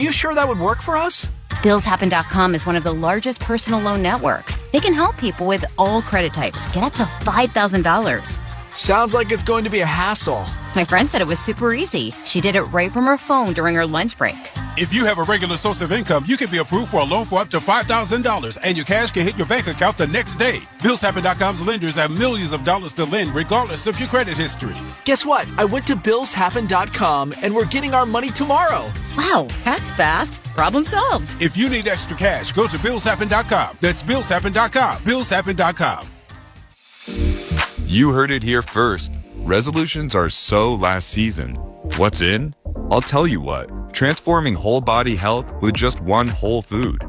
You sure that would work for us? BillsHappen.com is one of the largest personal loan networks. They can help people with all credit types get up to $5,000. Sounds like it's going to be a hassle. My friend said it was super easy. She did it right from her phone during her lunch break. If you have a regular source of income, you can be approved for a loan for up to $5,000, and your cash can hit your bank account the next day. BillsHappen.com's lenders have millions of dollars to lend regardless of your credit history. Guess what? I went to BillsHappen.com and we're getting our money tomorrow. Wow, that's fast. Problem solved. If you need extra cash, go to BillsHappen.com. That's BillsHappen.com. BillsHappen.com. You heard it here first. Resolutions are so last season. What's in? I'll tell you what. Transforming whole body health with just one whole food.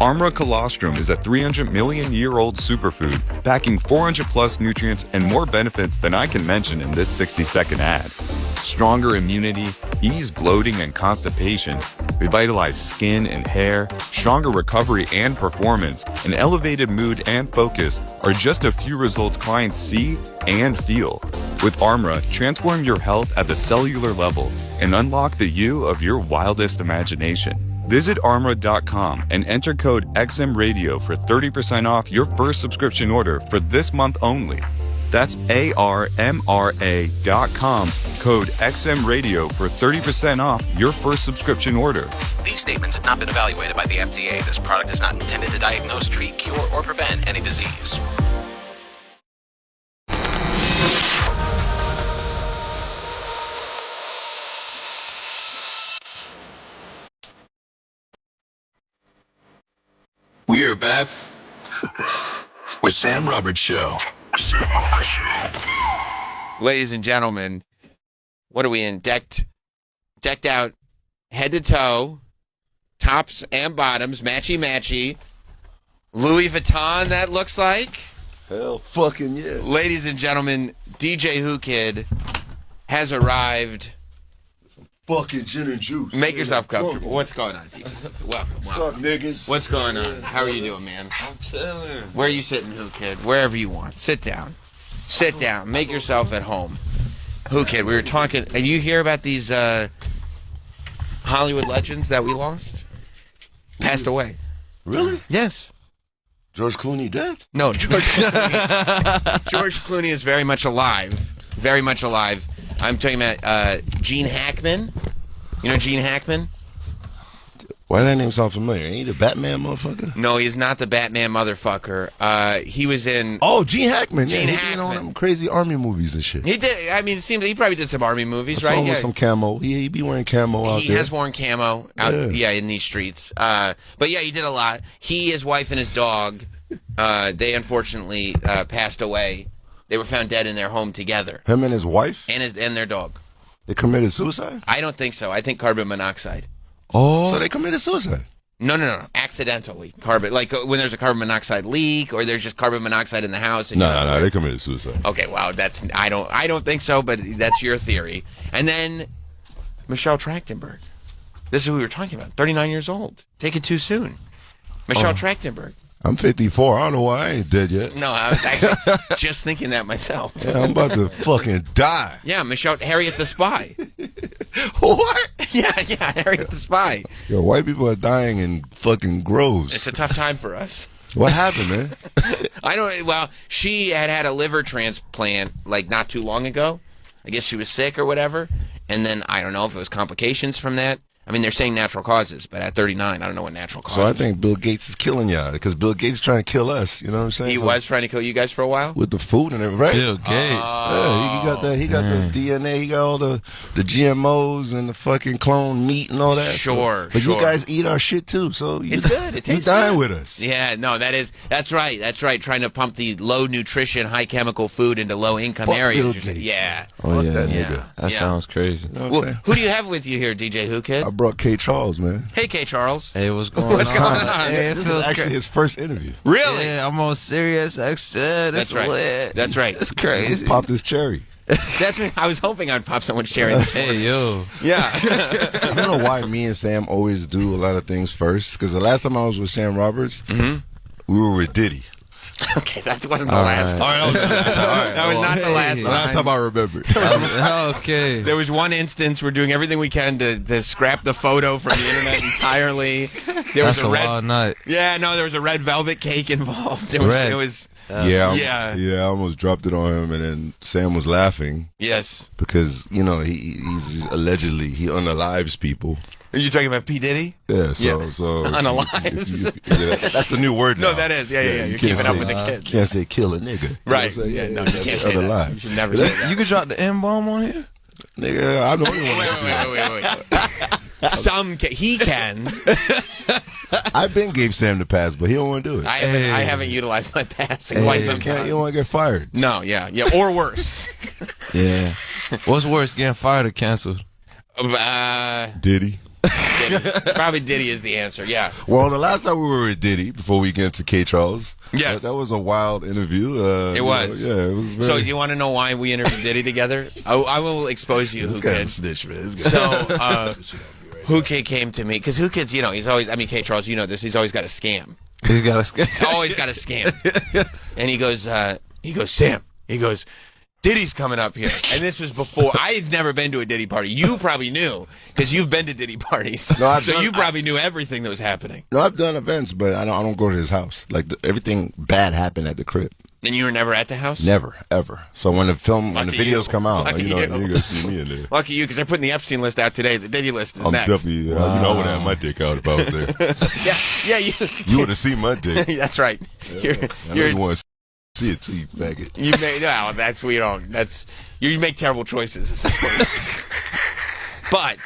Armra Colostrum is a 300-million-year-old superfood, packing 400-plus nutrients and more benefits than I can mention in this 60-second ad. Stronger immunity, ease bloating and constipation, revitalized skin and hair, stronger recovery and performance, and elevated mood and focus are just a few results clients see and feel. With Armra, transform your health at the cellular level and unlock the you of your wildest imagination. Visit armra.com and enter code XMRadio for 30% off your first subscription order for this month only. That's ARMRA.com, code XMRadio for 30% off your first subscription order. These statements have not been evaluated by the FDA. This product is not intended to diagnose, treat, cure, or prevent any disease. We're back with Sam Roberts Show. Ladies and gentlemen, what are we in? Decked out head to toe, tops and bottoms, matchy. Louis Vuitton, that looks like. Hell fucking yeah. Ladies and gentlemen, DJ Who Kid has arrived. Fucking gin and juice. Make yourself comfortable. What's going on, DJ? Welcome. What's up, niggas? What's going on? How are you doing, man? I'm chilling. Where are you sitting, Who Kid? Wherever you want. Sit down. Sit down. Make yourself at home. Who Kid? We were talking. Did you hear about these Hollywood legends that we lost? Passed away. Really? Yes. George Clooney dead? No, George Clooney. George Clooney is very much alive. Very much alive. I'm talking about Gene Hackman. You know Gene Hackman? Why that name sound familiar? Ain't he the Batman motherfucker? No, he's not the Batman motherfucker. He was in... Oh, Gene Hackman. Gene yeah, Hackman. He on them crazy army movies and shit. He did. I mean, it seemed he probably did some army movies, I saw right? him with some camo. He be wearing camo out He there. has worn camo out, in these streets. But yeah, he did a lot. He, his wife, and his dog, they unfortunately passed away. They were found dead in their home together. Him and his wife? And their dog. They committed suicide? I don't think so. I think carbon monoxide. Oh. So they committed suicide? No. Accidentally. Like when there's a carbon monoxide leak or there's just carbon monoxide in the house. And No. They committed suicide. Okay, wow. I don't think so, but that's your theory. And then Michelle Trachtenberg. This is who we were talking about. 39 years old. Take it too soon. Michelle Trachtenberg. I'm 54. I don't know why I ain't dead yet. No, I was actually just thinking that myself. Yeah, I'm about to fucking die. Yeah, Harriet the Spy. What? Yeah, Harriet the Spy. Yo, white people are dying in fucking groves. It's a tough time for us. What happened, man? Well, she had a liver transplant like not too long ago. I guess she was sick or whatever. And then I don't know if it was complications from that. I mean, they're saying natural causes, but at 39, I don't know what natural causes. So I think Bill Gates is killing y'all because Bill Gates is trying to kill us. You know what I'm saying? He was trying to kill you guys for a while? With the food and everything, right? Bill Gates. Yeah, he got that. He got the DNA. He got all the GMOs and the fucking clone meat and all that. Sure, But you guys eat our shit too, so it's good. It tastes you dying good. with us. Yeah, no, that's right. That's right. Trying to pump the low nutrition, high chemical food into low income areas. Bill Gates. Yeah. Oh, yeah. That nigga. That sounds crazy. You know what I'm saying? Who do you have with you here, DJ Who Kid? I brought K. Charles, man. Hey, K. Charles. Hey, what's going on? What's going on? Hey, This is actually his first interview. Really? Yeah, I'm on Sirius XM. That's right. Lit. That's right. It's crazy. He popped his cherry. I was hoping I'd pop someone's cherry this morning. Hey, yo. Yeah. I don't know why me and Sam always do a lot of things first. Because the last time I was with Sam Roberts, we were with Diddy. Okay, that wasn't the All last right. time. All right, That was not the last time. Last time I remember. Okay. There was one instance we're doing everything we can to scrap the photo from the internet entirely. There That's was a red. wild night. Yeah, no, there was a red velvet cake involved. Red. It was. Yeah, I almost dropped it on him, and then Sam was laughing Yes. because he's allegedly he unalives people. Are you talking about P Diddy? Yeah, so Unalives. that's the new word now. No, that is. Yeah. you You're can't keeping up say- with the kids. Can't say kill a nigga. You know Right. what I'm saying? Yeah, no, you can't say that. unalive. You should never say that. You could drop the M-bomb on here? Nigga, I'm the only one. Wait. He can. I've been gave Sam the pass, but he don't want to do it. I haven't utilized my pass in quite some You time. don't want to get fired. No, yeah, or worse. Yeah. What's worse, getting fired or canceled? Diddy. Probably Diddy is the answer. Yeah. Well, the last time we were with Diddy, before we get to K. Charles, Yes. that was a wild interview. It was. Yeah, it was. Very, So you want to know why we interviewed Diddy together? I will expose you. this Who guy's a Kid. snitch, man. So Who Kid came to me because Who Kid's he's always. I mean, K. Charles, you know this. He's always got a scam. He's got a Always got a scam. And he goes, Sam. He goes, Diddy's coming up here. And this was before. I've never been to a Diddy party. You probably knew because you've been to Diddy parties. No, you probably knew everything that was happening. No, I've done events, but I don't go to his house. Like everything bad happened at the crib. And you were never at the house? Never, ever. So when the Lucky videos you. come out, Lucky you're you. gonna see me in there. Lucky you, because they're putting the Epstein list out today. The Diddy list is I'm next. definitely. I would have my dick out if I was there. Yeah. You would have seen my dick. That's right. I know you want to see it too, you faggot. You make that's we don't. That's you make terrible choices. but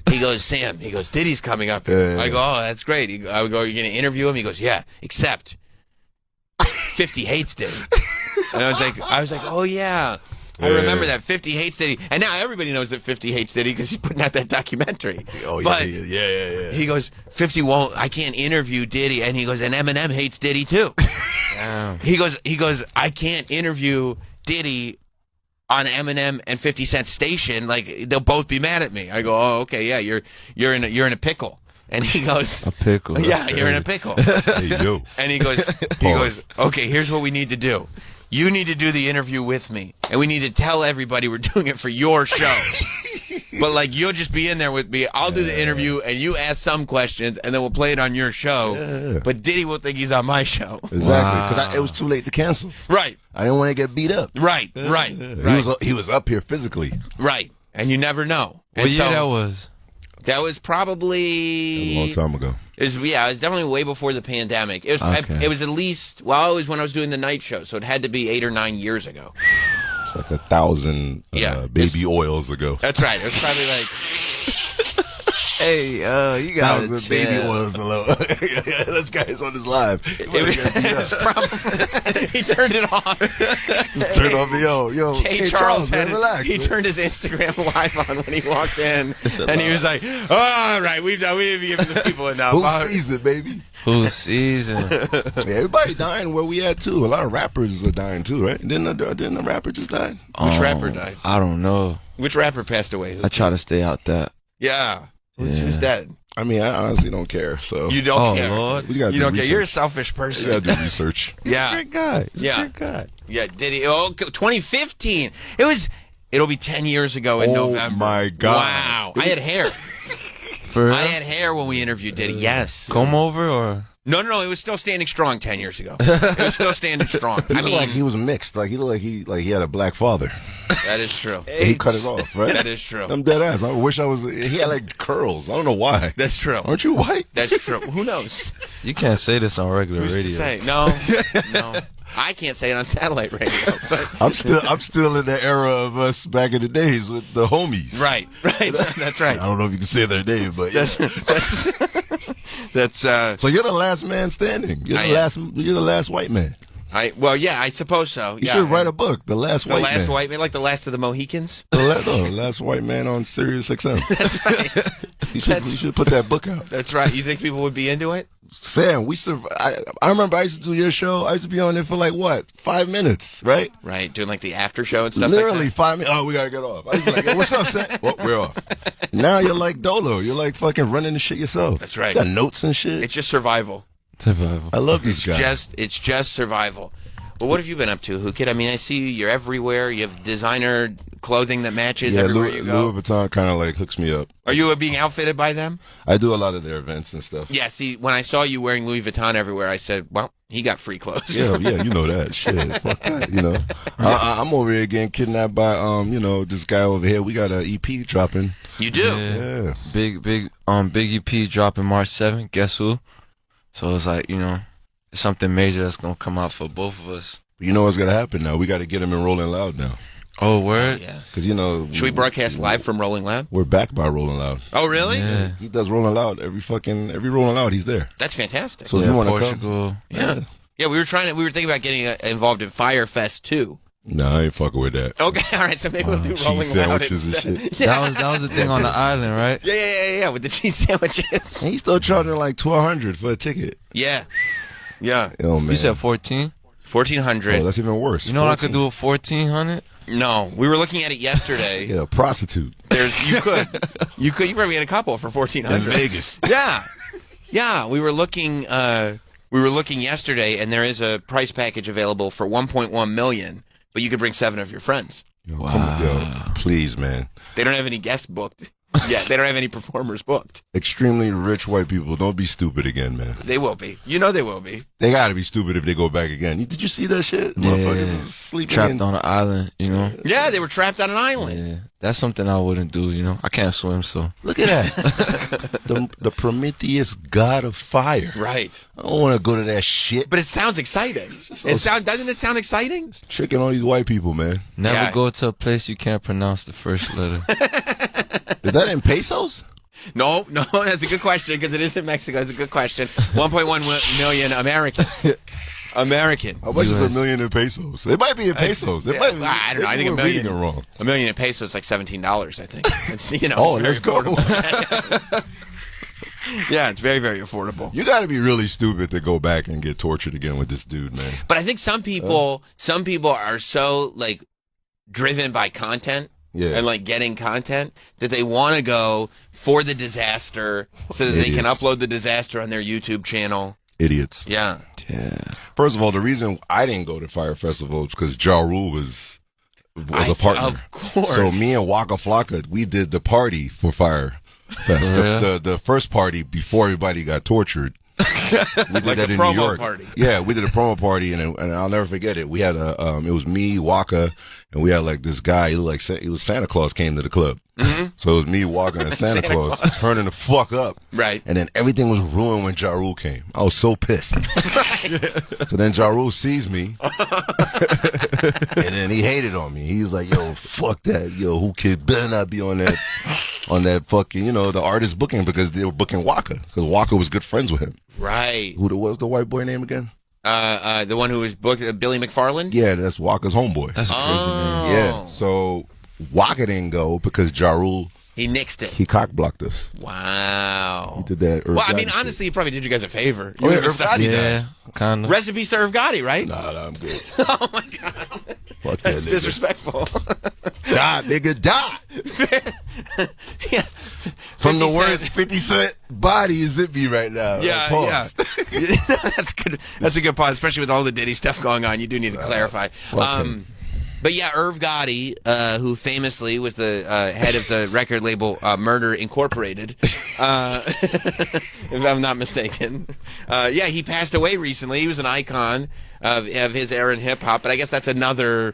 he goes, Sam. He goes, Diddy's coming up here. Yeah. I go, oh, that's great. I go, are you going to interview him? He goes, yeah. Except 50 hates Diddy. And I was like, oh yeah. I remember that 50 hates Diddy, and now everybody knows that 50 hates Diddy because he's putting out that documentary. Oh yeah, But yeah. he goes, 50 won't. I can't interview Diddy, and he goes, and Eminem hates Diddy too. He goes, I can't interview Diddy on Eminem and 50 Cent station. Like they'll both be mad at me. I go, oh okay, yeah, you're in a pickle. And he goes, a pickle. Yeah, you're in a pickle. Hey, yo. And he goes, okay, here's what we need to do. You need to do the interview with me, and we need to tell everybody we're doing it for your show. But like, you'll just be in there with me. I'll do the interview, and you ask some questions, and then we'll play it on your show. Yeah. But Diddy will think he's on my show. Exactly, because it was too late to cancel. Right, I didn't want to get beat up. right. He was up here physically. Right, and you never know. What year that was? That was probably A long time ago. It was definitely way before the pandemic. It was Okay. it was at least it was when I was doing the night show, so it had to be 8 or 9 years ago. It's like 1,000 baby oils ago. That's right. It was probably like Hey, you got a baby oils alone. This guy's on his live. it was probably, he turned it off. Just turn off the yo. K. Charles man, had relax. he man. turned his Instagram live on when he walked in, and he was like, "All right, we've given the people enough." Who sees it, baby? Who's season? Yeah, everybody dying where we at too. A lot of rappers are dying too, right? Didn't the rapper just die? Which rapper died? I don't know. Which rapper passed away? I try to stay out that. Yeah. Who's dead? I mean, I honestly don't care. So You don't Oh, care. Lord. we gotta You do don't care. research. You're a selfish We person. gotta do research. Yeah. guy. He's Yeah. a great guy. Yeah. Did he? Oh, 2015. It'll be 10 years ago in Oh, November. my God. Wow. I had hair. For real? I had hair when we interviewed Diddy. Yes. Comb over or? No. It was still standing strong 10 years ago. It was still standing strong. He I looked like mean, he was mixed. Like he looked like he had a black father. that is true. He cut it off, right? That is true. I'm dead ass. I wish I was. He had like curls. I don't know why. That's true. Aren't you white? That's true. Who knows? You can't say this on regular Who's radio. to say? No. I can't say it on satellite radio. But I'm still in the era of us back in the days with the homies. right. That's right. I don't know if you can say their name, but yeah. That's So you're the last man standing. You're I the am. last white man. I suppose so. You should write a book, The Last The White last Man. white man, like the last of the Mohicans. The last white man on Sirius XM. That's right. You should put that book out. That's right. You think people would be into it? Sam, I remember I used to do your show. I used to be on there for like what, 5 minutes, right? Right, doing like the after show and stuff. Literally like 5 minutes. Oh, we gotta get off. I used to be like, "Yo, what's up, Sam?" Well, we're off. Now you're like Dolo. You're like fucking running the shit yourself. That's right. You got notes and that. shit. It's just survival. Survival. I love these guys. It's just survival. Well, what have you been up to, Hookit? I mean, I see you're everywhere. You have designer clothing that matches everywhere you go. Louis Vuitton kind of like hooks me up. Are you being outfitted by them? I do a lot of their events and stuff. Yeah, see, when I saw you wearing Louis Vuitton everywhere, I said, well, he got free clothes. Yeah, you know that. Shit, fuck that, you know. I'm over here getting kidnapped by, this guy over here. We got an EP dropping. You do? Yeah. Big EP dropping March 7th. Guess who? So it's like, it's something major that's going to come out for both of us. You know what's going to happen now? We got to get him in Rolling Loud now. Oh, word? Yeah. Because, should we broadcast live from Rolling Loud? We're backed by Rolling Loud. Oh, really? Yeah. He does Rolling Loud. Every Rolling Loud, he's there. That's fantastic. So if you want to Portugal. come. Yeah. Yeah, we were thinking about getting involved in Firefest too. No, I ain't fucking with that. Okay, all right, so maybe we'll do Rolling Loud sandwiches instead. and shit. Yeah. That was the thing on the island, right? Yeah, with the cheese sandwiches. And he's still charging like $1,200 for a ticket. Yeah. Oh, man. You said 14? 1,400. Oh, that's even worse. You know what I could do with 1,400? No, we were looking at it yesterday. Yeah, a prostitute. You probably get a couple for 1,400 in Vegas. Yeah. We were looking yesterday, and there is a price package available for $1.1 million, but you could bring 7 of your friends. Wow. Please, man. They don't have any guests booked. Yeah, they don't have any performers booked. Extremely rich white people. Don't be stupid again, man. They will be. You know they will be. They got to be stupid if they go back again. Did you see that shit? Yeah. Motherfuckers sleeping Trapped on an island, Yeah, they were trapped on an island. Yeah, that's something I wouldn't do, I can't swim, so. Look at that. the Prometheus god of fire. Right. I don't want to go to that shit. But it sounds exciting. Doesn't it sound exciting? Tricking all these white people, man. Never go to a place you can't pronounce the first letter. Is that in pesos? No, that's a good question because it is in Mexico. It's a good question. 1.1 million American. How much is $1 million in pesos? It might be in pesos. It might be, I don't know. I think $1 million. Wrong. $1 million in pesos is like $17. I think. It's, let's go. Yeah, it's very, very affordable. You got to be really stupid to go back and get tortured again with this dude, man. But I think some people are so like driven by content. Yeah. And like getting content that they want to go for the disaster so that they can upload the disaster on their YouTube channel. Idiots. Yeah. First of all, the reason I didn't go to Fire Festival is because Ja Rule was a partner. Of course. So me and Waka Flocka, we did the party for Fire Fest. The first party before everybody got tortured. We did like that a in promo New York. party. Yeah, we did a promo party, and I'll never forget it. We had it was me, Waka, and we had like this guy. He looked like Santa Claus came to the club. Mm-hmm. So it was me, Waka, and Santa Claus turning the fuck up. Right. And then everything was ruined when Ja Rule came. I was so pissed. So then Ja Rule sees me, and then he hated on me. He was like, "Yo, fuck that. Yo, who kid better not be on that." On that fucking, the artist booking because they were booking Waka because Waka was good friends with him. Right. What was the white boy name again? The one who was booked, Billy McFarland? Yeah, that's Waka's homeboy. That's a crazy name. Yeah. So Waka didn't go because Ja Rule, he nixed it. He cock blocked us. Wow. He did that. Well, I mean, honestly, he probably did you guys a favor. Oh, yeah, Irv Gotti Yeah, kind of. Rest in peace to Irv Gotti, right? Nah, I'm good. Oh, my God. Fuck That's that nigga. disrespectful. Die, nigga, die. Yeah. From the worst 50 Cent body is it me right now. Yeah, Pause. yeah. That's good. That's a good pause, especially with all the Diddy stuff going on. You do need to clarify. But yeah, Irv Gotti, who famously was the head of the record label Murder Incorporated, if I'm not mistaken. Yeah, he passed away recently. He was an icon of his era in hip hop. But I guess that's another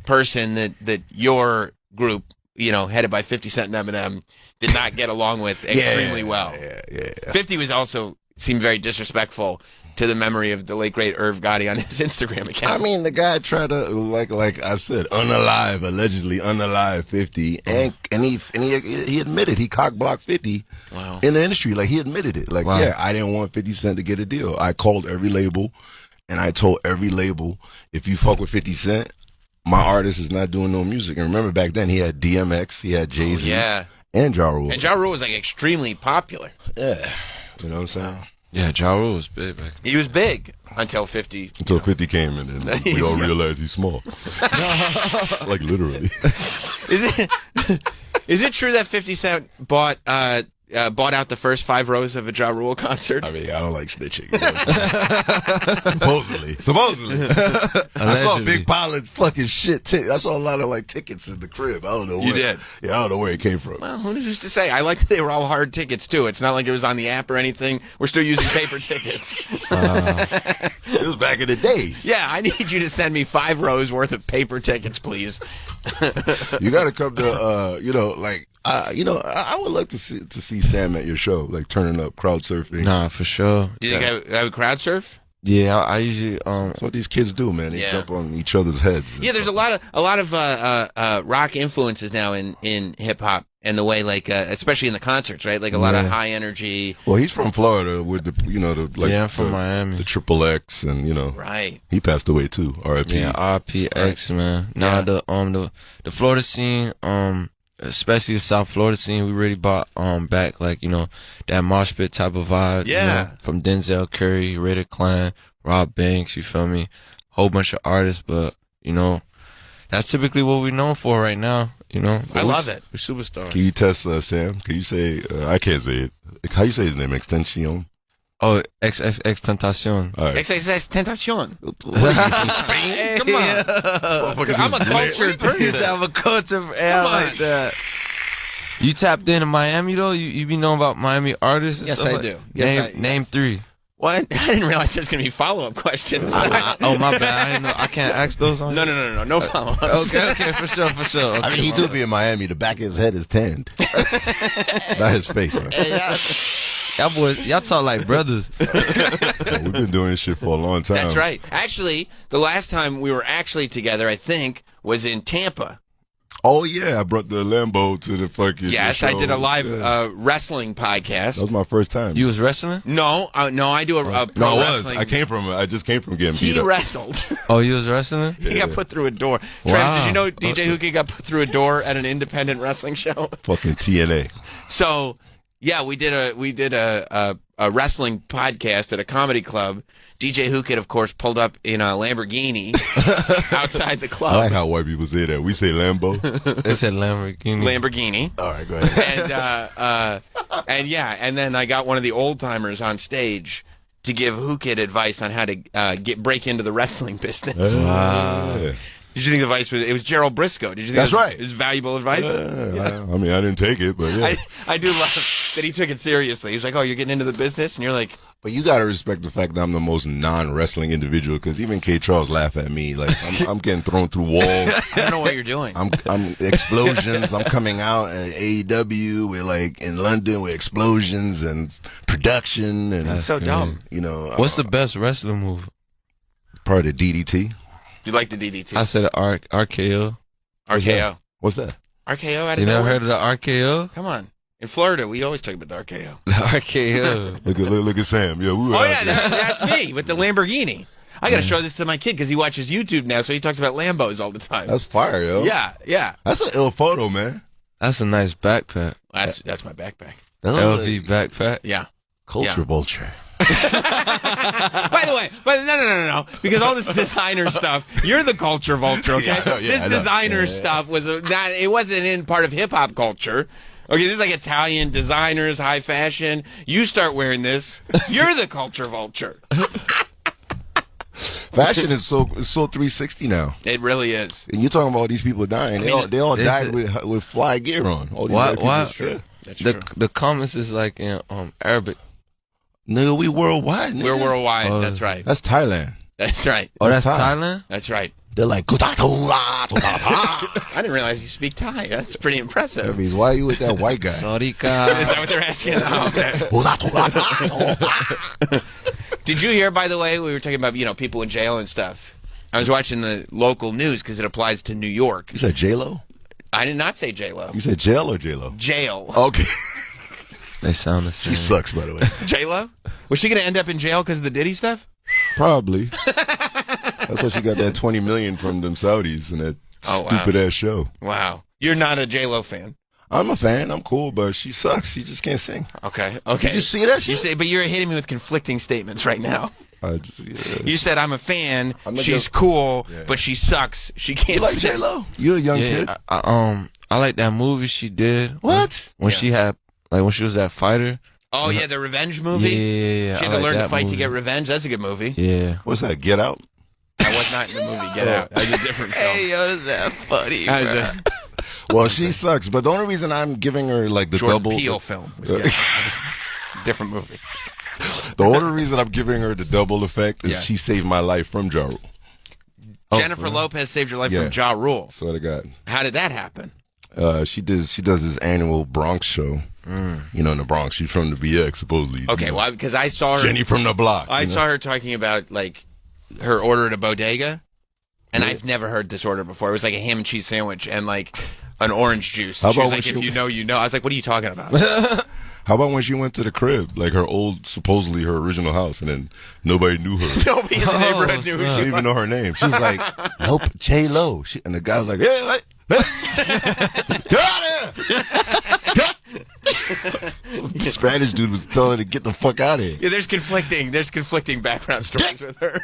person that your group, headed by 50 Cent and Eminem, did not get along with extremely well. Yeah. 50 was also seemed very disrespectful to the memory of the late great Irv Gotti on his Instagram account. I mean, the guy tried to, like I said, allegedly unalive 50, and he admitted he cock blocked 50 in the industry. Like, he admitted it. Like, yeah, I didn't want 50 Cent to get a deal. I called every label, and I told every label, if you fuck with 50 Cent, my artist is not doing no music. And remember, back then, he had DMX, he had Jay-Z, and Ja Rule. And Ja Rule was, like, extremely popular. Yeah. You know what I'm saying? Yeah, Ja Rule was big back then. He was big until 50. Until 50 came in, and we all realized he's small. Like, literally. Is it true that 50 Cent bought bought out the first 5 rows of a Ja Rule concert? I mean, I don't like snitching. Supposedly. I saw a big pile of fucking shit. I saw a lot of like tickets in the crib. I don't know where. You did? Yeah, I don't know where it came from. Well, who's to say? I like that they were all hard tickets, too. It's not like it was on the app or anything. We're still using paper tickets. It was back in the days. Yeah, I need you to send me 5 rows worth of paper tickets, please. You got to come to, I would like to see Sam at your show, like turning up, crowd surfing. Nah, for sure. You think I would crowd surf? Yeah, I usually That's what these kids do, man. They jump on each other's heads. Yeah, there's a lot of rock influences now in hip hop and the way especially in the concerts, right? Like a lot of high energy. Well, he's from Florida with I'm from Miami. The Triple X, and right. He passed away too. R.I.P. Yeah, RPX, man. Nah, the Florida scene, especially the South Florida scene, we really brought back that mosh pit type of vibe. Yeah. From Denzel Curry, Raider Clan, Rob Banks, you feel me? Whole bunch of artists, but that's typically what we're known for right now. I love it. We're superstars. Can you test Sam? Can you say? I can't say it. How you say his name? Extension. Oh, XXX Tentacion. All right. XXX Tentacion. What are you from Spain? Come on. I'm a cultured person. I'm a cultured man like that. You tapped into Miami though? You be knowing about Miami artists? And Yes, stuff I like- do. Name 3. What? I didn't realize there was going to be follow-up questions. Oh my bad. I didn't know. I can't ask those on. No follow-ups. Okay, for sure. Okay, I mean, he do be in Miami. The back of his head is tanned. Not his face. Right? Hey, y'all boys, y'all talk like brothers. Yeah, we've been doing this shit for a long time. That's right. Actually, the last time we were actually together, I think, was in Tampa. Oh yeah, I brought the Lambo to the fucking. Yes, show. I did a live wrestling podcast. That was my first time. You was wrestling? No, I do a pro No, I was. wrestling. I just came from getting beat He up. wrestled. Oh, you was wrestling? He got put through a door. Wow. Travis, did you know DJ Hookah got put through a door at an independent wrestling show? Fucking TNA. So, yeah, we did a wrestling podcast at a comedy club. DJ Hookah, of course, pulled up in a Lamborghini outside the club. I like how white people say that. We say Lambo. They said Lamborghini. All right, go ahead. And then I got one of the old timers on stage to give Hookah advice on how to break into the wrestling business. Yeah. Did you think the advice was? It was Gerald Briscoe. Did you think That's right. It was valuable advice? I mean, I didn't take it, but yeah. I do love that he took it seriously. He was like, "Oh, you're getting into the business," and you're like, But you got to respect the fact that I'm the most non-wrestling individual, because even K. Charles laugh at me. Like, I'm getting thrown through walls. "I don't know what you're doing." I'm explosions. I'm coming out at AEW. We're like in London with explosions and production. And That's so dumb. What's the best wrestling move? Part of DDT. You like the DDT? I said RKO. RKO. What's that? RKO out of You never nowhere? heard of the RKO? Come on. In Florida, we always talk about the RKO. The RKO. Look at Sam. Yeah, we were Oh, out yeah, there. that's me with the Lamborghini. I got to show this to my kid because he watches YouTube now, so he talks about Lambos all the time. That's fire, yo. Yeah. That's an ill photo, man. That's a nice backpack. That's my backpack. That's LV backpack. Yeah. Culture vulture. By the way, no. Because all this designer stuff, you're the culture vulture, okay? Yeah, I know, This designer stuff was not. It wasn't in part of hip hop culture. Okay, this is like Italian designers, high fashion. You start wearing this, you're the culture vulture. Fashion is so 360 now. It really is. And you're talking about all these people dying. They all died with fly gear on. All these white people. Why? True. That's true. The comments is like in Arabic. Nigga, we worldwide. Nigga. We're worldwide. Oh, That's right. That's Thailand. That's right. Oh, that's Thai. Thailand? That's right. They're like, I didn't realize you speak Thai. That's pretty that impressive. means, why are you with that white guy? Sorika. Is that what they're asking? Oh, okay. Did you hear, by the way, we were talking about, people in jail and stuff. I was watching the local news because it applies to New York. You said J-Lo? I did not say J-Lo. You said jail or J-Lo? Jail. Okay. They sound the same. She sucks, by the way. J-Lo? Was she going to end up in jail because of the Diddy stuff? Probably. That's why she got that $20 million from them Saudis and that stupid-ass show. Wow. You're not a J-Lo fan? I'm a fan. I'm cool, but she sucks. She just can't sing. Okay. Did you see that shit? You say, but you're hitting me with conflicting statements right now. You said I'm a fan. She's cool, but she sucks. She can't You like sing. J-Lo? You're a young kid. I like that movie she did. What? When she had Like when she was that fighter. Oh yeah, the revenge movie. Yeah. She had to learn to fight to get revenge. That's a good movie. Yeah. What's that? Get Out? That was not in the movie Get Out. That was a different film. Hey, yo, is that funny, That was Well, she sucks. But the only reason I'm giving her like the Jordan double Peele film. Was Get Out. Different movie. The only reason I'm giving her the double effect is she saved my life from Ja Rule. Jennifer Lopez saved your life from Ja Rule. Swear to God. How did that happen? She does this annual Bronx show. You know, in the Bronx. She's from the BX, supposedly. Okay, well, because I saw her. Jenny from the block. I saw her talking about like her order at a bodega, and I've never heard this order before. It was like a ham and cheese sandwich and like an orange juice. How She was about like, when if you know, you know. I was like, what are you talking about? How about when she went to the crib, like her old, supposedly her original house, and then nobody knew her. Nobody in the neighborhood knew who She she didn't even know her name. She was like, "Help, J-Lo." And the guy was like, "Hey, what? Get out of here!" The Spanish dude was telling her to get the fuck out of here. Yeah, there's conflicting background stories with her.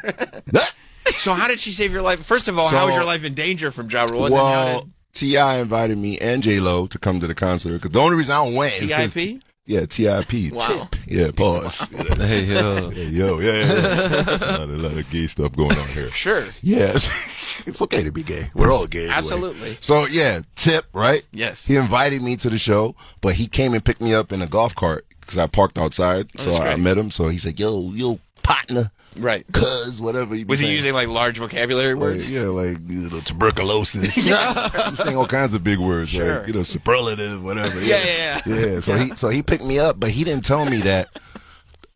So how did she save your life? First of all, how was your life in danger from Ja Rule? And then how did T.I. invited me and J-Lo to come to the concert. Because the only reason I went is because TIP? Yeah, TIP. Wow. Tip. Yeah, pause. Hey, yo. Hey, yo, yeah. A lot of gay stuff going on here. Sure. Yes. It's okay to be gay. We're all gay. Anyway. Absolutely. So, yeah, Tip, right? Yes. He invited me to the show, but he came and picked me up in a golf cart because I parked outside. So I met him. So he said, yo, partner. Right. Cuz, whatever. Was he using like large vocabulary words? Yeah, like tuberculosis. I'm saying all kinds of big words, Sure. like, superlative, whatever. Yeah. Yeah, so he picked me up, but he didn't tell me that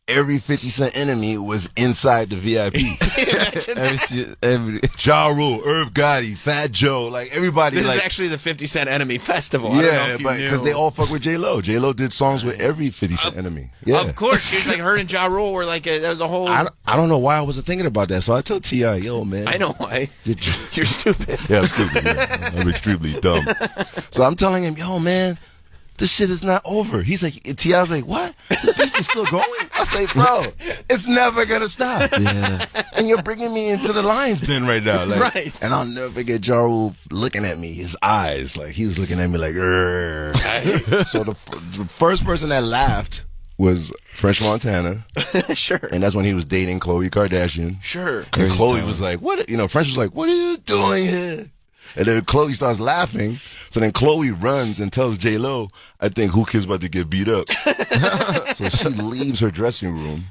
every 50 Cent enemy was inside the VIP. Ja Rule, Irv Gotti, Fat Joe, like everybody. This like, is actually the 50 Cent Enemy Festival. I don't know yeah, if you but knew. because they all fuck with J-Lo. J-Lo did songs with every 50 Cent enemy. Yeah. Of course, she was like her and Ja Rule were like that was a whole. I don't know why I wasn't thinking about that. So I told T.I., yo, man. I know why. You're stupid. Yeah, I'm stupid. Yeah. I'm extremely dumb. So I'm telling him, yo, man, this shit is not over. He's like, T.I.'s like, what? The beef is still going? I say, bro, it's never going to stop. Yeah. And you're bringing me into the lion's den right now. Like, Right. And I'll never forget Ja Rule looking at me, his eyes. Like, he was looking at me like, "Rrr." So the first person that laughed was French Montana. Sure. And that's when he was dating Khloe Kardashian. Sure. And Crazy Khloe time. was like, what? French was like, what are you doing here? And then Khloe starts laughing. So then Khloe runs and tells J-Lo, I think Who Kid's about to get beat up. So she leaves her dressing room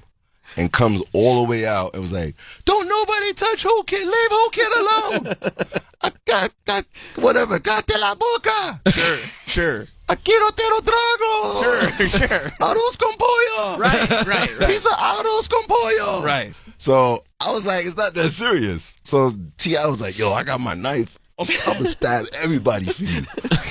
and comes all the way out and was like, don't nobody touch Who Kid. Leave Who Kid alone. Whatever. Cállate la boca. Sure. Aquí no te lo trago. Sure. Arroz con pollo. Right. Pizza arroz con pollo. Right. So I was like, it's not that serious. So T.I. was like, yo, I got my knife. I'm going to stab everybody for you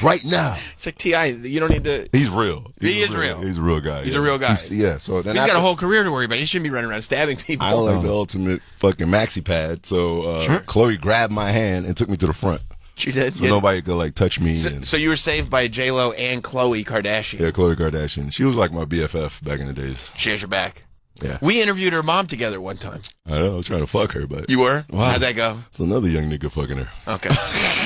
right now. It's like T.I., you don't need to. He's real. He is real. He's a real guy. He's a real guy. So then He's got a whole career to worry about. He shouldn't be running around stabbing people. I like the ultimate fucking maxi pad. So Khloe grabbed my hand and took me to the front. She did. So nobody could like touch me. So you were saved by J-Lo and Khloe Kardashian. Yeah, Khloe Kardashian. She was like my BFF back in the days. She has your back. Yeah. We interviewed her mom together one time. I know. I was trying to fuck her, but You were? Wow. How'd that go? it's another young nigga fucking her. Okay.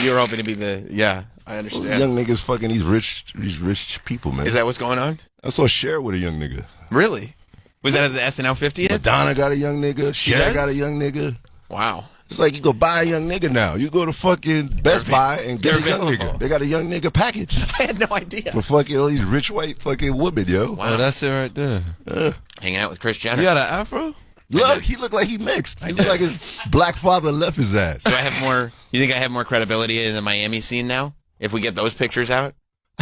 You were hoping to be the. Yeah, I understand. Young niggas fucking these rich people, man. Is that what's going on? I saw Cher with a young nigga. Really? Was that at the SNL 50th? Madonna got a young nigga. Cher does? got a young nigga. Wow. It's like you go buy a young nigga now. You go to fucking Best Buy and get a they're young available. nigga. They got a young nigga package I had no idea. for fucking all these rich white fucking women, yo. Oh, that's it right there. Hanging out with Kris Jenner. You got an afro? Look, he looked like he mixed. He looked like his black father left his ass. Do I have more? You think I have more credibility in the Miami scene now? If we get those pictures out?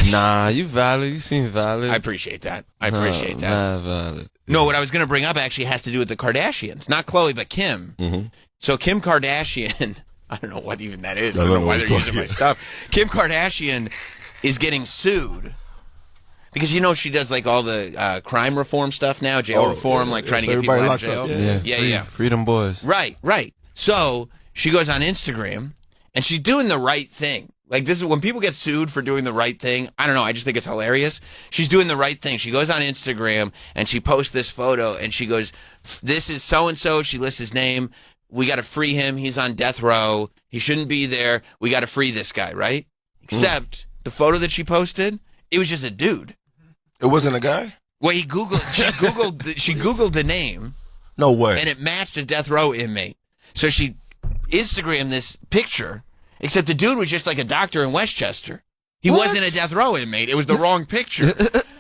Nah, you valid. You seem valid. I appreciate that. I appreciate that. Nah, valid. No, what I was going to bring up actually has to do with the Kardashians. Not Khloe, but Kim. Mm-hmm. So Kim Kardashian, I don't know what even that is. I I don't don't know know why what they're it's using called. my stuff. Kim Kardashian is getting sued. Because she does like all the crime reform stuff now, jail reform, like trying to get people everybody out of locked jail. up, Yeah. Freedom Boys. Right. So she goes on Instagram and she's doing the right thing. Like this is when people get sued for doing the right thing. I don't know. I just think it's hilarious. She's doing the right thing. She goes on Instagram and she posts this photo and she goes, this is so-and-so. She lists his name. We got to free him. He's on death row. He shouldn't be there. We got to free this guy, right? Except the photo that she posted, it was just a dude. It wasn't a guy? Well, she Googled the name. No way. And it matched a death row inmate. So she Instagrammed this picture, except the dude was just like a doctor in Westchester. He wasn't a death row inmate. It was the wrong picture.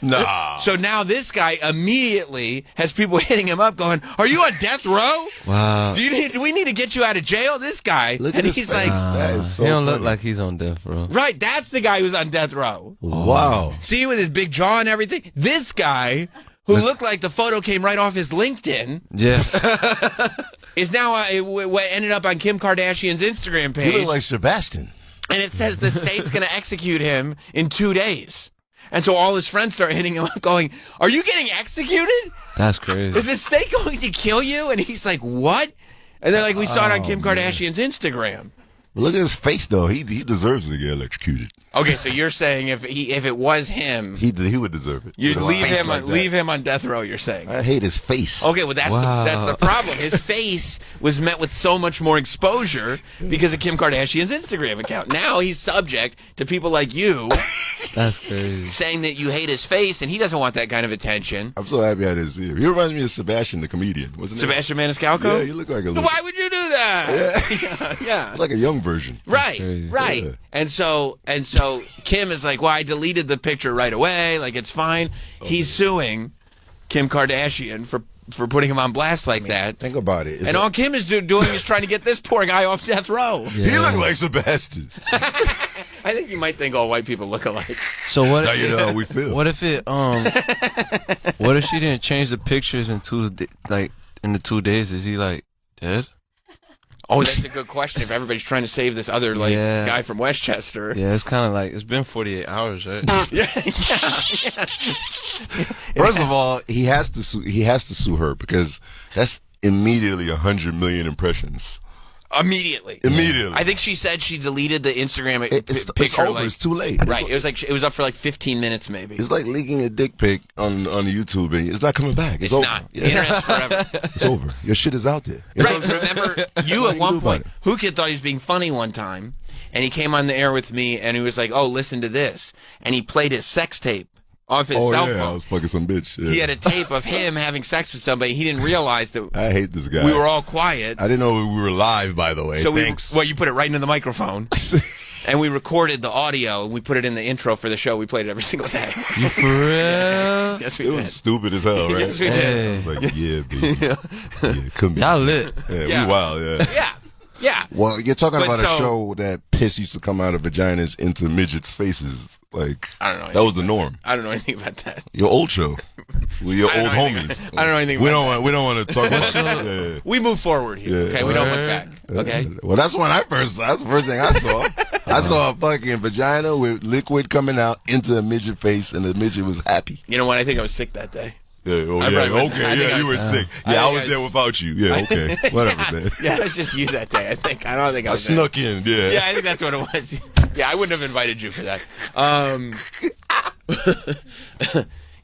Nah. So now this guy immediately has people hitting him up going, are you on death row? Wow. Do we need to get you out of jail? This guy. Look and at he's his like, face. That is so he don't look funny. like he's on death row. right, that's the guy who's on death row. Wow. See, with his big jaw and everything? This guy, who looked like the photo came right off his LinkedIn, Yes. is now ended up on Kim Kardashian's Instagram page. You look like Sebastian. And it says the state's going to execute him in 2 days. And so all his friends start hitting him up going, are you getting executed? That's crazy. Is the state going to kill you? And he's like, what? And they're like, we saw it on Kim Kardashian's Instagram. Look at his face, though. He deserves to get electrocuted. Okay, so you're saying if it was him, He would deserve it. you'd With a leave face him like that. leave him on death row, you're saying. I hate his face. Okay, well, that's the problem. His face was met with so much more exposure because of Kim Kardashian's Instagram account. Now he's subject to people like you That's crazy. saying that you hate his face, and he doesn't want that kind of attention. I'm so happy I didn't see him. He reminds me of Sebastian, the comedian, wasn't he? Sebastian Maniscalco? Yeah, you look like a little, Why would you do that? Yeah. like a young version. Right, crazy. right. Yeah. And so Kim is like, well, I deleted the picture right away. Like, it's fine. He's suing Kim Kardashian for putting him on blast like that. Think about it. And all Kim is doing is trying to get this poor guy off death row. He looked like Sebastian. I think you might think all white people look alike. So what? Now you know how we feel. What if it? What if she didn't change the pictures in in the 2 days? Is he like dead? Oh, that's a good question. If everybody's trying to save this other guy from Westchester. Yeah, it's kind of like it's been 48 hours, right? Yeah. First of all, he has to sue her because that's immediately 100 million impressions. Immediately. Immediately. I think she said she deleted the Instagram It's picture. over. It's too late. Right. It was up for like 15 minutes maybe. It's like leaking a dick pic on YouTube and it's not coming back. It's over. not. Yeah. The internet's forever. It's over. Your shit is out there. Right. Remember, you at Nothing one to do point, about it. Who Kid thought he was being funny one time, and he came on the air with me, and he was like, "Oh, listen to this," and he played his sex tape off his cell I phone. was fucking some bitch. Yeah. He had a tape of him having sex with somebody. He didn't realize that I hate this guy. we were all quiet. I didn't know we were live, by the way. So Thanks. you put it right into the microphone, and we recorded the audio, and we put it in the intro for the show. We played it every single day. You for real? Yes, we It did. was stupid as hell, right? Yes, we did. I was like, yeah, baby. Yeah, come here. Y'all lit. Yeah, Yeah. we wild, yeah. Yeah. Yeah. Well, you're talking But about so- a show that piss used to come out of vaginas into midgets' faces. Like, I don't know. that was the norm. I don't know anything about that. Your old show. With your I don't old know anything- homies. I don't know anything We about don't want. We don't want to talk about that. Yeah. We move forward here, Yeah. okay? We don't look back, okay? Well, that's the first thing I saw. I saw a fucking vagina with liquid coming out into a midget face, and the midget was happy. You know what? I think I was sick that day. Yeah, oh, I yeah, probably was- I okay, think yeah, I you were was- sick. I Yeah, I think was I there was- without you. Yeah, okay, whatever, man. Yeah, it's just you that day. I don't think I I was there. snuck in. Yeah, Yeah, I think that's what it was. Yeah, I wouldn't have invited you for that.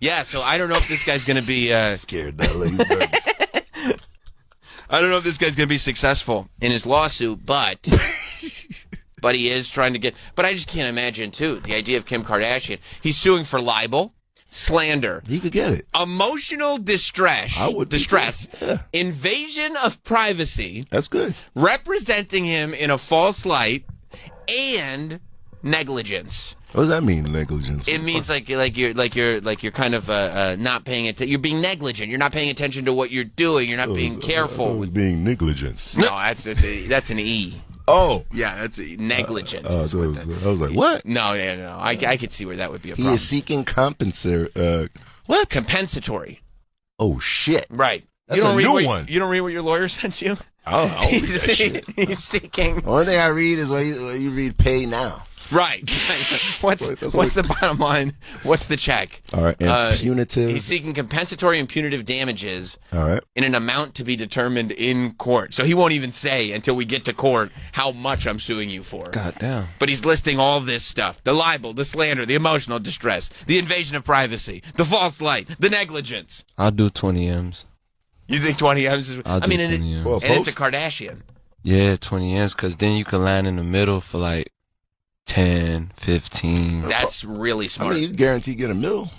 Yeah, so I don't know if this guy's going to be. Scared that lady. nervous. I don't know if this guy's going to be successful in his lawsuit, but he is trying to get. But I just can't imagine too the idea of Kim Kardashian. He's suing for libel, slander, He could get it. emotional distress, I would be distress, too. Yeah. invasion of privacy, That's good. representing him in a false light, and negligence. What does that mean, negligence? It means like you're kind of not paying attention. You're being negligent. You're not paying attention to what you're doing. You're not being careful. with being negligence. No, that's an E. Oh, Yeah, that's negligent. so I was like, what? No. I could see where that would be a He problem. is seeking compensatory. What? Compensatory. Oh shit! Right. That's you don't a read new what, one. You don't read what your lawyer sends you? I don't read that shit. He's seeking. The only thing I read is what you read. Pay now. Right. What's the bottom line? What's the check? All right. And punitive. He's seeking compensatory and punitive damages All right. in an amount to be determined in court. So he won't even say until we get to court how much I'm suing you for. God damn. But he's listing all this stuff: the libel, the slander, the emotional distress, the invasion of privacy, the false light, the negligence. I'll do 20 M's. You think 20 M's is... I'll do 20 M's. Well, and it's a post? Kardashian. Yeah, 20 M's, because then you can land in the middle for like 10, 15. That's really I smart. mean, he's guaranteed get a mill.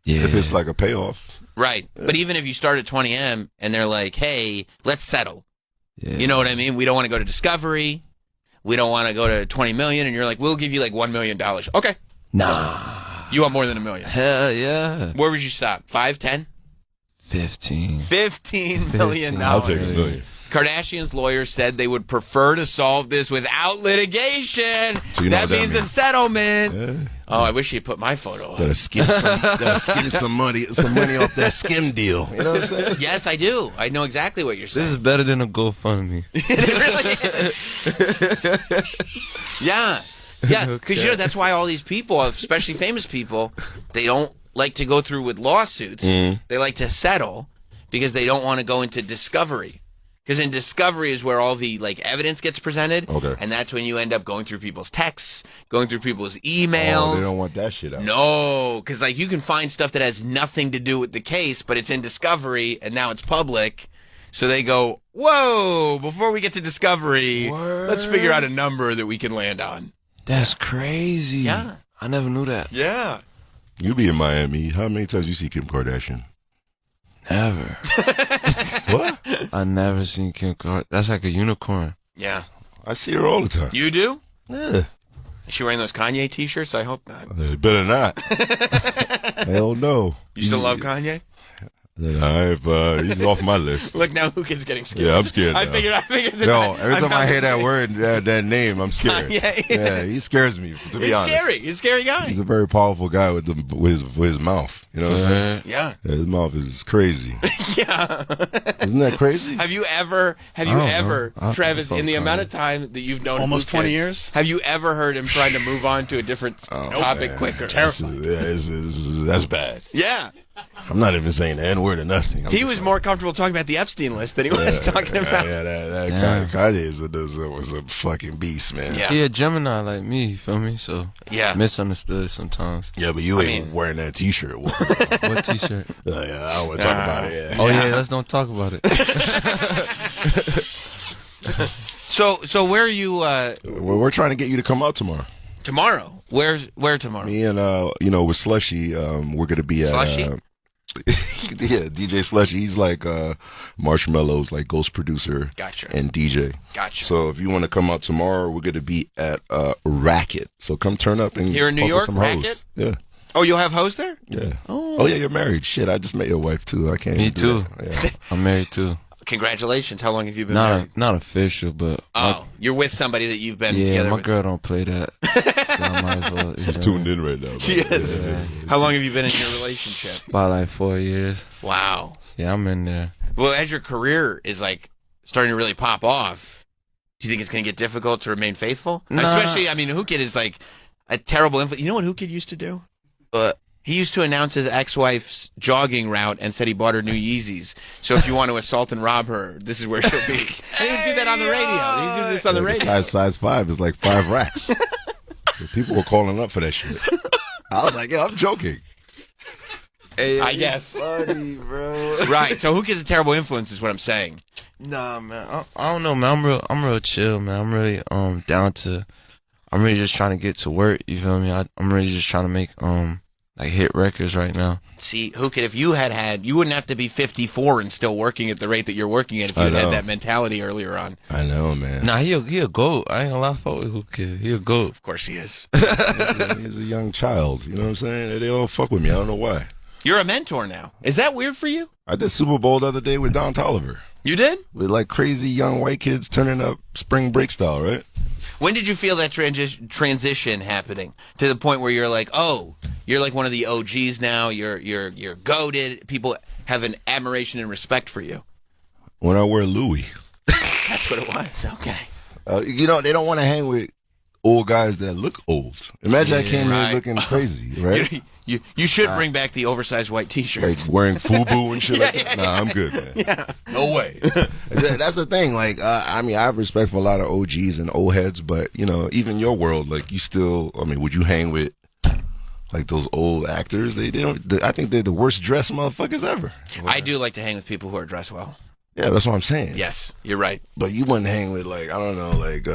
Yeah. If it's like a payoff. Right. But even if you start at 20M and they're like, hey, let's settle. Yeah. You know what I mean? We don't want to go to Discovery. We don't want to go to 20 million. And you're like, we'll give you like $1 million. Okay. Nah. You want more than $1 million. Hell yeah. Where would you stop? 5, 10? 15. $15 million. I'll take $1 million. Kardashian's lawyers said they would prefer to solve this without litigation. So you know that what means that a means. settlement. Yeah. Oh, I wish he'd put my photo on. Gotta skim some money off that skim deal. You know what I'm saying? Yes, I do. I know exactly what you're This saying. is better than a GoFundMe. It really is. Yeah. Yeah, because Okay. that's why all these people, especially famous people, they don't like to go through with lawsuits. Mm-hmm. They like to settle because they don't want to go into discovery. Because in discovery is where all the like evidence gets presented, Okay. and that's when you end up going through people's texts, going through people's emails. Oh, they don't want that shit out. No, because like you can find stuff that has nothing to do with the case, but it's in discovery, and now it's public. So they go, whoa! Before we get to discovery, let's figure out a number that we can land on. That's crazy. Yeah. I never knew that. Yeah. You be in Miami. How many times you see Kim Kardashian? Never. What? I never seen Kim Kardashian. That's like a unicorn. Yeah. I see her all the time. You do? Yeah. Is she wearing those Kanye t-shirts? I hope not. Better not. Hell no. You still love Kanye? He's off my list. Look, now Hookah's getting scared. Yeah, I'm scared I now. figured No, every time I hear that word, that name, I'm scared. Yeah. He scares me, to be He's honest. scary. He's a scary guy. He's a very powerful guy with his mouth. You know what I'm saying? Yeah. His mouth is crazy. Yeah. Isn't that crazy? Have you ever, Travis, in the amount of time that you've known Almost Hookah, 20 years? have you ever heard him trying to move on to a different topic quicker? That's bad. Yeah. I'm not even saying the N-word or nothing. He was more comfortable talking about the Epstein list than he was talking about. Yeah, that Kanye was a fucking beast, man. Yeah. He a Gemini like me, you feel me? So Yeah. misunderstood sometimes. Yeah, but you ain't wearing that T-shirt. What t-shirt? Yeah, I don't want to talk about it. Yeah. Oh yeah, let's don't talk about it. So where are you We're trying to get you to come out tomorrow. tomorrow? Where tomorrow? Me and with Slushy, we're gonna be at Slushy? yeah, DJ Slushy. He's like Marshmello's like ghost producer, Gotcha. and DJ. Gotcha. So if you want to come out tomorrow, we're gonna be at Racket. So come turn up and Here in New fuck with York, some Racket? hoes. Yeah. Oh, you'll have hoes there? Yeah. Oh yeah, you're married. Shit, I just met your wife too. I can't. Me even do too. that. Yeah. I'm married too. Congratulations. How long have you been married? Not official, but You're with somebody that you've been yeah, together my with. girl don't play that. So I might as well. She's tuned in right now. She is. How long have you been in your relationship? About like 4 years. Wow. Yeah, I'm in there. Well, as your career is like starting to really pop off, do you think it's going to get difficult to remain faithful? Nah. Especially, I mean, Hookid is like a terrible influence. You know what Hookid used to do? He used to announce his ex-wife's jogging route and said he bought her new Yeezys. So if you want to assault and rob her, this is where she'll be. And he would do that on the radio. He would do this on the radio. Size 5 is like 5 racks. People were calling up for that shit. I was like, yeah, I'm joking. I guess. Funny, bro. Right. So Hookid's a terrible influence is what I'm saying. Nah, man. I don't know, man. I'm real chill, man. I'm really I'm really just trying to get to work. You feel me? I'm really just trying to make like hit records right now. See, Hookid, if you had, you wouldn't have to be 54 and still working at the rate that you're working at if you had that mentality earlier on. I know, man. Nah, he a goat. I ain't gonna lie, fuck with Hookid. He a goat. Of course he is. He's a young child. You know what I'm saying? They all fuck with me. I don't know why. You're a mentor now. Is that weird for you? I did Super Bowl the other day with Don Toliver. You did? With like crazy young white kids turning up spring break style, right? When did you feel that transition happening to the point where you're like, oh, you're like one of the OGs now. You're goated. People have an admiration and respect for you. When I wear Louis. That's what it was. Okay. They don't want to hang with old guys that look old. Imagine I came here looking crazy, right? You should bring back the oversized white T-shirt. Like wearing FUBU and shit like that. Nah, I'm good, man. Yeah. No way. That's the thing. Like, I mean, I have respect for a lot of OGs and old heads, but even your world, like, you still. I mean, would you hang with like those old actors? They don't. I think they're the worst dressed motherfuckers ever. I do like to hang with people who are dressed well. Yeah, that's what I'm saying. Yes, you're right. But you wouldn't hang with, like, I don't know, like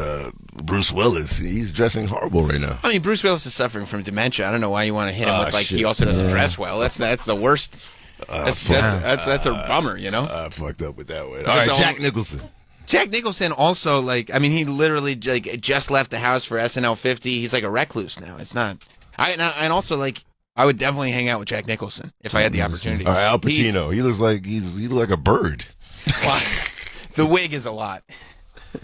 Bruce Willis. He's dressing horrible right now. I mean, Bruce Willis is suffering from dementia. I don't know why you want to hit him with, like, he also doesn't dress well. That's the worst. That's a bummer, you know? I fucked up with that one. All right, Jack Nicholson. Jack Nicholson also, like, I mean, he literally like just left the house for SNL 50. He's like a recluse now. It's not. And also, like, I would definitely hang out with Jack Nicholson if I had the opportunity. All right, Al Pacino. He looks like a bird. Well, the wig is a lot.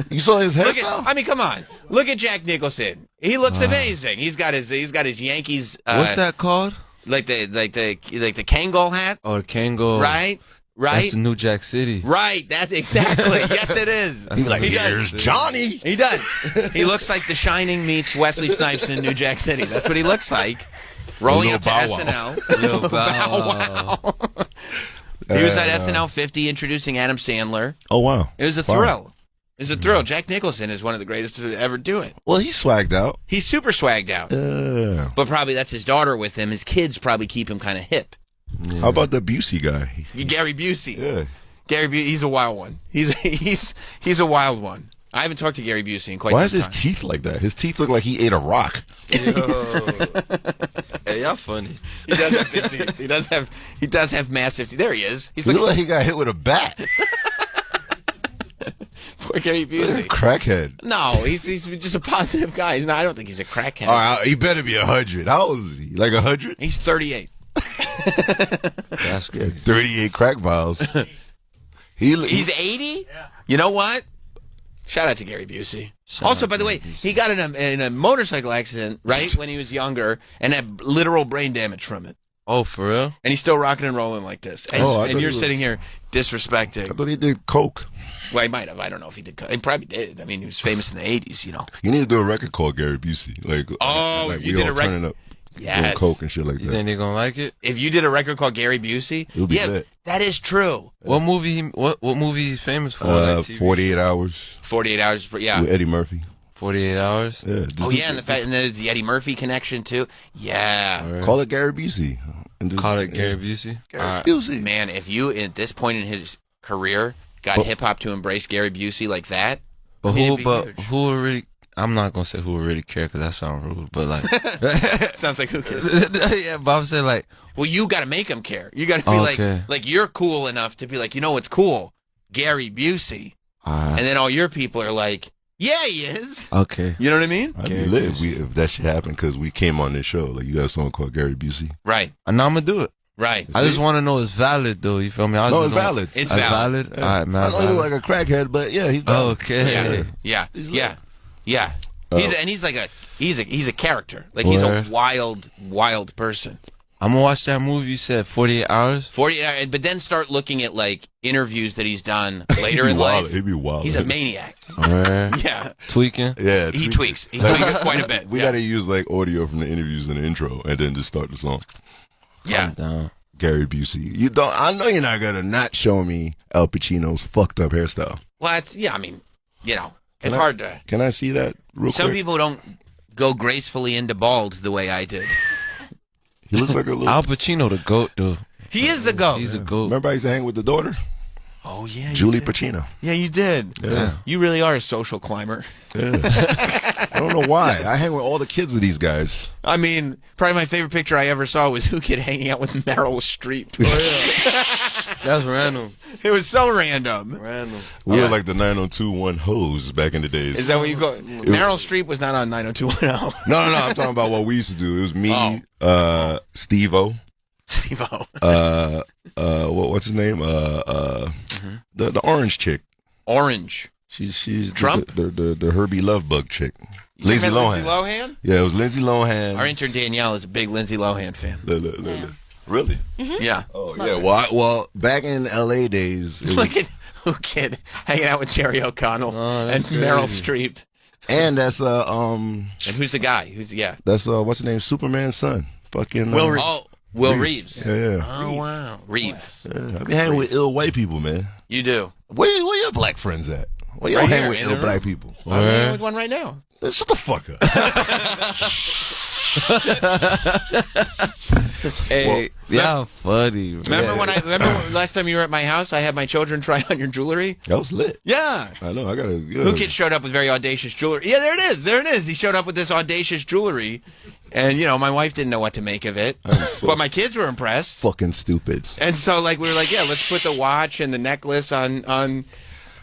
You saw his hairstyle? I mean, come on. Look at Jack Nicholson. He looks amazing. He's got his Yankees. What's that called? Like the Kangol hat. Oh, the Kangol. Right. That's the New Jack City. Right. That's exactly. Yes, it is. He's like, here's Johnny. He does. He looks like The Shining meets Wesley Snipes in New Jack City. That's what he looks like. Rolling up to SNL. Lil Bow Wow. He was at SNL 50 introducing Adam Sandler. Oh, wow. It was a thrill. It was a thrill. Jack Nicholson is one of the greatest to ever do it. Well, he's swagged out. He's super swagged out. Yeah. But probably that's his daughter with him. His kids probably keep him kind of hip. Yeah. How about the Busey guy? Gary Busey. Yeah. Gary Busey, he's a wild one. He's a wild one. I haven't talked to Gary Busey in quite some time. Why is his teeth like that? His teeth look like he ate a rock. Hey, y'all funny. He does have big teeth. He does have massive teeth. There he is. He look like he got hit with a bat. Poor Gary Busey. Crackhead. No, he's just a positive guy. I don't think he's a crackhead. All right, he better be 100. How old is he? Like 100? He's 38. That's crazy. 38 crack vials. He's 80? Yeah. You know what? Shout out to Gary Busey. Also, by the way, he got in a motorcycle accident, right, when he was younger, and had literal brain damage from it. Oh, for real? And he's still rocking and rolling like this. And you're sitting here disrespecting. I thought he did coke. Well, he might have. I don't know if he did coke. He probably did. I mean, he was famous in the 80s, you know. You need to do a record called Gary Busey. Like you did a record? Yes. Doing coke and shit like that. You think they're going to like it? If you did a record called Gary Busey? Lit. That is true. What movie? What movie he's famous for? 48 Hours. 48 Hours, yeah. With Eddie Murphy. 48 Hours? Yeah. And there's the Eddie Murphy connection, too. Yeah. Right. Call it Gary Busey. Call it Gary Busey? Gary Busey. Man, if you, at this point in his career, got hip-hop to embrace Gary Busey like that, but who would really... I'm not gonna say who would really care because that sounds rude, but like sounds like who cares? Yeah, but I'm saying like, well, you got to make him care. You got to be like you're cool enough to be like, you know what's cool? Gary Busey, and then all your people are like, yeah, he is. Okay, you know what I mean? I'd be lit if that shit happened because we came on this show. Like, you got a song called Gary Busey, right? And I'm gonna do it. Right. I just want to know it's valid though. You feel me? It's valid. It's valid. Yeah. All right, man. I know he look like a crackhead, but yeah, he's valid. Okay. Yeah. He's a character. Like, he's a wild person. I'm gonna watch that movie you said, 48 Hours. 48 hours, but then start looking at like interviews that he's done later in life. He'd be wild. He's a maniac. Right. Yeah. Tweaking. Yeah. He tweaks. He tweaks quite a bit. We gotta use like audio from the interviews in the intro and then just start the song. Yeah. Gary Busey. You don't. I know you're not gonna not show me Al Pacino's fucked up hairstyle. Well, I mean, you know, it's hard to. Can I see that real quick? Some people don't go gracefully into bald the way I did. He looks like a little. Al Pacino, the GOAT, dude. He is the GOAT. He's a GOAT. Remember I used to hang with the daughter? Oh, yeah. Julie Pacino. Yeah, you did. Yeah. You really are a social climber. Yeah. I don't know why. I hang with all the kids of these guys. I mean, probably my favorite picture I ever saw was Who Kid hanging out with Meryl Streep. Oh, yeah. That's random. It was so random. We were like the 90210 hoes back in the days. Is that what you call it? Meryl Streep was not on 90210. No. I'm talking about what we used to do. It was me, Steve-O. Steve-O. What's his name? The orange chick. Orange. She's Trump? The Herbie Lovebug chick. Lindsay Lohan. Lindsay Lohan? Yeah, it was Lindsay Lohan. Our intern Danielle is a big Lindsay Lohan fan. Really? Mm-hmm. Yeah. Oh yeah. Well, back in LA days. Look at Who Kid hanging out with Jerry O'Connell and crazy. Meryl Streep. And that's And who's the guy? That's what's his name? Superman's son. Fucking Will Reeves. Oh, Will Reeves. Yeah. Oh wow. Reeves. Yeah, I be hanging with ill white people, man. You do. Where your black friends at? Where y'all hang with ill black people? I'm hanging with one right now. Shut the fuck up. Hey, y'all funny. Remember when last time you were at my house, I had my children try on your jewelry? That was lit. Yeah. I know. I got to. New Kid showed up with very audacious jewelry. Yeah, there it is. There it is. He showed up with this audacious jewelry. And, you know, my wife didn't know what to make of it. But my kids were impressed. Fucking stupid. And so, like, we were like, yeah, let's put the watch and the necklace on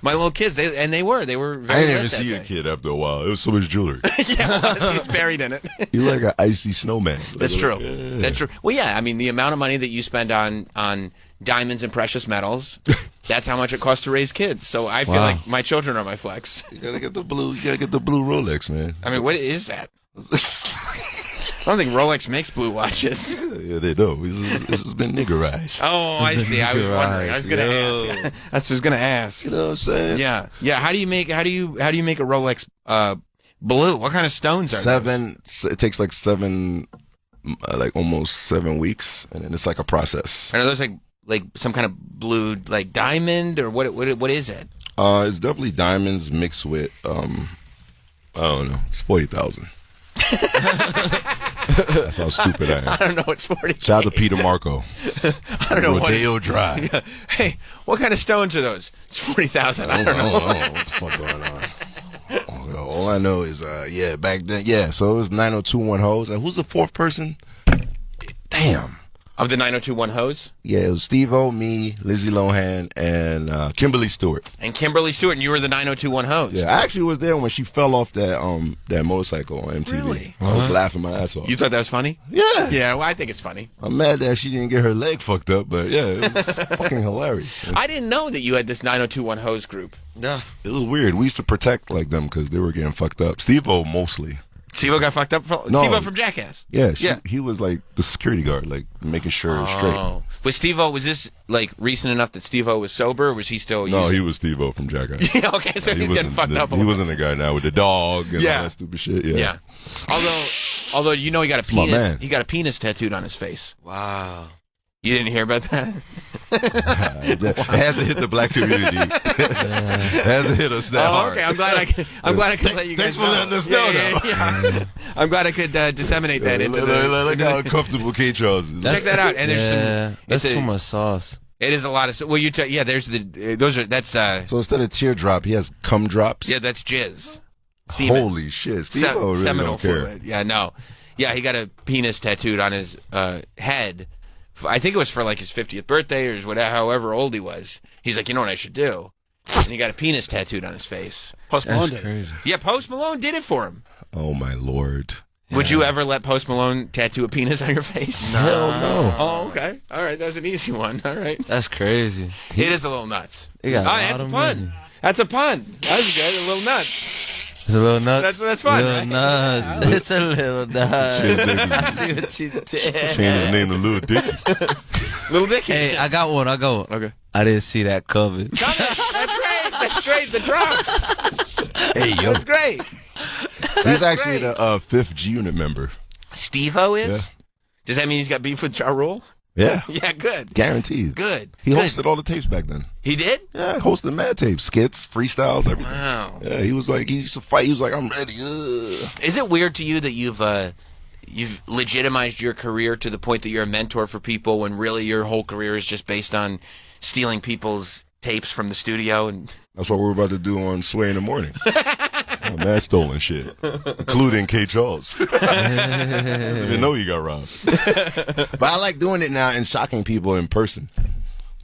my little kids. They were very I didn't even lit see that a day. kid after a while. It was so much jewelry. Yeah, it was. He was buried in it. You like an icy snowman. That's true. Yeah. That's true. Well, yeah, I mean, the amount of money that you spend on diamonds and precious metals, that's how much it costs to raise kids. So I feel like my children are my flex. You gotta get the blue Rolex, man. I mean, what is that? I don't think Rolex makes blue watches. Yeah, they do. This has been niggerized. Oh, I see. I was wondering. I was gonna ask. That's what I was gonna ask. You know what I'm saying? Yeah. How do you make a Rolex blue? What kind of stones are those? It takes like almost 7 weeks, and then it's like a process. And are those like some kind of blue like diamond or what is it? It's definitely diamonds mixed with I don't know. It's 40,000. That's how stupid I am. I don't know. It's 40. Shout out to Peter Marco. I don't know. Rodeo Drive. Yeah. Hey, what kind of stones are those? It's 40,000. I don't know. What the fuck going on? All I know is, back then, so it was 9021 hoes. And who's the fourth person? Damn. Of the 9021 hoes? Yeah, it was Steve-O, me, Lizzie Lohan, and Kimberly Stewart. And Kimberly Stewart, and you were the 9021 hoes? Yeah, I actually was there when she fell off that motorcycle on MTV. Really? I was laughing my ass off. You thought that was funny? Yeah. Yeah, well, I think it's funny. I'm mad that she didn't get her leg fucked up, but yeah, it was fucking hilarious. I didn't know that you had this 9021 hoes group. Yeah. It was weird. We used to protect like them because they were getting fucked up. Steve-O mostly. Steve-O got fucked up? Steve-O from Jackass? Yeah, he was like the security guard, like making sure it's straight. Was this like recent enough that Steve-O was sober, or was he still No, he was Steve-O from Jackass. Yeah, okay, so he's getting fucked up. He wasn't the guy now with the dog and all that stupid shit. Yeah. Although you know he got a penis. He got a penis tattooed on his face. Wow. You didn't hear about that? It hasn't hit the black community. It hasn't hit us that hard. Okay. I'm glad I could let you guys know. Thanks for letting us know. Yeah. I'm glad I could disseminate that into look how uncomfortable K. Charles is. Check that out. And there's that's too much sauce. It is a lot of. Well, there's that's. So instead of teardrop, he has cum drops. Yeah, that's jizz. Semen. Holy shit, Steve-O really seminal don't care. fluid. Yeah, no. Yeah, he got a penis tattooed on his head. I think it was for like his 50th birthday or whatever, however old he was. He's like, you know what I should do? And he got a penis tattooed on his face. Post Malone did it. Yeah, Post Malone did it for him. Oh my lord. Would you ever let Post Malone tattoo a penis on your face? No. Hell no. Oh, okay. All right, that was an easy one. All right. That's crazy. It is a little nuts. That's a pun. That's a pun. That's good. A little nuts. It's a little nuts. That's fun, little right? Nuts. It's a little nuts. I see what you did. Changed his name to Lil Dicky. Little Dicky. Hey, I got one. Okay. I didn't see that coming. That's great. The drops. Hey, yo. That's great. He's actually the fifth G Unit member. Steve-O is? Yeah. Does that mean he's got beef with Ja Rule? Yeah. Yeah, good. Guaranteed. Good. He hosted all the tapes back then. He did? Yeah, hosted mad tapes, skits, freestyles, everything. Wow. Yeah, he used to fight. He was like, I'm ready. Is it weird to you that you've legitimized your career to the point that you're a mentor for people when really your whole career is just based on stealing people's tapes from the studio? And that's what we're about to do on Sway in the Morning. Mad stolen shit, including K. Charles. Doesn't even know you got robbed. But I like doing it now and shocking people in person.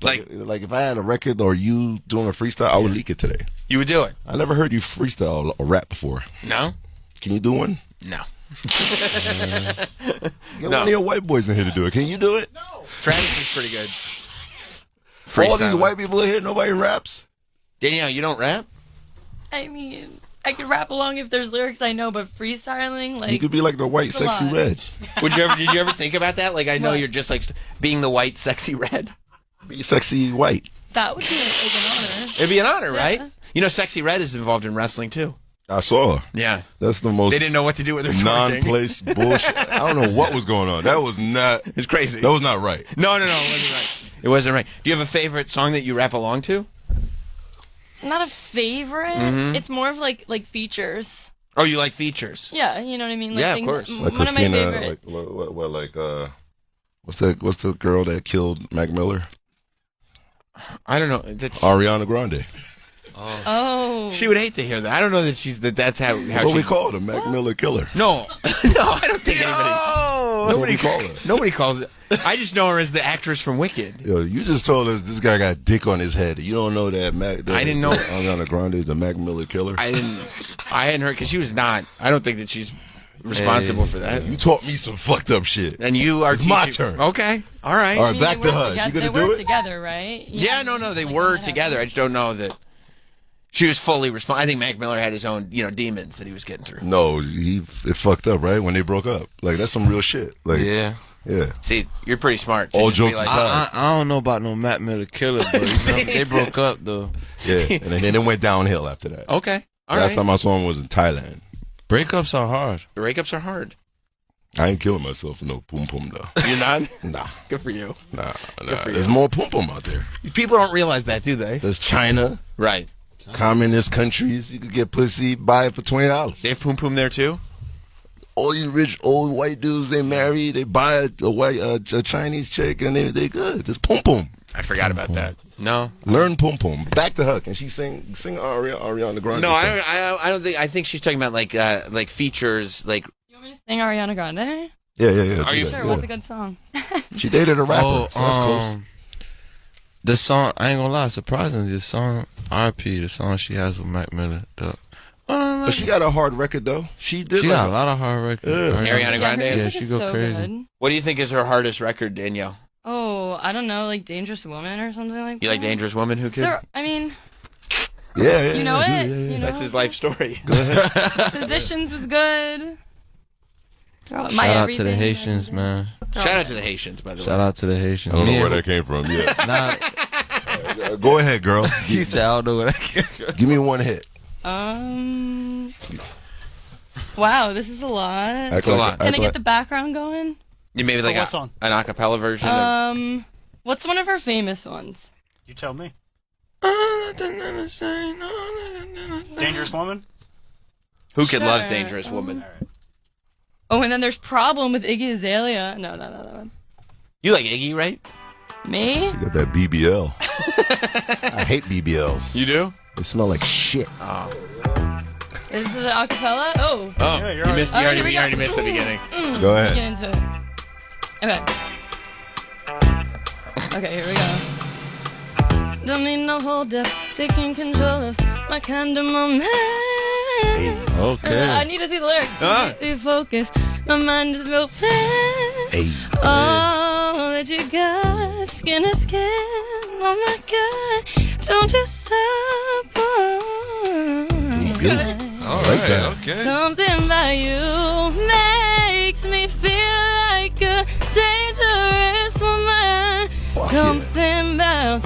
Like if I had a record or you doing a freestyle, I would leak it today. You would do it? I never heard you freestyle or rap before. No? Can you do one? No. Get one of your white boys in here to do it. Can you do it? No. Travis is pretty good. All these white people in here, nobody raps? Danielle, you don't rap? I mean, I could rap along if there's lyrics I know, but freestyling, like... You could be like the white sexy red. Did you ever think about that? Like, I know you're just like being the white sexy red. Be sexy white. That would be like an honor. It'd be an honor, right? You know, Sexy Red is involved in wrestling, too. I saw her. Yeah. That's the most... They didn't know what to do with her non-place bullshit. I don't know what was going on. That was not... It's crazy. That was not right. No, it wasn't right. It wasn't right. Do you have a favorite song that you rap along to? Not a favorite. Mm-hmm. It's more of like features. Oh, you like features? Yeah, you know what I mean. Like yeah, things, of course. Like one Christina, of my favorite. What's the girl that killed Mac Miller? I don't know. That's Ariana Grande. Oh. She would hate to hear that. I don't know that that's how That's what we call her, Mac Miller killer. No, no, I don't think anybody. Nobody calls it. I just know her as the actress from Wicked. Yo, you just told us this guy got dick on his head. You don't know that I didn't know Ariana Grande is the Mac Miller killer. I hadn't heard because she was not. I don't think that she's responsible for that. You taught me some fucked up shit. And you are. It's my turn. Okay. All right. All right. Back to her. Together, She gonna they do were it? together, right? Yeah. No. They were together. I just don't know that she was fully responsible. I think Mac Miller had his own, demons that he was getting through. No, it fucked up, right? When they broke up. Like, that's some real shit. Like, Yeah. yeah. See, you're pretty smart. All jokes realize- aside. I don't know about no Mac Miller killer, but they broke up though. Yeah. And then it went downhill after that. Okay. All Last right. time I saw him was in Thailand. Breakups are hard. Breakups are hard. I ain't killing myself for no pum pum though. You're not? Nah. Good for you. Nah. for you. There's more pum pum out there. People don't realize that, do they? There's China, Right. communist countries. You could get pussy, buy it for $20. They have Poom Poom there too? All these rich old white dudes, they marry, they buy a Chinese chick, and they good. There's pum pum. I forgot about that. No. Learn pum pum. Back to her. Can she sing Ariana Grande? No, song? I don't think. I think she's talking about like features. Like, You want me to sing Ariana Grande? Yeah. Are you do that, Sure, yeah. what's a good song? She dated a rapper. So that's close. The song, I ain't gonna lie, surprisingly, the song R.P., the song she has with Mac Miller, But she got a hard record though. She did. she like got a lot of hard records. Ariana Grande. her Yeah, music she is go so crazy. good. what do you think is her hardest record, Danielle? Oh, I don't know, like Dangerous Woman or something like that. You like Dangerous Woman? Who could? I mean, Yeah. you know yeah, it. yeah, yeah. You know That's his life story. Positions was good. My Shout out to the Everything. Haitians, man. Shout out to the Haitians, by the way. Shout out to the Haitians. I don't know Me where and- that came from. Yeah. Nah, Go ahead, girl. he said, I don't know where that came from. Give me one hit. Wow, this is a lot. Act a lot. Can I get the background going? You maybe like what song? an acapella version of. What's one of her famous ones? You tell me. Dangerous Woman? Who Kid Loves Sure. Dangerous Woman? Oh, and then there's Problem with Iggy Azalea. No, that one. You like Iggy, right? Me? She got that BBL. I hate BBLs. You do? They smell like shit. Is it an acapella? Oh. Oh, Yeah, you missed. You Oh, already, here we you go. already missed the beginning. Go Get ahead. into it. Okay. Okay, here we go. Don't need no hold up, taking control of my kind of moment. Okay. I need to see the lyrics. Completely focused, my mind is real fast. Hey. Oh, that you got, skin to skin. Oh my God, don't just stop. Good. I like that. Okay. Something about you makes me feel like a dangerous woman. Fuck Something about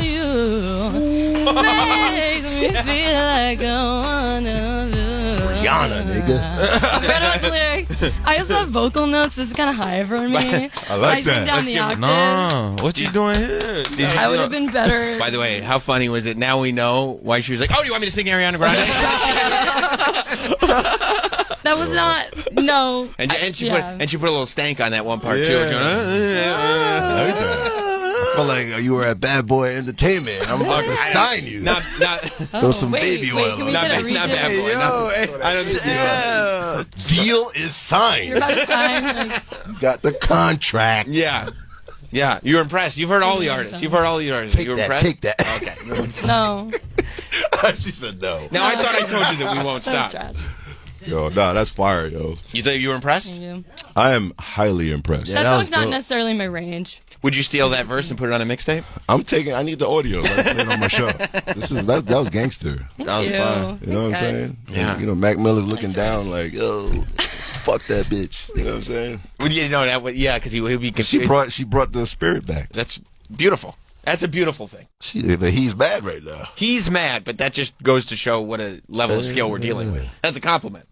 you makes me feel like I wanna do. Rihanna, nigga. Right on the lyrics. I also have vocal notes. This is kind of high for me. I like sing that. down Let's the give- octave. No, what you doing here? I would have been better. By the way, how funny was it? Now we know why she was like, "Oh, do you want me to sing Ariana Grande?" That was not. No. and she Yeah. put a little stank on that one part too. Yeah. She went, I like that. I feel like you were at Bad Boy Entertainment. I'm about to sign you. Not Throw some wait, baby wait, oil can on we not get a bad, not redo? bad boy. No, I don't think Deal is signed. You're about to sign. Like, You got the contract. Yeah. You're impressed. You've heard all the artists. You've heard all the artists. Take You're that. impressed. Take that. Okay. no. She said no. Now I thought I told you that we won't That was stop. trash. Yo, nah, that's fire, yo. You thought you were impressed? Thank you. I am highly impressed. That that was song's not dope. necessarily my range. Would you steal that verse and put it on a mixtape? I need the audio. Like, play it on my show. That was gangster. Thank That was you. fun. You know what I'm Thanks, guys. saying? Yeah. You know, Mac Miller's looking down like, yo, fuck that bitch. You know what I'm saying? Well, you know that. Yeah, because he'd be confused. She brought the spirit back. That's beautiful. That's a beautiful thing. But he's bad right now. He's mad, but that just goes to show what a level of skill we're dealing with. That's a compliment.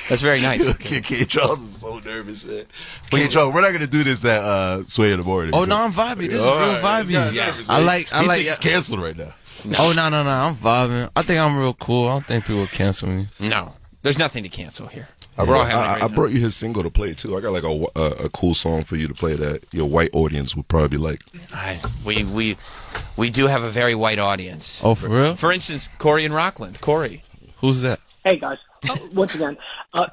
That's very nice. K. Charles is so nervous, man. K. Charles, we're not gonna do this at Sway in the morning. Oh no, I'm vibing. This is real vibey. I like. He thinks he's canceled right now. Oh no, I'm vibing. I think I'm real cool. I don't think people will cancel me. No, there's nothing to cancel here. I brought you his single to play too. I got like a cool song for you to play that your white audience would probably like. We do have a very white audience. Oh, for real? For instance, Corey in Rockland. Corey. Who's that? Hey, guys. Once again,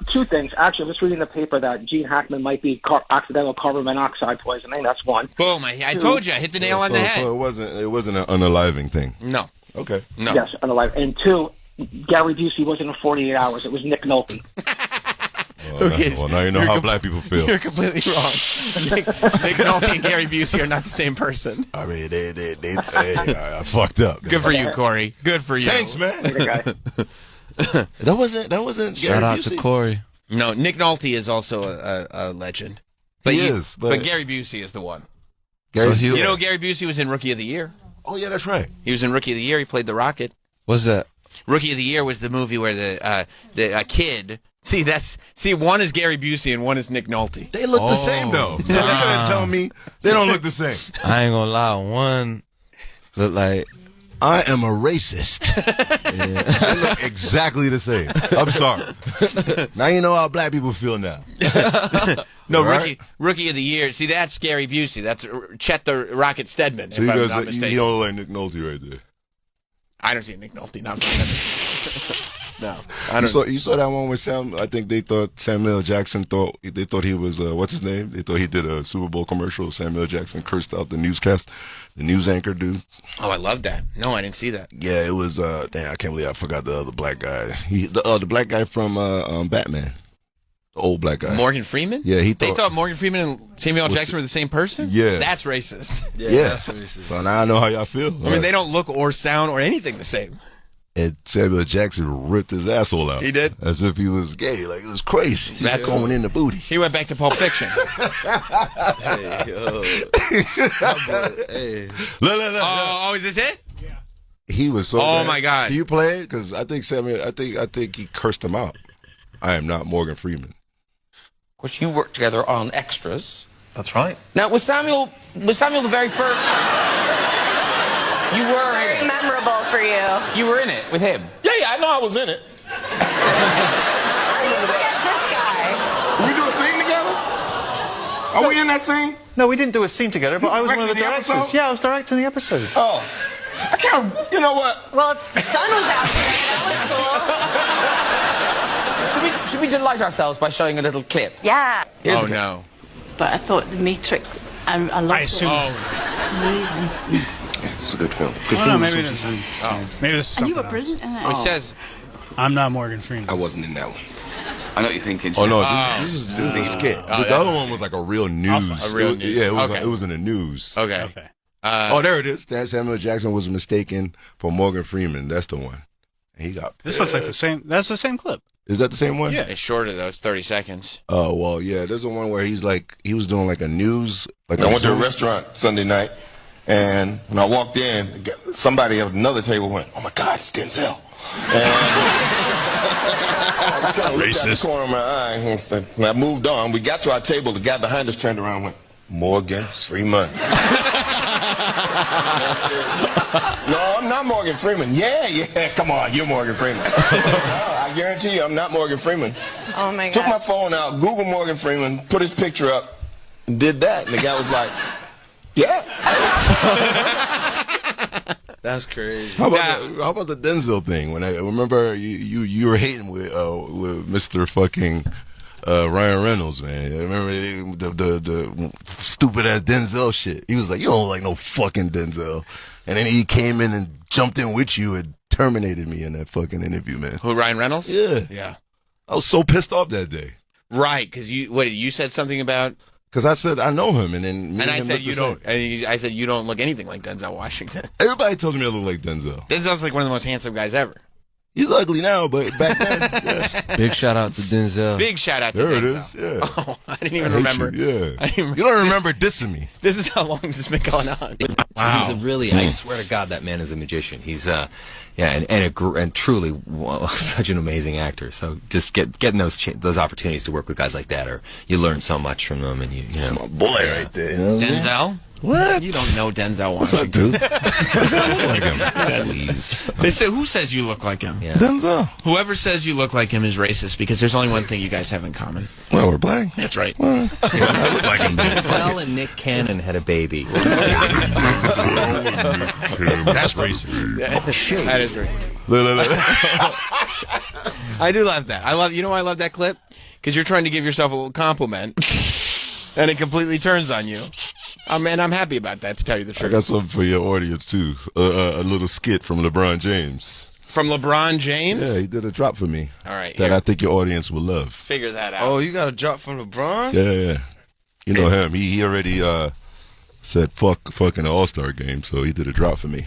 two things. Actually, I'm just reading the paper that Gene Hackman might be accidental carbon monoxide poisoning. That's one. Boom. I told you. I hit the nail on the head. So it wasn't an unaliving thing. No. Okay. No. Yes, unaliving. And two, Gary Busey wasn't in 48 Hours. It was Nick Nolte. Well, now you know how black people feel. You're completely wrong. Nick Nolte and Gary Busey are not the same person. I mean, I fucked up. Good for you, Corey. Good for you. Thanks, man. That wasn't. Shout Gary out Busey. to Corey. No, Nick Nolte is also a legend. But Gary Busey is the one. You know, Gary Busey was in Rookie of the Year. Oh yeah, that's right. He was in Rookie of the Year. He played the Rocket. What's that? Rookie of the Year was the movie where the kid. See, one is Gary Busey and one is Nick Nolte. They look the same though. So they're gonna tell me they don't look the same. I ain't gonna lie. One look like I am a racist. They look exactly the same. I'm sorry. Now you know how black people feel now. No, right? Rookie of the Year. See, that's Gary Busey. That's Chet the Rocket Stedman. So if I'm you not mistaken. you don't look like Nick Nolte right there. I don't see Nick Nolte. Not no. You saw that one with Sam. I think they thought Samuel Jackson thought he was what's his name? They thought he did a Super Bowl commercial. Samuel Jackson cursed out the newscast, the news anchor dude. Oh, I love that. No, I didn't see that. Yeah, it was. Damn, I can't believe I forgot the other black guy. The black guy from Batman, the old black guy. Morgan Freeman. Yeah, they thought Morgan Freeman and Samuel Jackson were the same person. Yeah, that's racist. Yeah, that's racist. So now I know how y'all feel. I mean, they don't look or sound or anything the same. And Samuel Jackson ripped his asshole out. He did? As if he was gay. Like, it was crazy. That's going in the booty. He went back to Pulp Fiction. Hey, yo. Hey. Look. Oh, is this it? Yeah. He was so Oh, bad. my God. Can you play it? Because I think he cursed him out. I am not Morgan Freeman. Of course, you worked together on Extras. That's right. Now, was Samuel the very first? You were very in it. memorable for you. You were in it with him. Yeah, I know I was in it. Forget this guy. We do a scene together? Are we in that scene? No, we didn't do a scene together, but I was one of the directors. episode? Yeah, I was directing the episode. Oh. I can't, you know what? Well, the sun was out there. That was cool. Should we delight ourselves by showing a little clip? Yeah. Oh, no. But I thought The Matrix, I loved it. Amazing. It's a good film. No, maybe it isn't. Maybe this is And you something were else. present in it? Oh, it says I'm not Morgan Freeman. I wasn't in that one. I know what you're thinking. Oh no, this is a skit. The other one was like a real news. news. Yeah, Okay. it was in the news. okay. There it is. Samuel Jackson was mistaken for Morgan Freeman. That's the one. And he got. This looks like the same. That's the same clip. Is that the same one? Yeah. It's shorter though. It's 30 seconds. Oh well, yeah. There's the one where he was doing like a news. Like I went to a restaurant Sunday night, and when I walked in, somebody at another table went, "Oh my God, it's Denzel." And I just kind of looked out the corner of my eye, and when I moved on, we got to our table. The guy behind us turned around and went, "Morgan Freeman." No, I'm not Morgan Freeman. Yeah, come on, you're Morgan Freeman. No, I guarantee you, I'm not Morgan Freeman. Oh my God. Took my phone out, Googled Morgan Freeman, put his picture up, and did that. And the guy was like, "Yeah." That's crazy. How about the Denzel thing? When I remember you were hating with Mr. fucking Ryan Reynolds, man. I remember the stupid ass Denzel shit. He was like, "You don't like no fucking Denzel," and then he came in and jumped in with you and terminated me in that fucking interview, man. Who, Ryan Reynolds? Yeah. I was so pissed off that day. Right, because you said something about. Because I said I know him, and then I said you don't. I said you don't look anything like Denzel Washington. Everybody tells me I look like Denzel. Denzel's like one of the most handsome guys ever. He's ugly now, but back then, yes. Big shout out to Denzel. Big shout out to There Denzel. it is. Yeah. Oh, I didn't even hate remember. You, yeah. I didn't You don't remember dissing me. This is how long this has been going on. Wow. He's a really, I swear to God, that man is a magician. He's, and truly such an amazing actor. So just getting those opportunities to work with guys like that, or you learn so much from them, and you know. My boy right there. You know what I mean? Denzel? What? You don't know Denzel What's up, Washington. dude? I look like him. Please. They say, who says you look like him? Yeah. Denzel. Whoever says you look like him is racist because there's only one thing you guys have in common. Well, we're black. That's right. Well, I look like him. Denzel and Nick Cannon had a baby. That's racist. That is right. Look. I do love that. You know why I love that clip? Because you're trying to give yourself a little compliment, and it completely turns on you. And I'm happy about that, to tell you the I truth. got something for your audience, too. A little skit from LeBron James. From LeBron James? Yeah, he did a drop for me. All right. That here. I think your audience will love. Figure that out. Oh, you got a drop from LeBron? Yeah. You know him. He already said fuck in the All-Star game, so he did a drop for me.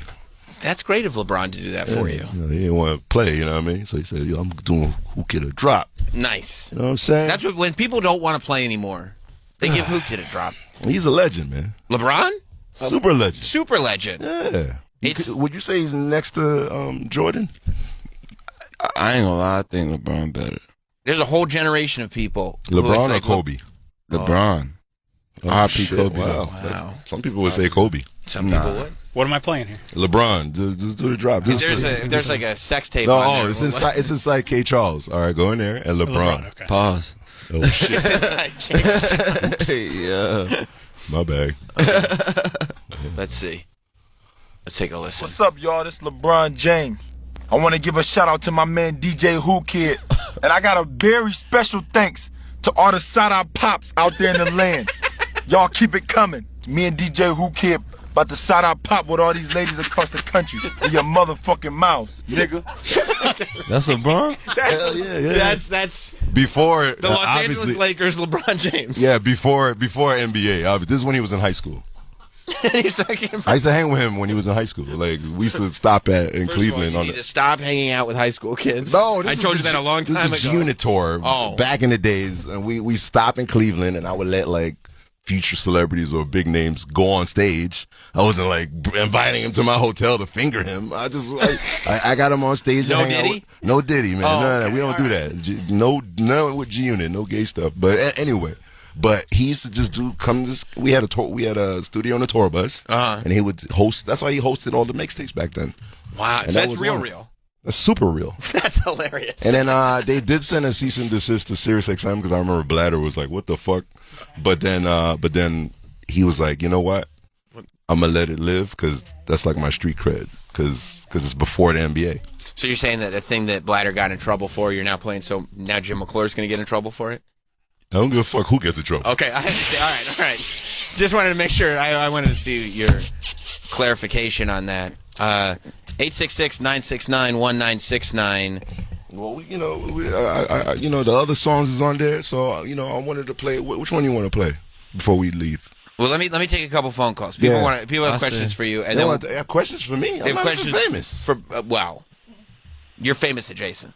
That's great of LeBron to do that for you. He didn't want to play, you know what I mean? So he said, I'm doing Who Kid a drop. Nice. You know what I'm saying? That's when people don't want to play anymore. They give Who Kid a drop. He's a legend, man. LeBron? Super legend. Super legend. Yeah. Would you say he's next to Jordan? I ain't gonna lie, I think LeBron better. There's a whole generation of people. LeBron or Kobe? LeBron. R.I.P. Kobe. Wow. Some people would say Kobe. Some people would. What am I playing here? LeBron. Just do the drop. If there's like a sex tape No, on there. it's inside K. Charles. All right, go in there and LeBron. Okay. Pause. Oh, shit. It's inside Kate. Yeah. My bad. Let's see. Let's take a listen. What's up, y'all? This LeBron James. I want to give a shout out to my man DJ Who Kid. And I got a very special thanks to all the side-eye pops out there in the land. Y'all keep it coming. Me and DJ Who Kid about to side-eye pop with all these ladies across the country in your motherfucking mouths, nigga. That's LeBron? Hell yeah. That's before the Los Angeles Lakers, LeBron James. Yeah, before NBA. This is when he was in high school. He's talking about. I used to hang with him when he was in high school. Like we used to stop in Cleveland. You need to stop hanging out with high school kids. No, I told you that a long time ago. This is the G-Unit tour back in the days, and we stopped in Cleveland, and I would let like future celebrities or big names go on stage. I wasn't like inviting him to my hotel to finger him. I just like I got him on stage. No Diddy? No Diddy, man. Oh, no, okay. we don't do that. No with G-Unit, no gay stuff. But anyway. But he used to just we had a studio on a tour bus, and he would host. That's why he hosted all the mixtapes back then. Wow, And so that that's was real. That's super real. That's hilarious. And then they did send a cease and desist to SiriusXM because I remember Bladder was like, "What the fuck?" But then he was like, "You know what? I'm gonna let it live because that's like my street cred because it's before the NBA." So you're saying that the thing that Bladder got in trouble for, you're now playing. So now Jim McClure's going to get in trouble for it. I don't give a fuck who gets in trouble. Okay, I understand. All right. Just wanted to make sure. I wanted to see your clarification on that. 866-969-1969. Well, the other songs is on there, so I wanted to play. Which one you want to play before we leave? Well, let me take a couple phone calls. People have questions for you, and then they have questions for me. I'm not even famous. Wow, you're famous adjacent.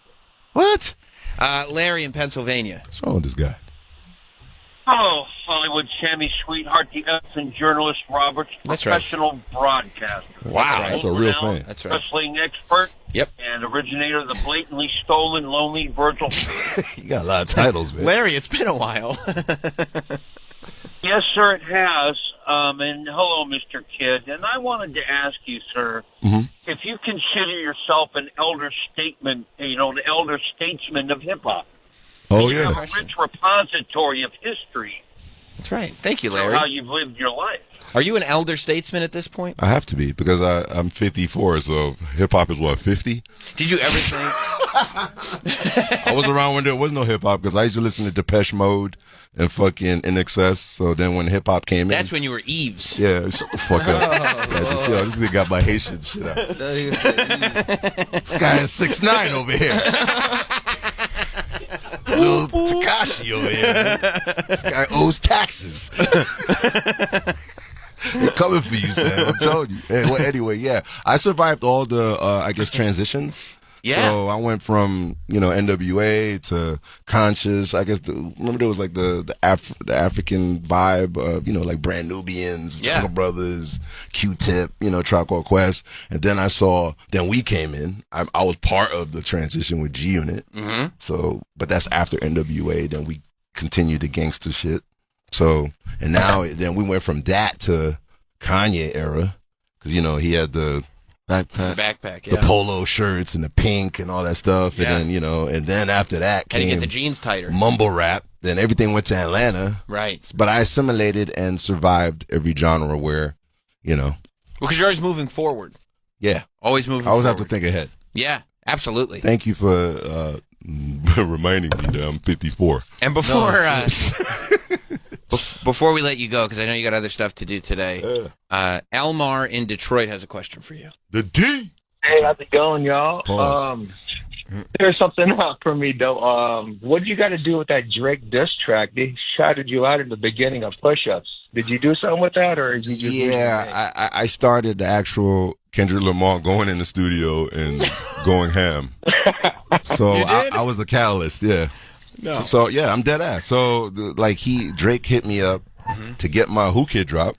What? Larry in Pennsylvania. What's wrong with this guy? Hello, Hollywood Sammy Sweetheart, the Epson journalist Roberts, That's right. professional broadcaster. Wow, that's a real fan. That's right. Wrestling expert. Yep. And originator of the blatantly stolen, lonely Virgil. You got a lot of titles, man. Larry, it's been a while. Yes, sir, it has. And hello, Mr. Kidd. And I wanted to ask you, sir, if you consider yourself an elder statesman, the elder statesman of hip-hop. Oh, You yeah. have a rich repository of history. That's right. Thank you, For Larry. how you've lived your life. Are you an elder statesman at this point? I have to be because I'm 54, so hip hop is what 50. Did you ever think? I was around when there was no hip hop because I used to listen to Depeche Mode and fucking NXS. So then when hip hop came in, That's when you were Eves. yeah, shut the fuck up. This nigga got my Haitian shit out. This guy is 6'9" over here. Little Takashi over here. Man. This guy owes taxes. They're coming for you, Sam. I'm telling you. Anyway, yeah. I survived all the, transitions. Yeah. So I went from, NWA to Conscious. I guess, remember there was like the African vibe of, like Brand Nubians, Jungle Brothers, Q-Tip, Tribe Called Quest. And then then we came in. I was part of the transition with G-Unit. Mm-hmm. So, but that's after NWA. Then we continued the gangster shit. So, and now then we went from that to Kanye era, because he had the backpack, the polo shirts and the pink and all that stuff, and then and then after that had to came get the jeans tighter. mumble rap. Then everything went to Atlanta, Right. But I assimilated and survived every genre where, Well, because you're always moving forward. Yeah, Always moving I always forward. have to think ahead. Yeah, absolutely. Thank you for reminding me that I'm 54. And before before we let you go, because I know you got other stuff to do today, Elmar in Detroit has a question for you. The D. Hey, how's it going, y'all? Pause. There's something up for me, though. What you got to do with that Drake diss track? They shouted you out in the beginning of Push-Ups. Did you do something with that, or did you just... Yeah, I started the actual Kendrick Lamar going in the studio and going ham. So I was the catalyst, yeah. No. So, yeah, I'm dead ass. So, Drake hit me up to get my Who Kid drop.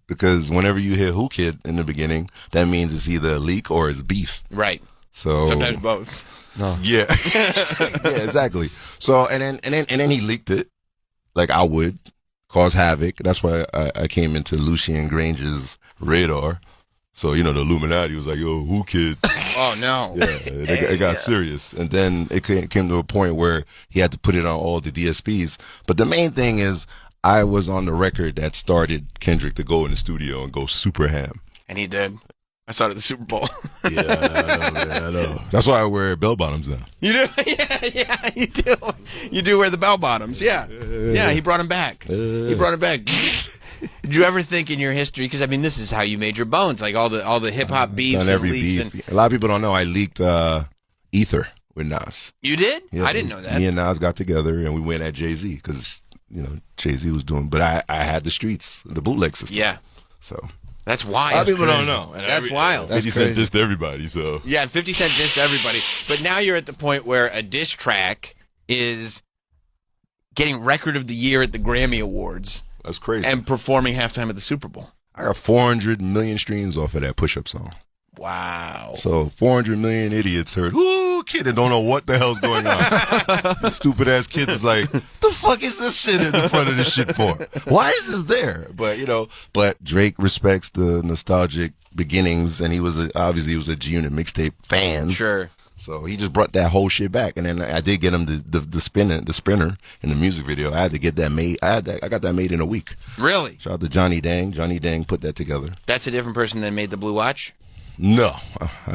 Because whenever you hear Who Kid in the beginning, that means it's either a leak or it's beef. Right. So sometimes both. No. Yeah. Yeah, exactly. So and then he leaked it, like I would, cause havoc. That's why I came into Lucien Grange's radar. So the Illuminati was like, "Yo, Who Kid?" Oh no. Yeah, it got serious, and then it came to a point where he had to put it on all the DSPs. But the main thing is, I was on the record that started Kendrick to go in the studio and go super ham. And he did. I saw it at the Super Bowl. I know. That's why I wear bell bottoms now. You do? Yeah, you do. You do wear the bell bottoms. Yeah. Yeah, he brought him back. He brought him back. Did you ever think in your history, because this is how you made your bones, like all the hip hop beefs and leaks. A lot of people don't know I leaked Ether with Nas. You did? Yeah, I didn't know that. Me and Nas got together and we went at Jay-Z because Jay-Z was doing, but I had the streets, the bootleg system. Yeah. So that's wild. A lot of people don't know. That's wild. 50 Cent dissed everybody, so. Yeah, 50 Cent dissed everybody. But now you're at the point where a diss track is getting Record of the Year at the Grammy Awards. That's crazy. And performing halftime at the Super Bowl. I got 400 million streams off of that push-up song. Wow. So 400 million idiots heard, "Ooh, kid," and don't know what the hell's going on. Stupid ass kids is like, "The fuck is this shit in the front of this shit for? Why is this there?" But Drake respects the nostalgic beginnings, and he was obviously a G-Unit mixtape fan. Sure. So he just brought that whole shit back, and then I did get him the spinner in the music video. I had to get that made. I got that made in a week. Really? Shout out to Johnny Dang. Johnny Dang put that together. That's a different person than made the Blue Watch? No,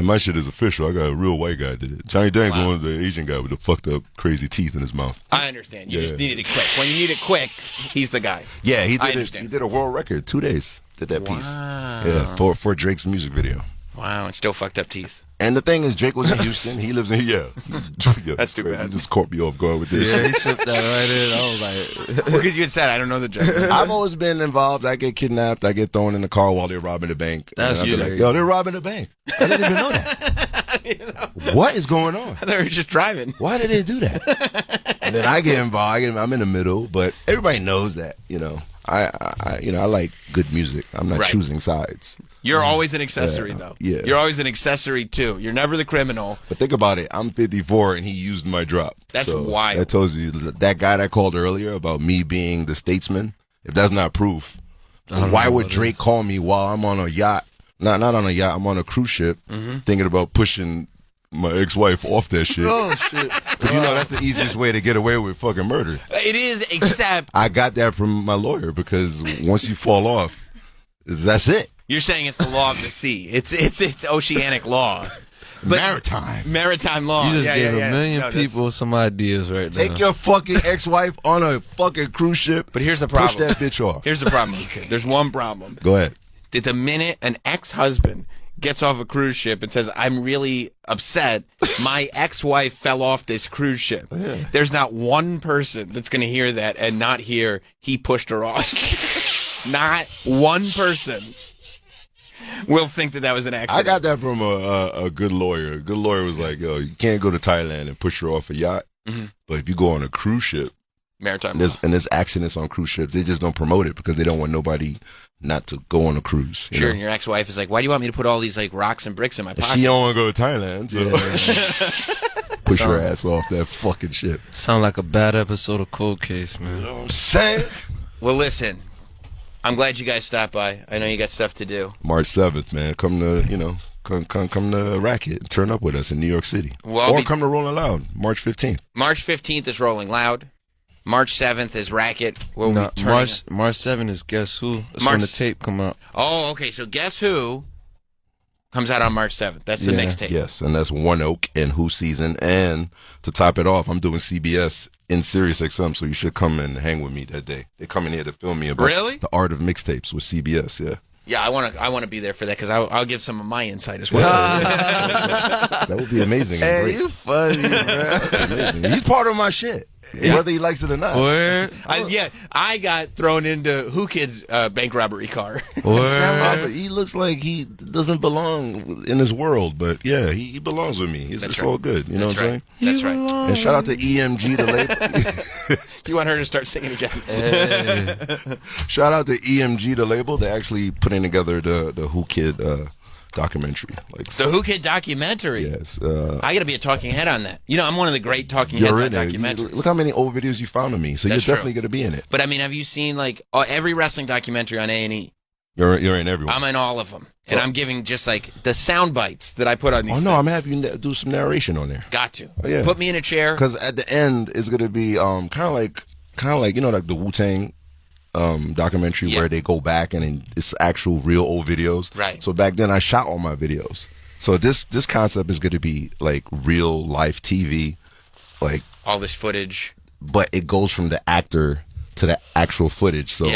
my shit is official. I got a real white guy did it. Johnny Dang's the one, the Asian guy with the fucked up crazy teeth in his mouth. I understand. You just needed it quick. When you need it quick, he's the guy. Yeah, he I did. understand. He did a world record, 2 days. Did that piece. Wow. Yeah, for Drake's music video. Wow, and still fucked up teeth. And the thing is, Drake was in Houston. He lives in That's too bad. He just caught me off guard with this. Yeah, he slipped that right in. I was like, because you had said, I don't know the joke. I've always been involved. I get kidnapped. I get thrown in the car while they're robbing the bank. That's you. Like, yo, they're robbing the bank. I didn't even know that. What is going on? They were just driving. Why did they do that? And then I get involved. I'm in the middle, but everybody knows that. I like good music. I'm not choosing sides. You're always an accessory, though. Yeah. You're always an accessory, too. You're never the criminal. But think about it. I'm 54, and he used my drop. That's wild. That tells you that guy that called earlier about me being the statesman, if that's not proof, why would Drake call me while I'm on a yacht? Not on a yacht. I'm on a cruise ship thinking about pushing my ex-wife off that shit. Oh, shit. Because that's the easiest way to get away with fucking murder. It is, except... I got that from my lawyer, because once you fall off, that's it. You're saying it's the law of the sea. It's oceanic law. Maritime law. You just gave a million No, people some ideas right now. Take your fucking ex-wife on a fucking cruise ship. But here's the problem. Push that bitch off. Here's the problem, okay? There's one problem. Go ahead. That the minute an ex-husband gets off a cruise ship and says, "I'm really upset, my ex-wife fell off this cruise ship," there's not one person that's going to hear that and not hear he pushed her off. Not one person will think that was an accident. I got that from a good lawyer. A good lawyer was like, "Yo, you can't go to Thailand and push her off a yacht, but if you go on a cruise ship, maritime and there's accidents on cruise ships, they just don't promote it because they don't want nobody not to go on a cruise." Sure, and your ex-wife is like, "Why do you want me to put all these like rocks and bricks in my pocket?" She don't want to go to Thailand, so push her ass off that fucking ship. Sound like a bad episode of Cold Case, man. You know what I'm saying? Well, listen, I'm glad you guys stopped by. I know you got stuff to do. March 7th, man. Come to, come to Racket and turn up with us in New York City. Well, or come to Rolling Loud, March 15th. March 15th is Rolling Loud. March 7th is Racket. March 7th is Guess Who. That's when the tape come out. Oh, okay. So Guess Who comes out on March 7th. That's the mixtape. Yes, and that's One Oak and Who Season. And to top it off, I'm doing CBS in Sirius XM, so you should come and hang with me that day. They're coming here to film me about the art of mixtapes with CBS, yeah. Yeah, I want to be there for that because I'll give some of my insight as well. That would be amazing. Hey, great. you funny, man. He's part of my shit, whether he likes it or not. I got thrown into Who Kid's bank robbery car. Sam Robert, he looks like he doesn't belong in this world, but yeah, he belongs with me. It's all good. You know what I'm saying? That's right. And shout out to EMG, the label. You want her to start singing again? Shout out to EMG, the label. They're actually putting together the Who Kid documentary. The Who Kid documentary? Yes. I got to be a talking head on that. I'm one of the great talking heads on documentaries. Look how many old videos you found of me. So you're definitely going to be in it. But I mean, have you seen every wrestling documentary on A&E? You're in everyone. I'm in all of them. And I'm giving just the sound bites that I put on these things. I'm having you do some narration on there. Got to. Oh, yeah. Put me in a chair. Because at the end, it's going to be kind of like the Wu-Tang documentary where they go back and it's actual real old videos. Right. So back then, I shot all my videos. So this concept is going to be like real life TV, like all this footage. But it goes from the actor to the actual footage. So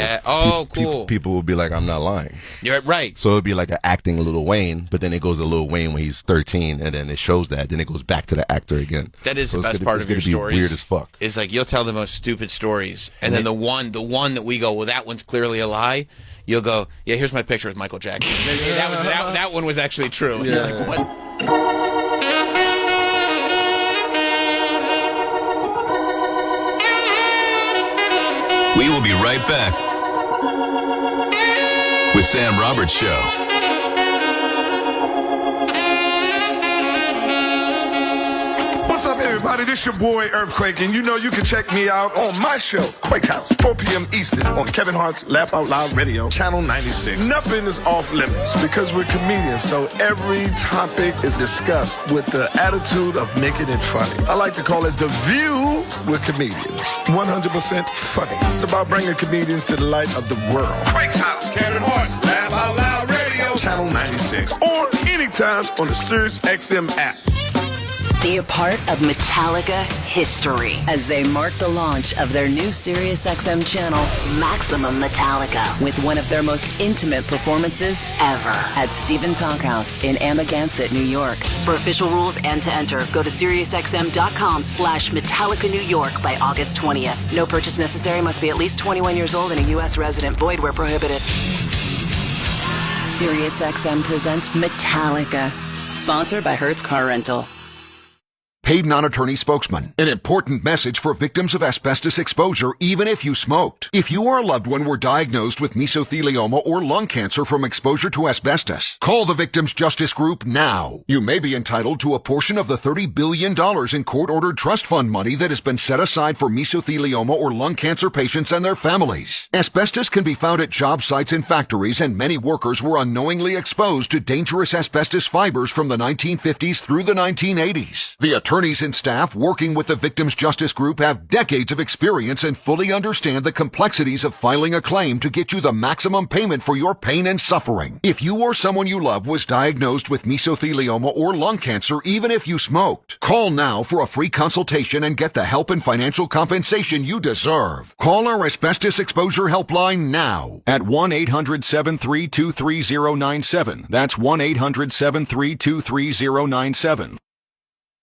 cool. People will be like, I'm not lying. You're right. So it'll be like an acting Lil Wayne, but then it goes to Lil Wayne when he's 13, and then it shows that. Then it goes back to the actor again. That is the best part of your stories. Weird as fuck. It's like you'll tell the most stupid stories, and then the one that we go, well, that one's clearly a lie. You'll go, yeah, here's my picture with Michael Jackson. that one was actually true. Yeah. You're like, what? We will be right back with Sam Roberts Show. What's up, everybody? This your boy Earthquake, and you know you can check me out on my show, Quake House, 4 p.m. Eastern on Kevin Hart's Laugh Out Loud Radio, Channel 96. Nothing is off limits because we're comedians, so every topic is discussed with the attitude of making it funny. I like to call it The View with Comedians. 100% funny. It's about bringing comedians to the light of the world. Quake's House, Kevin Hart, Laugh Out Loud Radio, Channel 96, or anytime on the Sirius XM app. Be a part of Metallica history as they mark the launch of their new SiriusXM channel, Maximum Metallica, with one of their most intimate performances ever at Stephen Talkhouse in Amagansett, New York. For official rules and to enter, go to SiriusXM.com/Metallica New York by August 20th. No purchase necessary. Must be at least 21 years old and a U.S. resident. Void where prohibited. SiriusXM presents Metallica, sponsored by Hertz Car Rental. Paid non-attorney spokesman. An important message for victims of asbestos exposure, even if you smoked. If you or a loved one were diagnosed with mesothelioma or lung cancer from exposure to asbestos, call the Victims Justice Group now. You may be entitled to a portion of the $30 billion in court-ordered trust fund money that has been set aside for mesothelioma or lung cancer patients and their families. Asbestos can be found at job sites and factories, and many workers were unknowingly exposed to dangerous asbestos fibers from the 1950s through the 1980s. The attorneys and staff working with the Victims Justice Group have decades of experience and fully understand the complexities of filing a claim to get you the maximum payment for your pain and suffering. If you or someone you love was diagnosed with mesothelioma or lung cancer, even if you smoked, call now for a free consultation and get the help and financial compensation you deserve. Call our asbestos exposure helpline now at 1-800-732-3097. That's 1-800-732-3097.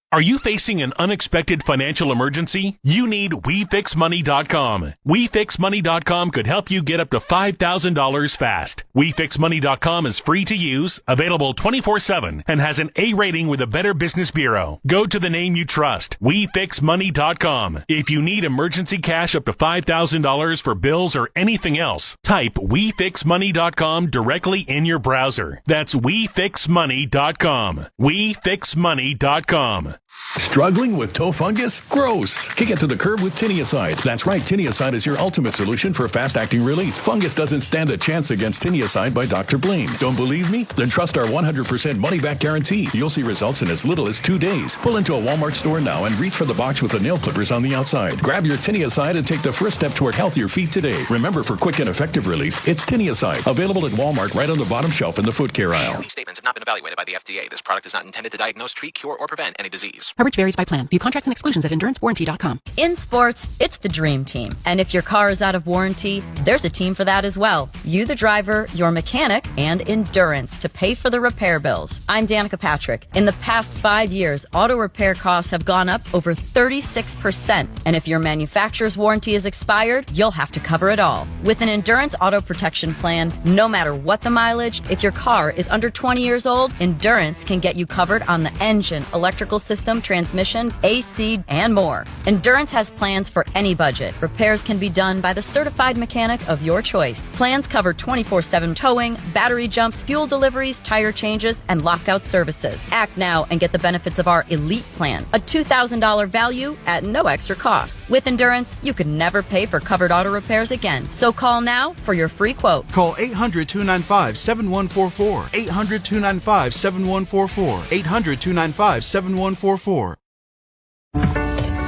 Are you facing an unexpected financial emergency? You need WeFixMoney.com. WeFixMoney.com could help you get up to $5,000 fast. WeFixMoney.com is free to use, available 24/7, and has an A rating with the Better Business Bureau. Go to the name you trust, WeFixMoney.com. If you need emergency cash up to $5,000 for bills or anything else, type WeFixMoney.com directly in your browser. That's WeFixMoney.com. WeFixMoney.com. Struggling with toe fungus? Gross. Kick it to the curb with Tiniacide. That's right, Tiniacide is your ultimate solution for fast-acting relief. Fungus doesn't stand a chance against Tiniacide by Dr. Blaine. Don't believe me? Then trust our 100% money-back guarantee. You'll see results in as little as 2 days. Pull into a Walmart store now and reach for the box with the nail clippers on the outside. Grab your Tiniacide and take the first step toward healthier feet today. Remember, for quick and effective relief, it's Tiniacide. Available at Walmart right on the bottom shelf in the foot care aisle. These statements have not been evaluated by the FDA. This product is not intended to diagnose, treat, cure, or prevent any disease. Coverage varies by plan. View contracts and exclusions at EnduranceWarranty.com. In sports, it's the dream team. And if your car is out of warranty, there's a team for that as well. You, the driver, your mechanic, and Endurance to pay for the repair bills. I'm Danica Patrick. In the past 5 years, auto repair costs have gone up over 36%. And if your manufacturer's warranty is expired, you'll have to cover it all. With an Endurance auto protection plan, no matter what the mileage, if your car is under 20 years old, Endurance can get you covered on the engine, electrical system, transmission, AC, and more. Endurance has plans for any budget. Repairs can be done by the certified mechanic of your choice. Plans cover 24/7 towing, battery jumps, fuel deliveries, tire changes, and lockout services. Act now and get the benefits of our Elite Plan, a $2,000 value at no extra cost. With Endurance, you could never pay for covered auto repairs again. So call now for your free quote. Call 800-295-7144. 800-295-7144. 800-295-7144.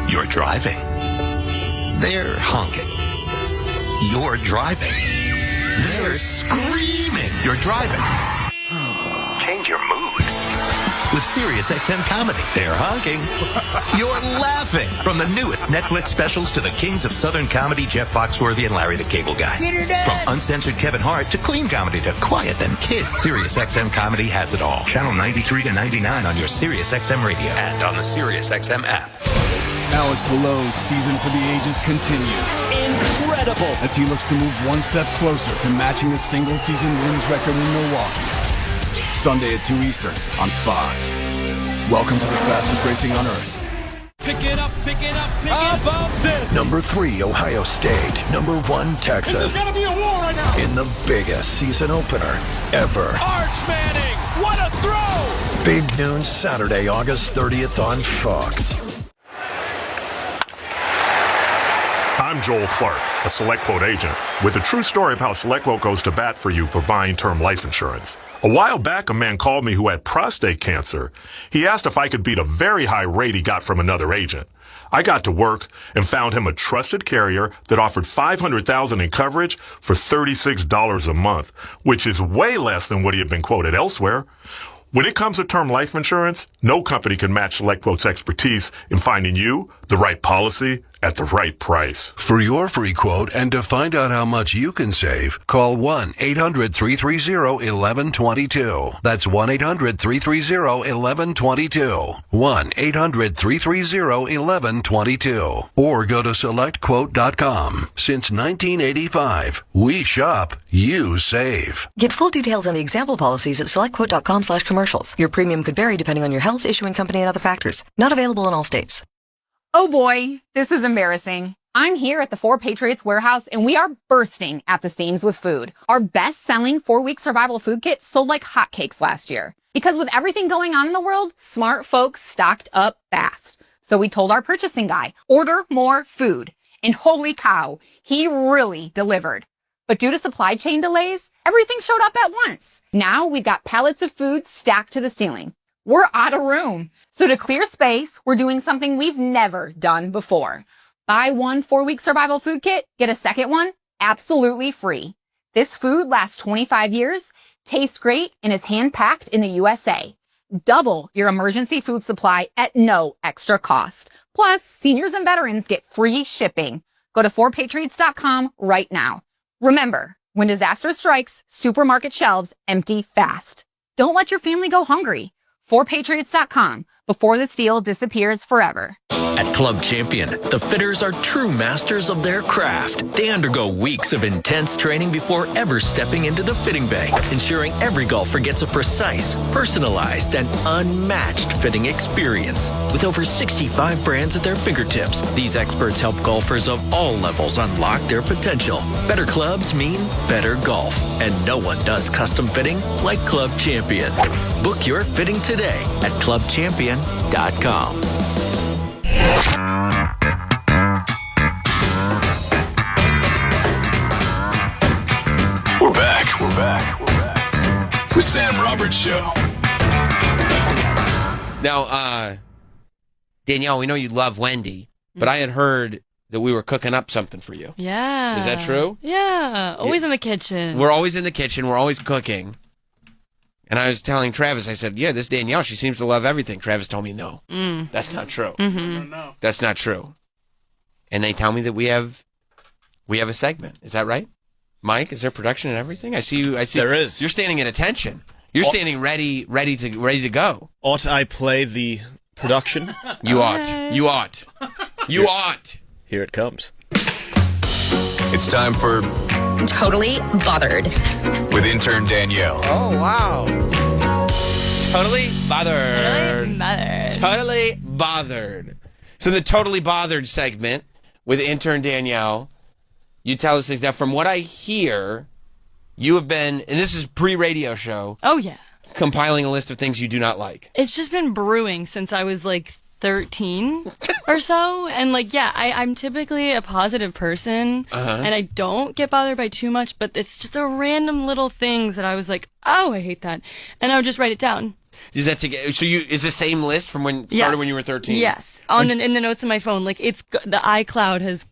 You're driving. They're honking. You're driving. They're screaming. You're driving. Change your mood. With SiriusXM Comedy, they're honking. You're laughing. From the newest Netflix specials to the kings of Southern comedy, Jeff Foxworthy and Larry the Cable Guy. From uncensored Kevin Hart to clean comedy to quiet them kids, SiriusXM Comedy has it all. Channel 93 to 99 on your SiriusXM radio and on the SiriusXM app. Alex Below's season for the ages continues. Incredible! As he looks to move one step closer to matching the single-season wins record in Milwaukee. Sunday at 2 Eastern on Fox. Welcome to the fastest racing on Earth. Pick it up, pick it up, pick it up. How about this? Number 3, Ohio State. Number 1, Texas. This is gonna be a war right now. In the biggest season opener ever. Arch Manning, what a throw! Big noon Saturday, August 30th on Fox. I'm Joel Clark, a SelectQuote agent, with a true story of how SelectQuote goes to bat for you for buying term life insurance. A while back, a man called me who had prostate cancer. He asked if I could beat a very high rate he got from another agent. I got to work and found him a trusted carrier that offered $500,000 in coverage for $36 a month, which is way less than what he had been quoted elsewhere. When it comes to term life insurance, no company can match SelectQuote's expertise in finding you the right policy at the right price. For your free quote and to find out how much you can save, call 1-800-330-1122. That's 1-800-330-1122. 1-800-330-1122. Or go to SelectQuote.com. Since 1985, we shop, you save. Get full details on the example policies at SelectQuote.com/commercials. Your premium could vary depending on your health, issuing company, and other factors. Not available in all states. Oh boy, this is embarrassing. I'm here at the 4 Patriots warehouse and we are bursting at the seams with food. Our best-selling 4-week survival food kit sold like hotcakes last year. Because with everything going on in the world, smart folks stocked up fast. So we told our purchasing guy, order more food. And holy cow, he really delivered. But due to supply chain delays, everything showed up at once. Now we've got pallets of food stacked to the ceiling. We're out of room. So to clear space, we're doing something we've never done before. Buy one 4-week survival food kit, get a second one absolutely free. This food lasts 25 years, tastes great, and is hand-packed in the USA. Double your emergency food supply at no extra cost. Plus, seniors and veterans get free shipping. Go to 4patriots.com right now. Remember, when disaster strikes, supermarket shelves empty fast. Don't let your family go hungry. 4patriots.com before the steal disappears forever. At Club Champion, the fitters are true masters of their craft. They undergo weeks of intense training before ever stepping into the fitting bay, ensuring every golfer gets a precise, personalized, and unmatched fitting experience. With over 65 brands at their fingertips, these experts help golfers of all levels unlock their potential. Better clubs mean better golf, and no one does custom fitting like Club Champion. Book your fitting today at clubchampion.com. WeFixMoney.com. We're back. With Sam Roberts Show. Now, Danielle, we know you love Wendy, but I had heard that we were cooking up something for you. Yeah. Is that true? Yeah. Always in the kitchen. We're always in the kitchen. We're always cooking. And I was telling Travis, I said, yeah, this Danielle, she seems to love everything. Travis told me, no, that's not true. Mm-hmm. That's not true. And they tell me that we have a segment. Is that right? Mike, is there production and everything? I see. There is. You're standing at attention. You're standing ready to go. Ought I play the production? You ought. You ought. You ought. Here it comes. It's time for Totally Bothered with intern Danielle. Oh, wow. Totally bothered. Totally bothered. So the Totally Bothered segment with intern Danielle, you tell us things. Now, from what I hear, you have been, and this is pre-radio show. Oh, yeah. Compiling a list of things you do not like. It's just been brewing since I was like 13 or so. And like, yeah, I'm typically a positive person and I don't get bothered by too much, but it's just the random little things that I was like, oh, I hate that. And I would just write it down. Is that is the same list from when started when you were 13? Yes. In the notes of my phone, like the iCloud has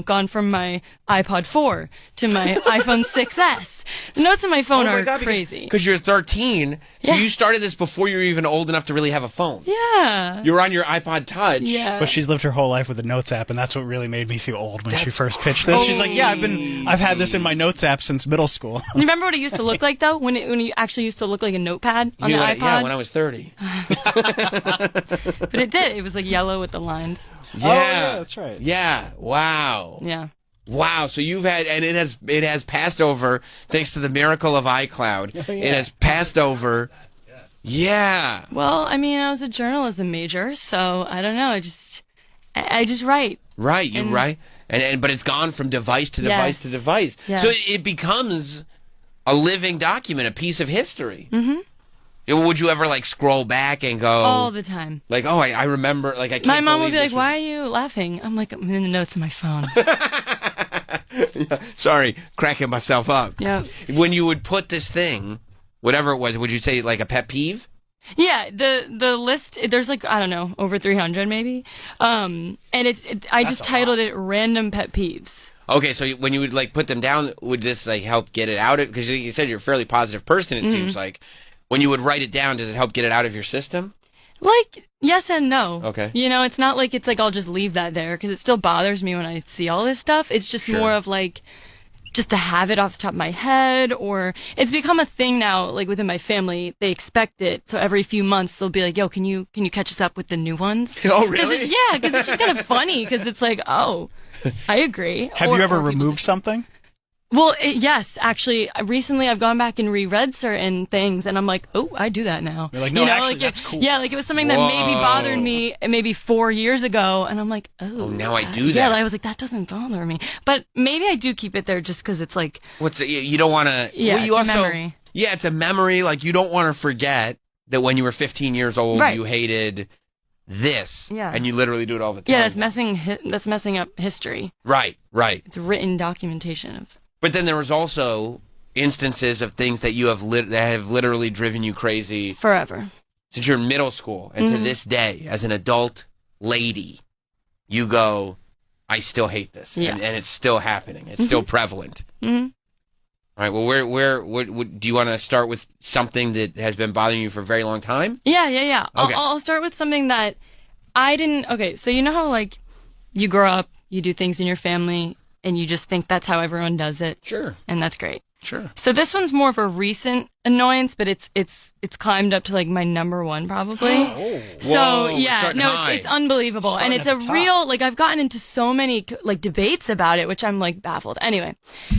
gone from my iPod 4 to my iPhone 6S. The notes on my phone are crazy. Because you're 13, so you started this before you were even old enough to really have a phone. Yeah. You were on your iPod Touch. Yeah. But she's lived her whole life with the Notes app, and that's what really made me feel old when she first pitched this. She's like, yeah, I've had this in my Notes app since middle school. You remember what it used to look like, though? When it actually used to look like a notepad on the iPod? Yeah, when I was 30. But it did. It was like yellow with the lines. Yeah, that's right. Yeah. Wow. Yeah. Wow. So you've had, and it has passed over thanks to the miracle of iCloud. It has passed over. Yeah. Well, I mean, I was a journalism major, so I don't know. I just write. Right. You write, but it's gone from device to device to device. Yes. So it becomes a living document, a piece of history. Mm-hmm. Would you ever like scroll back and go all the time? Like, oh, I remember. Like, I can't. My mom would believe be like, this "Why are you laughing?" I'm like, "I'm in the notes of my phone." Sorry, cracking myself up. Yeah. When you would put this thing, whatever it was, would you say like a pet peeve? Yeah, the list, there's like, I don't know, over 300 maybe. And I just titled it Random Pet Peeves. Okay, so when you would like put them down, would this like help get it out? Because you said you're a fairly positive person, it seems like. When you would write it down, does it help get it out of your system? Like, yes and no. Okay. You know, it's not like I'll just leave that there, because it still bothers me when I see all this stuff. It's just more of like, just to have it off the top of my head, or it's become a thing now, like within my family, they expect it. So every few months they'll be like, yo, can you catch us up with the new ones? Oh, really? Because it's just kind of funny, because it's like, oh, I agree. Have you ever removed something? Well, yes, actually, recently I've gone back and reread certain things, and I'm like, oh, I do that now. You're like, no, actually, that's cool. Yeah, like it was something that maybe bothered me maybe 4 years ago, and I'm like, oh. Now I do that. Yeah, I was like, that doesn't bother me. But maybe I do keep it there just because it's like. You don't want to. Yeah, well, it's a memory. Yeah, it's a memory. Like, you don't want to forget that when you were 15 years old, you hated this. Yeah. And you literally do it all the time. Yeah, that's messing up history. Right. It's written documentation of. But then there was also instances of things that you have that have literally driven you crazy forever since you're in middle school, and to this day, as an adult lady, you go, I still hate this, and it's still happening. It's still prevalent. Mm-hmm. All right. Well, where do you want to start with something that has been bothering you for a very long time? Yeah. Okay. I'll start with something that I didn't. Okay, so you know how like you grow up, you do things in your family, and you just think that's how everyone does it. Sure. And that's great. Sure. So this one's more of a recent annoyance, but it's climbed up to like my number one probably. So yeah, no, it's unbelievable, and it's a real like I've gotten into so many like debates about it, which I'm like baffled. Anyway,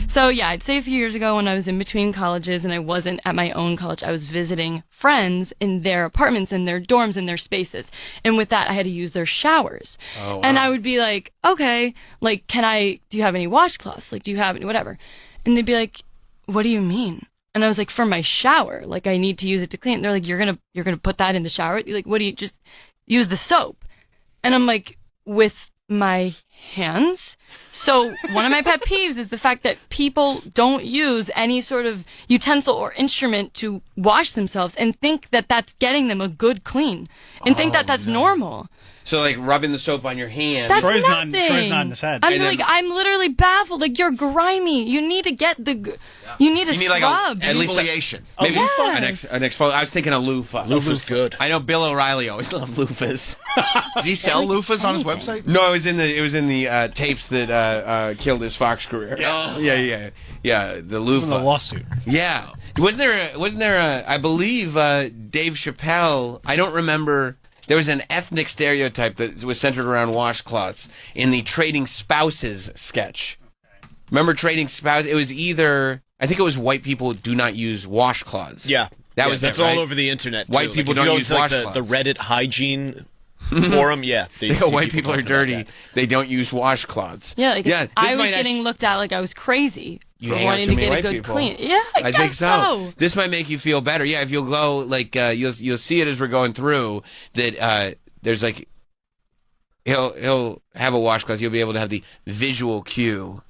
so yeah, I'd say a few years ago when I was in between colleges and I wasn't at my own college, I was visiting friends in their apartments, in their dorms, in their spaces, and with that I had to use their showers. Oh, wow. And I would be like, okay, like do you have any washcloths? Like, do you have any whatever? And they'd be like, what do you mean? And I was like, for my shower, like I need to use it to clean. They're like, you're gonna put that in the shower? Like, what do you just use the soap? And I'm like, with my hands. So one of my pet peeves is the fact that people don't use any sort of utensil or instrument to wash themselves and think that that's getting them a good clean and think that that's normal. So like rubbing the soap on your hands. That's Troy's nothing. Troy's nodding his head. I'm literally baffled. Like, you're grimy. You need to get you need to like scrub. at least maybe an exfoliator. I was thinking a loofah. Loofah's good. I know Bill O'Reilly always loved loofahs. Did he sell loofahs on his website? No, it was in the tapes that killed his Fox career. Oh. Yeah. The loofah. In the lawsuit. Yeah. Wasn't there a I believe Dave Chappelle, I don't remember. There was an ethnic stereotype that was centered around washcloths in the Trading Spouses sketch. Remember Trading Spouses? It was I think it was white people do not use washcloths. Yeah. That's all over the internet, too. White people don't use washcloths. The Reddit hygiene forum, They go, white people are dirty. They don't use washcloths. Yeah, I was getting looked at like I was crazy for wanting to get a good clean. Yeah, I think so. This might make you feel better. Yeah, if you'll go, like, you'll see it as we're going through, that there's like, he'll have a washcloth. You'll be able to have the visual cue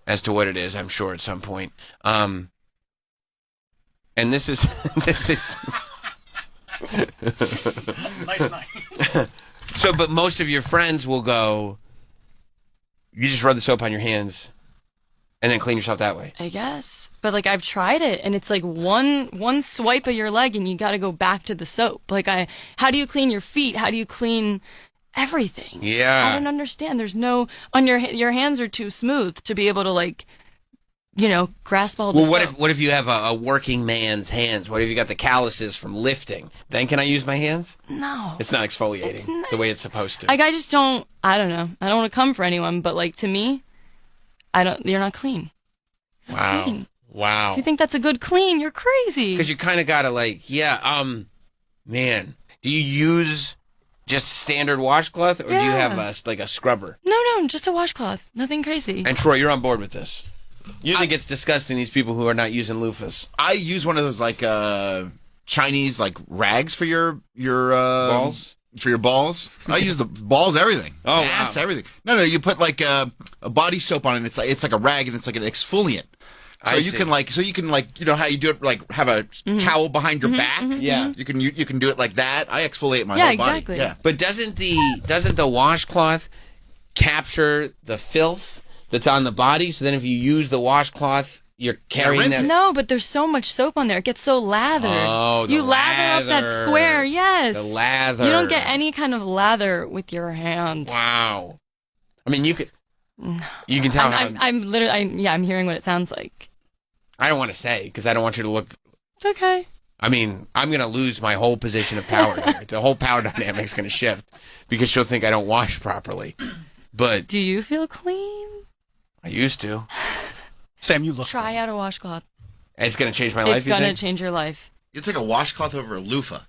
as to what it is, I'm sure, at some point. And this is... Nice night. So, but most of your friends will go, you just rub the soap on your hands and then clean yourself that way. I guess. But like, I've tried it and it's like one swipe of your leg and you got to go back to the soap. Like, how do you clean your feet? How do you clean everything? Yeah. I don't understand. There's no, your hands are too smooth to be able to, like, grasp all the soap. What if you have a working man's hands? What if you got the calluses from lifting? Then can I use my hands? No. It's not exfoliating the way it's supposed to. Like, I just don't, I don't know. I don't want to come for anyone, but like, to me, you're not clean. Wow. Clean. Wow. If you think that's a good clean, you're crazy. Because you kind of got to man, do you use just standard washcloth or do you have a scrubber? No, just a washcloth. Nothing crazy. And Troy, you're on board with this. You think it's disgusting, these people who are not using loofahs? I use one of those Chinese rags for your balls. For your balls. I use the balls, everything. Oh, ass, wow. everything. No, you put a body soap on it. It's like a rag and it's like an exfoliant. So you can how you do it, have a towel behind your back. Yeah, you can do it like that. I exfoliate my whole exactly. body. Yeah, but doesn't the washcloth capture the filth that's on the body? So then if you use the washcloth, you're carrying that. No, but there's so much soap on there. It gets so lathered. Oh, you lather up that square. Yes. The lather. You don't get any kind of lather with your hands. Wow. I mean, you can tell. I'm literally. I'm hearing what it sounds like. I don't want to say because I don't want you to look. It's okay. I mean, I'm going to lose my whole position of power here. The whole power dynamic's going to shift because she'll think I don't wash properly. But do you feel clean? I used to. Sam, you look. Try out a washcloth. It's going to change my life. It's going to change your life. You take a washcloth over a loofah.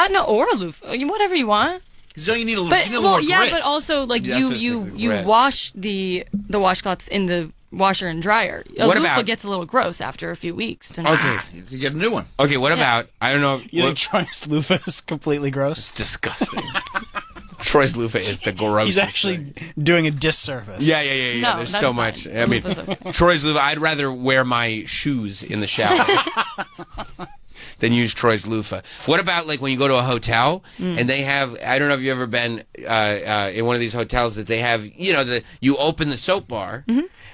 No, or a loofah. Whatever you want. So you need a little more grit. But also you wash the washcloths in the washer and dryer. A loofah gets a little gross after a few weeks. Okay, you get a new one. Okay, what about? I don't know. You think Troy's loofah is completely gross? It's disgusting. Troy's loofah is the grossest. He's actually doing a disservice. Yeah. No, There's so much. I mean, Troy's loofah. I'd rather wear my shoes in the shower than use Troy's loofah. What about when you go to a hotel and they have? I don't know if you've ever been in one of these hotels that they have. You open the soap bar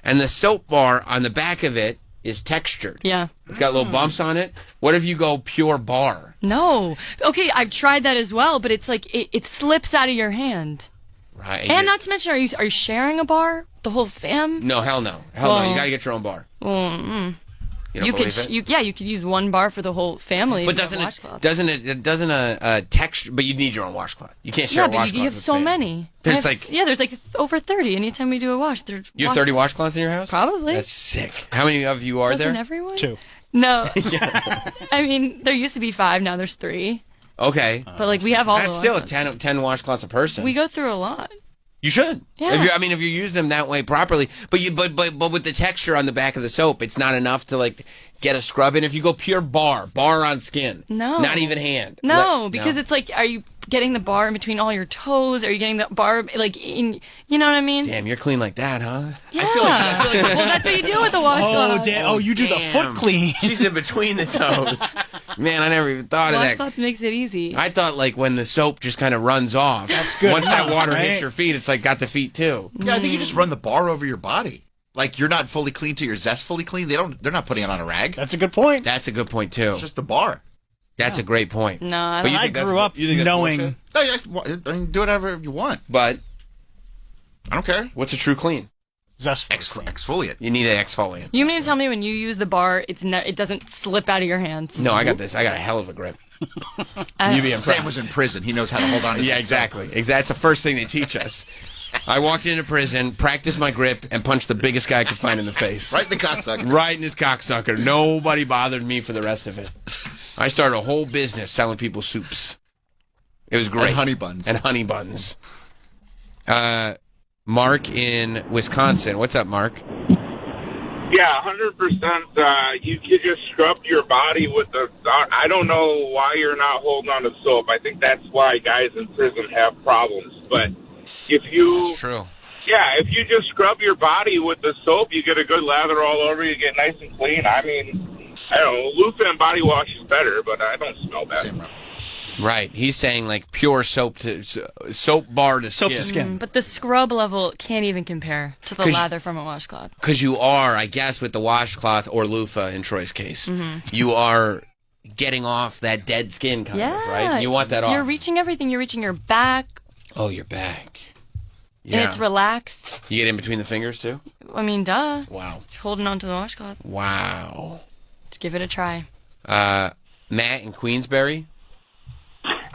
and the soap bar on the back of it is textured. Yeah. It's got little bumps on it. What if you go pure bar? No. Okay, I've tried that as well, but it's like it slips out of your hand. Right. And not to mention, are you sharing a bar? The whole fam? No, hell no. No. You got to get your own bar. You could use one bar for the whole family. But doesn't a texture? But you need your own washcloth. You can't share a washcloth. You have so many. There's over 30. Anytime we do a wash, you have 30 washcloths in your house? Probably. That's sick. How many of you are there? Doesn't everyone? 2. No. I mean, there used to be 5. Now there's 3. Okay. But we have all. That's still 10 washcloths a person. We go through a lot. You should. Yeah. If you're using them that way properly, but with the texture on the back of the soap, it's not enough to like get a scrub in. If you go pure bar on skin, not even hand. Because it's like, are you getting the bar in between all your toes? Are you getting the bar like in? You know what I mean? Damn, you're clean like that, huh? Yeah. I feel like well, that's what you do with the washcloth. You do the foot clean. She's in between the toes. Man, I never even thought of that. Washcloth makes it easy. I thought like when the soap just kind of runs off. That's good. Once that water hits your feet, it's like got the feet too. Yeah, I think you just run the bar over your body. Like you're not fully clean till your zest fully clean. They're not putting it on a rag. That's a good point. That's a good point too. It's just the bar. That's a great point. No, I but don't. I grew up knowing. No, I mean, do whatever you want. But I don't care. What's a true clean? Exfoliate. You need an exfoliant. You mean to tell me when you use the bar, it doesn't slip out of your hands? No, I got this. I got a hell of a grip. You'd be impressed. Sam was in prison. He knows how to hold on to Yeah, exactly. That's the first thing they teach us. I walked into prison, practiced my grip, and punched the biggest guy I could find in the face. Right in the cocksucker. Right in his cocksucker. Nobody bothered me for the rest of it. I started a whole business selling people soups. It was great. And honey buns. Mark in Wisconsin. What's up, Mark? Yeah, 100%. You could just scrub your body with the. I don't know why you're not holding on to soap. I think that's why guys in prison have problems. But if you. That's true. Yeah, if you just scrub your body with the soap, you get a good lather all over. You get nice and clean. I mean, I don't know. Loofah and body wash is better, but I don't smell bad. Right. He's saying like pure soap bar to skin. But the scrub level can't even compare to the lather from a washcloth. Because you are, I guess, with the washcloth or loofah in Troy's case, you are getting off that dead skin kind of, right? You want that off. You're reaching everything. You're reaching your back. Oh, your back. Yeah. And it's relaxed. You get in between the fingers, too? I mean, duh. Wow. Holding on to the washcloth. Wow. Let's give it a try. Matt in Queensbury.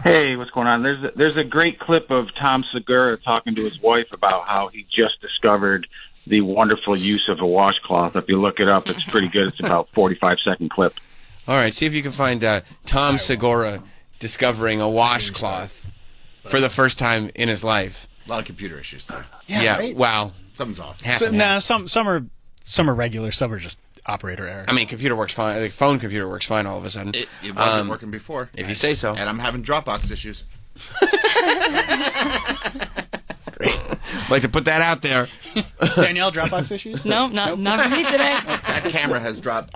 Hey, what's going on? There's a great clip of Tom Segura talking to his wife about how he just discovered the wonderful use of a washcloth. If you look it up, it's pretty good. It's about a 45-second clip. All right, see if you can find Tom Segura discovering a washcloth for the first time in his life. A lot of computer issues there. Yeah, right? wow. Something's off. Some are regular, some are just operator error. I mean, computer works fine. The phone computer works fine all of a sudden. It wasn't working before. If you say so. And I'm having Dropbox issues. Great. I'd like to put that out there. Danielle, Dropbox issues? No, not for me today. That camera has dropped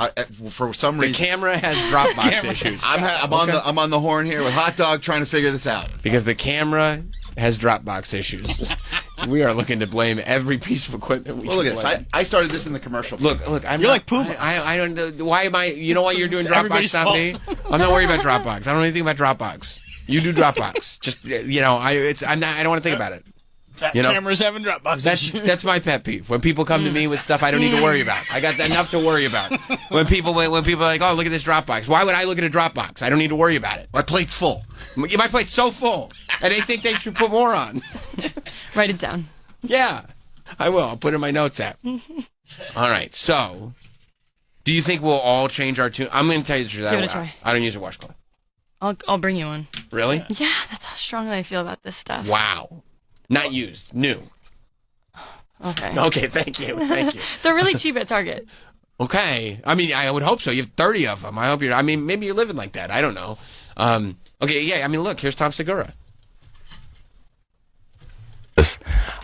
for some reason. The camera has Dropbox issues. I'm on the horn here with Hot Dog trying to figure this out. Because the camera has Dropbox issues. We are looking to blame every piece of equipment. Well, look at this. I started this in the commercial. Look. You're like Puma. I don't know. Why am I? You know why you're doing Dropbox, not me? I'm not worried about Dropbox. I don't know anything about Dropbox. You do Dropbox. Just I don't want to think about it. Cameras having Dropbox. That's my pet peeve. When people come to me with stuff I don't need to worry about. I got enough to worry about. When people are like, oh, look at this Dropbox. Why would I look at a Dropbox? I don't need to worry about it. My plate's full. My plate's so full, and they think they should put more on. Write it down. Yeah, I will. I'll put it in my notes app. All right. So, do you think we'll all change our tune? I'm going to tell you the truth. Give it a try. I don't use a washcloth. I'll bring you one. Really? Yeah, that's how strongly I feel about this stuff. Wow. Not used. New. Okay. Okay, thank you. They're really cheap at Target. Okay. I mean, I would hope so. You have 30 of them. Maybe you're living like that. I don't know. Okay, yeah, I mean, look, here's Tom Segura.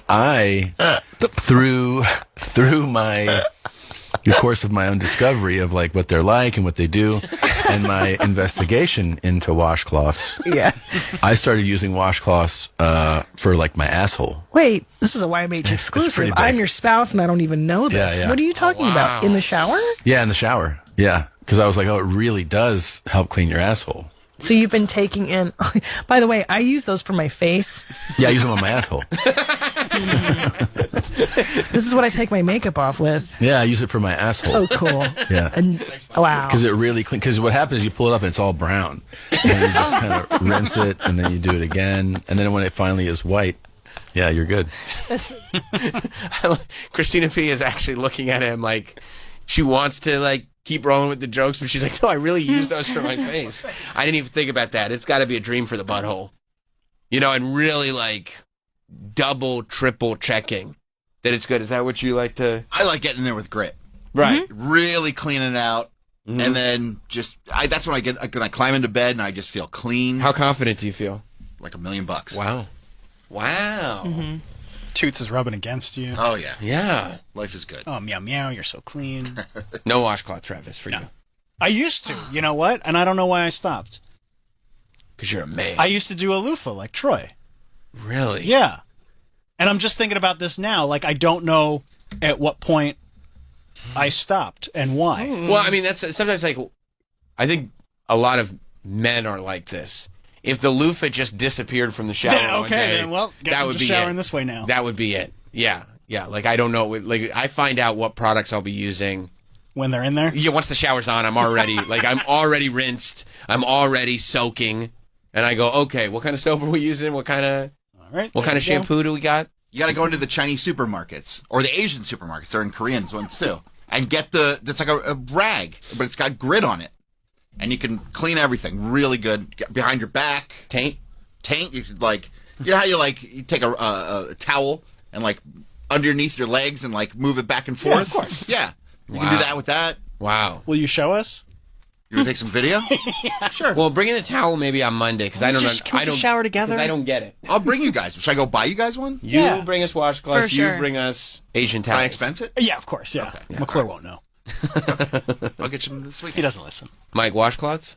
I, through the course of my own discovery of like what they're like and what they do, and my investigation into washcloths, I started using washcloths for like my asshole. Wait, this is a YMH exclusive. I'm your spouse and I don't even know this. Yeah. What are you talking about? In the shower? Yeah, in the shower. Yeah, because I was like, oh, it really does help clean your asshole. So you've been taking in. By the way, I use those for my face. Yeah, I use them on my asshole. This is what I take my makeup off with. Yeah, I use it for my asshole. Oh, cool. Yeah. Wow. Because it really clean. Because what happens is you pull it up and it's all brown, and then you just kind of rinse it, and then you do it again, and then when it finally is white, yeah, you're good. Christina P is actually looking at him like she wants to like keep rolling with the jokes, but she's like, no, I really use those for my face. I didn't even think about that. It's got to be a dream for the butthole, and really like double, triple checking that it's good. Is that what you like to? I like getting in there with grit. Right. Really cleaning it out. And then that's when I climb into bed and I just feel clean. How confident do you feel? Like $1 million. Wow. Wow. Toots is rubbing against you. Oh, yeah. Yeah. Life is good. Oh, meow, meow, you're so clean. No washcloth, Travis, for you. I used to. You know what? And I don't know why I stopped. Because you're a man. I used to do a loofah like Troy. Really? Yeah. And I'm just thinking about this now. Like, I don't know at what point I stopped and why. Well, I mean, that's sometimes like, I think a lot of men are like this. If the loofah just disappeared from the shower one day, then, well, that would be showering it. this way now. That would be it. Yeah. Yeah. Like, I don't know. Like, I find out what products I'll be using. When they're in there? Yeah, once the shower's on, I'm already, I'm already rinsed. I'm already soaking. And I go, okay, what kind of soap are we using? What kind of shampoo do we got? You got to go into the Chinese supermarkets or the Asian supermarkets. They're in Korean ones too. And get it's like a rag, but it's got grit on it. And you can clean everything really good. Behind your back. Taint? You could you know how you take a towel and underneath your legs and move it back and forth? Yeah, of course. Yeah. You can do that with that. Wow. Will you show us? You want to take some video? Yeah. Sure. Well, bring in a towel maybe on Monday because I don't know. I don't shower together. I don't get it. I'll bring you guys. Should I go buy you guys one? You bring us washcloths. For sure. You bring us Asian towels. Can I expense it? Yeah, of course. Yeah. Okay. McClure won't know. I'll get you this week. He doesn't listen. Mike, washcloths?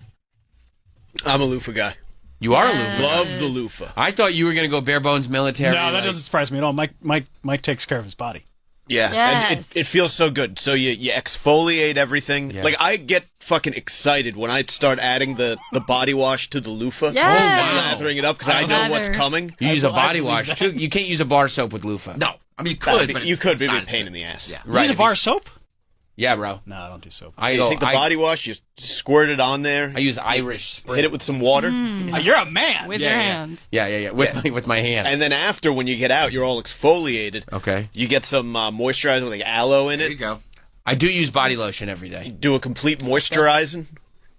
I'm a loofah guy. You are a loofah. Love the loofah. I thought you were going to go bare bones military. No, that doesn't surprise me at all. Mike takes care of his body. Yeah, and it feels so good. So you exfoliate everything. Yeah. Like, I get fucking excited when I start adding the body wash to the loofah. Yes. And lathering it up because I know what's coming. You use a body wash too. You can't use a bar soap with loofah. No. I mean, you could, but you could, it's but it'd not be a pain in the ass. Yeah. Right. Use a bar soap? Yeah, bro. No, I don't do soap. You take the body wash, you squirt it on there. I use Irish Spring. Hit it with some water. You're a man. With your hands. Yeah. With my hands. And then after, when you get out, you're all exfoliated. Okay. You get some moisturizer with aloe in it. There you go. I do use body lotion every day. Do a complete moisturizing.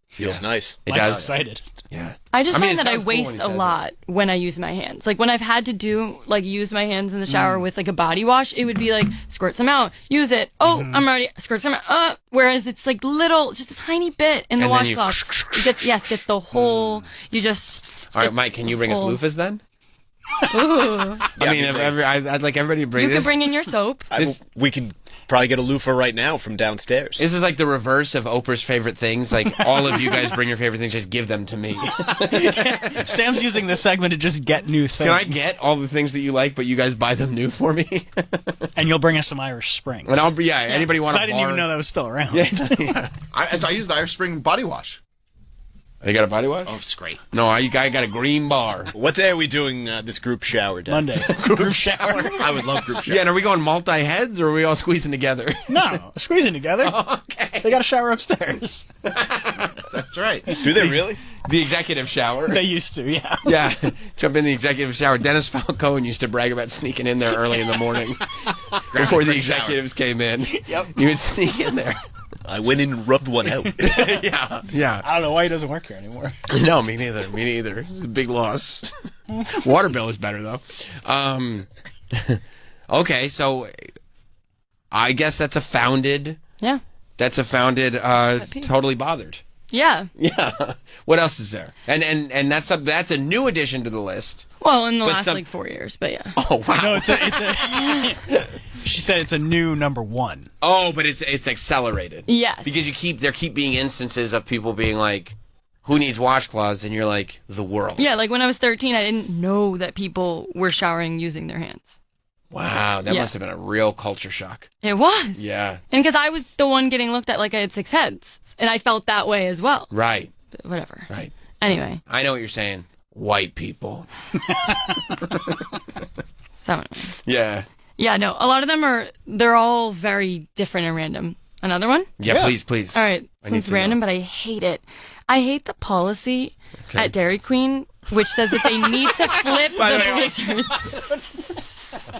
Feels nice. It Mike's does. excited. Yeah. I just mean, find it that I sounds cool when waste he a says lot when I use my hands. Like when I've had to use my hands in the shower with a body wash, it would be squirt some out, use it. Oh, I'm already squirt some out. Whereas it's little, just a tiny bit in the And then you- washcloth. Get the whole. You just. All right, Mike, can you bring us whole- loofahs then? Ooh. I mean, I'd like everybody to bring You this. could bring in your soap. We can probably get a loofah right now from downstairs. This is like the reverse of Oprah's favorite things. Like, all of you guys bring your favorite things, just give them to me. Sam's using this segment to just get new things. Can I get all the things that you like, but you guys buy them new for me? And you'll bring us some Irish Spring. And anybody want So a I didn't even know that was still around. Yeah. I use the Irish Spring body wash. You got a body wash? Oh, it's great. No, I got a green bar. What day are we doing this group shower day? Monday. Group shower. I would love group shower. Yeah, and are we going multi-heads, or are we all squeezing together? No, squeezing together. Okay. They got a shower upstairs. That's right. Do they really? The executive shower. They used to, yeah. Yeah, jump in the executive shower. Dennis Falcone used to brag about sneaking in there early in the morning before the executives came in. Yep. You would sneak in there. I went in and rubbed one out. Yeah. I don't know why he doesn't work here anymore. No, me neither. It's a big loss. Water bill is better, though. Okay, so I guess that's a founded... Yeah. That's a founded Totally Bothered. Yeah. Yeah. What else is there? And that's a new addition to the list. Well, in the But last 4 years, but yeah. Oh, wow. No, it's a she said it's a new number one. Oh, but it's accelerated. Yes. Because there keep being instances of people being like, who needs washcloths? And you're like, the world. Yeah, like when I was 13, I didn't know that people were showering using their hands. Wow, that must have been a real culture shock. It was. Yeah. And because I was the one getting looked at like I had 6 heads. And I felt that way as well. Right. But whatever. Right. Anyway. I know what you're saying. White people. So. Yeah. Yeah, no, a lot of them they're all very different and random. Another one? Yeah, please. All right, since random, but I hate it. I hate the policy at Dairy Queen, which says that they need to flip the blizzards.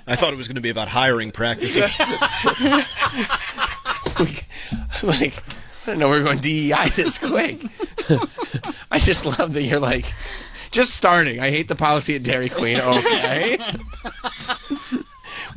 I thought it was going to be about hiring practices. Like, I didn't know we were going DEI this quick. I just love that you're like, just starting. I hate the policy at Dairy Queen. Okay.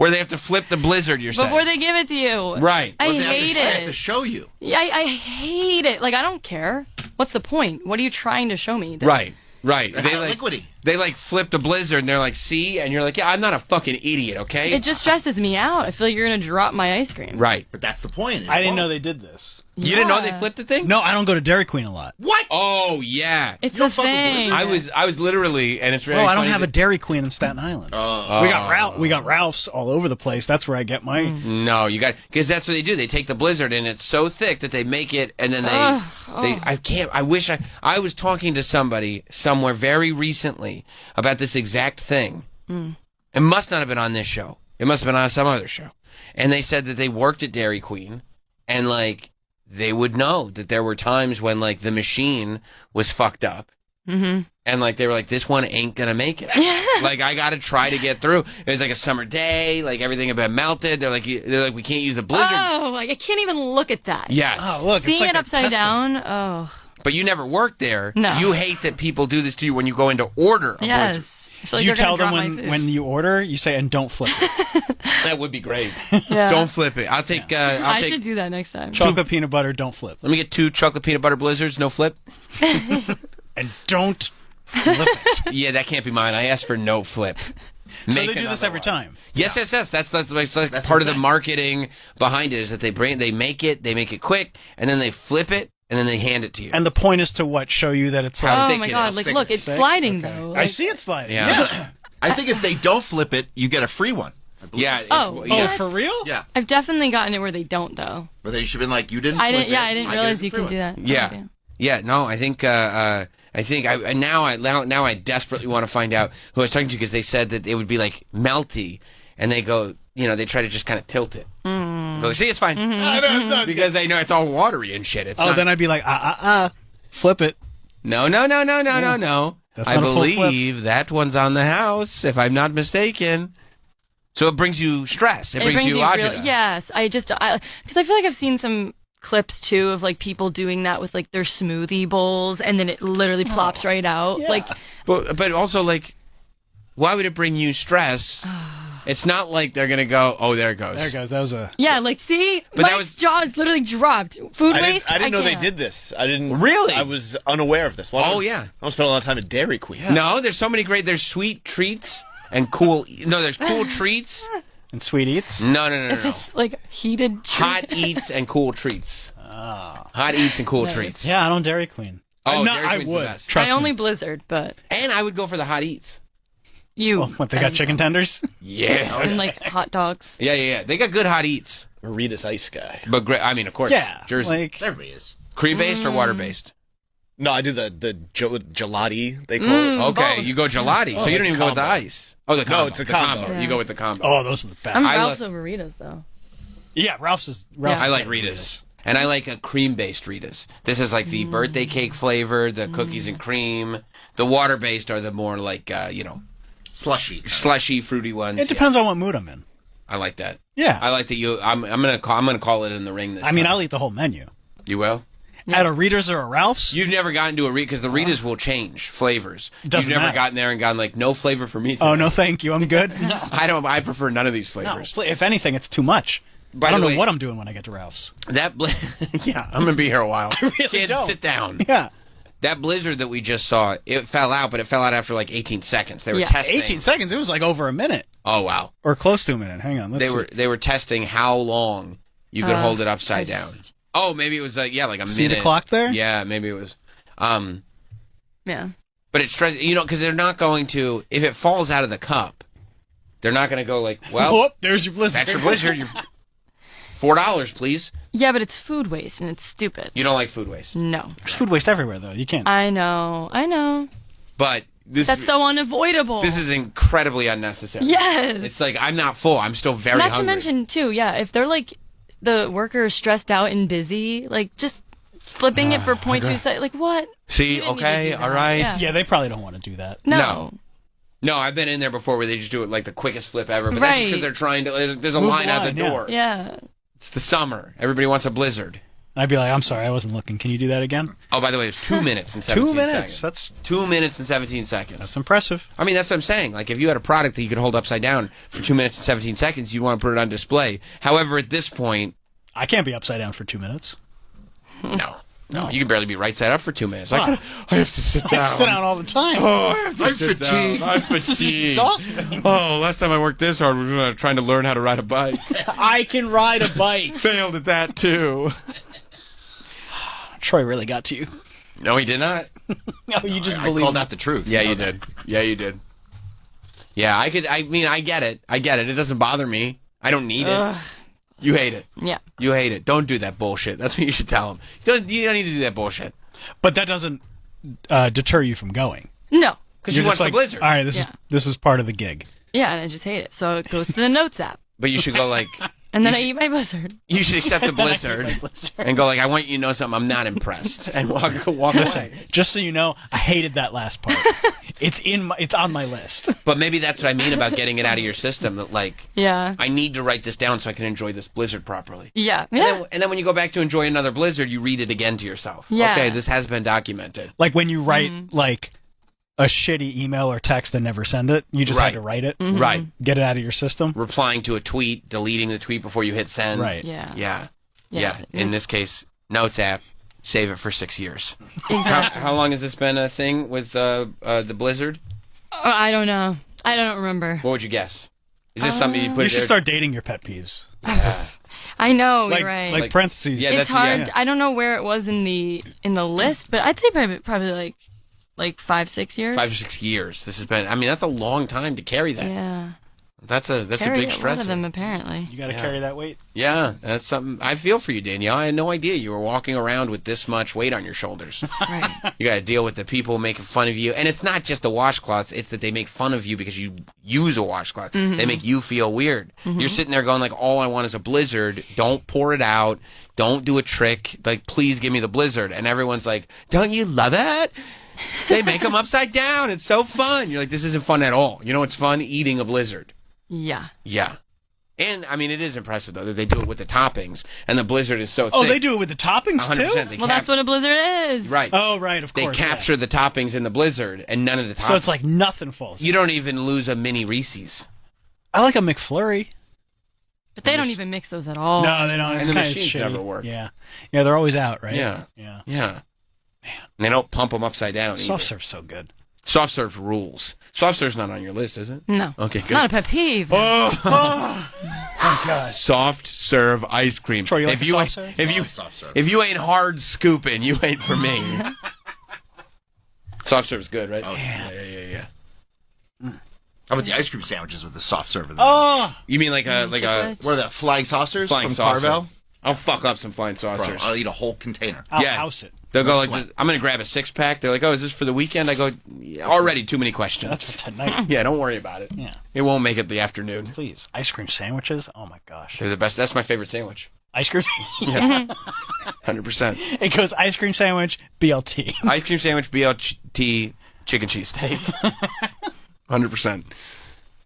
Where they have to flip the Blizzard, you're saying? Before they give it to you. Right. I Well, hate They have it. to show you. Yeah, I hate it. Like, I don't care. What's the point? What are you trying to show me? Right. That's They not like liquidy. They like flip the Blizzard and they're like, see? And you're like, yeah, I'm not a fucking idiot, okay? It just stresses me out. I feel like you're going to drop my ice cream. Right. But that's the point. I didn't know they did this. You didn't know they flipped the thing? No, I don't go to Dairy Queen a lot. What? Oh, yeah. It's a thing. I was literally, and it's really Oh, I don't funny have a that- Dairy Queen in Staten Island. Oh. We got Ralph's all over the place. That's where I get my. No, you got, because that's what they do. They take the Blizzard and it's so thick that they make it, and then I was talking to somebody somewhere very recently about this exact thing. It must not have been on this show. It must have been on some other show. And they said that they worked at Dairy Queen, and like they would know that there were times when like the machine was fucked up. And like they were like, this one ain't gonna make it. Like I gotta try to get through. It was like a summer day, like everything had been melted. They're like, we can't use the Blizzard. Oh, I can't even look at that. Yes. Oh, look, Seeing it's like it they're upside testing. down. Oh, But you never worked there. No. You hate that people do this to you when you go in to order a Blizzard. yes. I feel like Do you they're tell gonna them drop my food. when you order, you say, and don't flip it. That would be great. Yeah. Don't flip it. I'll take. I should do that next time. Chocolate peanut butter, don't flip. Let me get 2 chocolate peanut butter Blizzards, no flip. And don't flip it. Yeah, that can't be mine. I asked for no flip. So they Make do this another every one. time. Yes. That's like That's part the of the thing. marketing behind it is that they make it quick, and then they flip it, and then they hand it to you. And the point is to what? Show you that it's How Oh thick my it god! is. Like, Thick. look, it's Thick? sliding Okay. though. I Like, see it sliding. Yeah. I think if they don't flip it, you get a free one. Yeah. It's, Oh. yeah. Oh, for real? Yeah. I've definitely gotten it where they don't though. But they should have been like, you didn't I flip didn't. Yeah, it, I didn't get realize a you free can one. do that. Yeah. Okay. Yeah, no, I think now I desperately want to find out who I was talking to, because they said that it would be like melty, and they go, they try to just kind of tilt it. They're like, see, it's fine. Because they know it's all watery and shit. It's Oh, not, then I'd be like, flip it. no. That's I not a full believe that one's on the house, if I'm not mistaken. So it brings you stress. It brings you agita. Yes, because I feel like I've seen some clips too of like people doing that with like their smoothie bowls, and then it literally plops right out. Yeah. Like, But also, like, why would it bring you stress? It's not like they're gonna go, oh, there it goes. There it goes. That was a. yeah, like see, But that was- jaw literally dropped. Food I waste. didn't know they can't. did this. I didn't. Really? I was unaware of this. Oh, yeah. I don't spend a lot of time at Dairy Queen. No, there's so many there's sweet treats and there's cool treats. And sweet eats? No. Is it like heated? Hot eats and cool treats. Hot eats and cool treats. Yeah, I don't Dairy Queen. Oh, No, Dairy I Queen's the would. best. Trust I only me. Blizzard, but And I would go for the hot eats. you What, they got chicken tenders? Yeah. and like hot dogs. Yeah. They got good hot eats. Marita's Ice Guy. But I mean, of course. Yeah. Jersey. Like, Everybody is. Cream-based or water-based? No, I do the gelati, they call it. Okay, both. you go gelati. So you don't even go with the ice. Oh, the combo. No, it's a The combo. You go with the combo. oh, those are the best. I'm I Ralph's love- over Rita's though. Yeah, Ralph's is. I like Rita's. And I like a cream-based Rita's. This is like the birthday cake flavor, the cookies and cream. The water-based are the more like, slushy, fruity ones. It depends on what mood I'm in. I like that. Yeah. I like that I'm gonna call it in the ring this I mean, time. I'll eat the whole menu. You will? At a Rita's or a Ralph's? You've never gotten to a Rita, because the Ritas will change flavors. Doesn't You've never matter. gotten there and gone like, no flavor for me today. Oh, no, thank you. I'm good. I prefer none of these No, flavors. if anything, it's too much. By I don't the know way- what I'm doing when I get to Ralph's. Yeah, I'm gonna be here a while. Kids, don't. sit down. Yeah. That Blizzard that we just saw, it fell out, but it fell out after like 18 seconds. They were Yeah. testing. 18 seconds. It was like over a minute. Oh wow. Or close to a minute. Hang on. Let's see. They were testing how long you could hold it upside I down. just- Oh, maybe it was like like a See minute. the clock there? Yeah, maybe it was. Yeah. But it's stressing, because they're not going to, if it falls out of the cup, they're not going to go like, well, Oh, there's your Blizzard. that's your Blizzard. You're $4, please. Yeah, but it's food waste and it's stupid. You don't like food waste, No. There's food waste everywhere, though. You can't. I know. but That's so unavoidable. This is incredibly unnecessary. Yes. It's like I'm not full. I'm still very Not hungry. to mention too, yeah, if they're like the worker is stressed out and busy, like just flipping it for 0.2 seconds, like what? See, You didn't need to okay, do that. all right. Yeah. Yeah, they probably don't want to do that. No. No, I've been in there before where they just do it like the quickest flip ever. But that's just because Right. they're trying to. There's a Move line out the the line, door. Yeah. It's the summer. Everybody wants a Blizzard. And I'd be like, I'm sorry, I wasn't looking. Can you do that again? Oh, by the way, it was 2 minutes and 17 seconds. 2 minutes. That's 2 minutes and 17 seconds. That's impressive. I mean, that's what I'm saying. Like, if you had a product that you could hold upside down for 2 minutes and 17 seconds, you'd want to put it on display. However, at this point, I can't be upside down for 2 minutes. No, you can barely be right side up for 2 minutes. I have to sit down. I sit down all the time. Oh, I have to sit fatigued. down. I'm This is fatigued. exhausting. Oh, last time I worked this hard, we were trying to learn how to ride a bike. I can ride a bike. Failed at that, too. Troy really got to you. No, he did not. No, you just I believe called it. out the truth. Yeah, you did. Yeah, you did. Yeah, I get it. It doesn't bother me. I don't need it. You hate it. Yeah. You hate it. Don't do that bullshit. That's what you should tell him. You don't need to do that bullshit. But that doesn't deter you from going. No. Because you You're want just the Blizzard. All right, this is part of the gig. Yeah, and I just hate it. So it goes to the Notes app. But you should go like... And then I eat my Blizzard. You should accept the Blizzard and go like, I want you to know something. I'm not impressed. And walk away. Just so you know, I hated that last part. It's on my list. But maybe that's what I mean about getting it out of your system. That like, Yeah. I need to write this down so I can enjoy this Blizzard properly. Yeah. And then when you go back to enjoy another Blizzard, you read it again to yourself. Yeah. Okay, this has been documented. Like when you write like a shitty email or text and never send it, you just had to write it. Right. Get it out of your system. Replying to a tweet, deleting the tweet before you hit send. Right. Yeah. In this case, Notes app, save it for 6 years. Exactly. How long has this been a thing with the Blizzard? Oh, I don't know. I don't remember. What would you guess? Is this something you put? You should start dating your pet peeves. I know, Like- you're right. like parentheses. Yeah, It's hard. I don't know where it was in the list, but I'd say probably like 5-6 years. 5 or 6 years. This has been. I mean, that's a long time to carry that. Yeah. That's a Carry big a lot of stressor. them apparently. You got to carry that weight. Yeah, that's something. I feel for you, Danielle. I had no idea you were walking around with this much weight on your shoulders. Right. You got to deal with the people making fun of you, and it's not just the washcloths. It's that they make fun of you because you use a washcloth. Mhm. They make you feel weird. Mhm. You're sitting there going like, "All I want is a Blizzard. Don't pour it out. Don't do a trick. Like, please give me the Blizzard." And everyone's like, "Don't you love it? They make them upside down. It's so fun." You're like, "This isn't fun at all." You know what's fun? Eating a Blizzard. Yeah. Yeah. And, I mean, it is impressive, though, that they do it with the toppings, and the Blizzard is so thick. Oh, they do it with the toppings 100%. too. They Well, that's what a Blizzard is. Right. Oh, right. Of They course. capture the toppings in the Blizzard, and none of the toppings. So it's like nothing falls. You don't even lose a mini Reese's. I like a McFlurry. But they don't even mix those at all. No, they don't. It's And the kind of machines shitty. never work. Yeah, yeah, they're always out, right? Yeah. yeah. Yeah. Man. And they don't pump them upside down either. Soft serve's so good. Soft serve rules. Soft serve's not on your list, is it? No. Okay, good. Not a pet peeve. Oh God. Soft serve ice cream. Troy, you like if the you soft ain't, serve? if you Soft serve. if you ain't hard scooping, you ain't for me. Soft serve's good, right? Oh, yeah. How about the ice cream sandwiches with the soft serve? Oh, You mean like a Chiclets. What are that, flying saucers flying from saucer? Carvel? I'll fuck up some flying Bro, saucers. I'll eat a whole container. I'll Yeah. house it. They'll go No like, sweat. I'm going to grab a 6-pack. They're like, oh, is this for the weekend? I go, "Yeah, already too many questions. That's for tonight. Yeah, don't worry about it. Yeah. It won't make it the afternoon. Please, ice cream sandwiches. Oh my gosh. They're the best. That's my favorite sandwich. Ice cream. Yeah. 100%. It goes ice cream sandwich, BLT. Ice cream sandwich, BLT, chicken cheesesteak. 100%.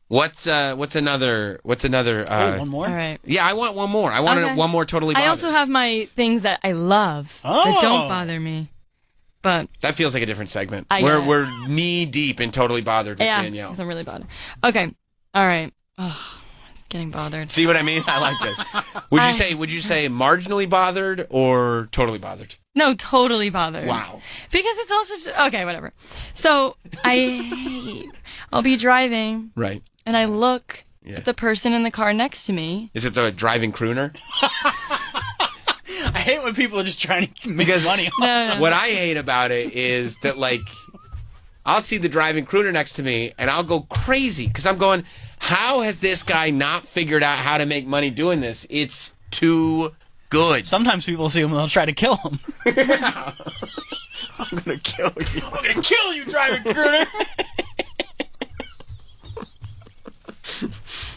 What's another? Wait, one more. All right. Yeah, I want one more. I want Okay. one more totally bothered. I also have my things that I love that don't bother me. But That feels like a different segment. I We're get it. we're knee deep in totally bothered with yeah, Danielle. because I'm really bothered. Okay. All right. Oh, getting bothered. See what I mean? I like this. Would you say marginally bothered or totally bothered? No, totally bothered. Wow. Because it's also okay, whatever. So I'll be driving Right. and I look Yeah. at the person in the car next to me. Is it the driving crooner? I hate when people are just trying to make money. No. What I hate about it is that, like, I'll see the driving crooner next to me and I'll go crazy because I'm going, how has this guy not figured out how to make money doing this? It's too good. Sometimes people see him and they'll try to kill him. I'm going to kill you. I'm gonna kill you, driving crooner.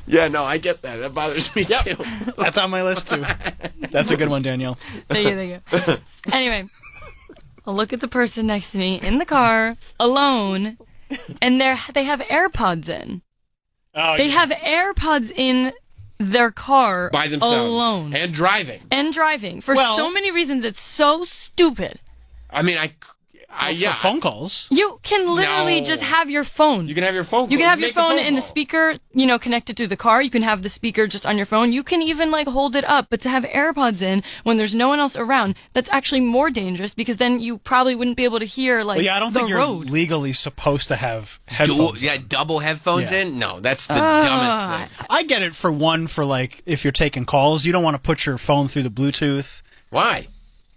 Yeah, no, I get that. That bothers me too. That's on my list too. That's a good one, Danielle. Thank you. Anyway, I'll look at the person next to me in the car, alone, and they have AirPods in. Oh, They have AirPods in their car by themselves alone and driving for so many reasons. It's so stupid. I mean, for phone calls. You can literally just have your phone. You can have your phone. You can have your phone in the speaker, connected to the car. You can have the speaker just on your phone. You can even hold it up. But to have AirPods in when there's no one else around, that's actually more dangerous because then you probably wouldn't be able to hear I don't think you're legally supposed to have headphones. Double headphones in? No, that's the dumbest thing. I get it for if you're taking calls, you don't want to put your phone through the Bluetooth. Why?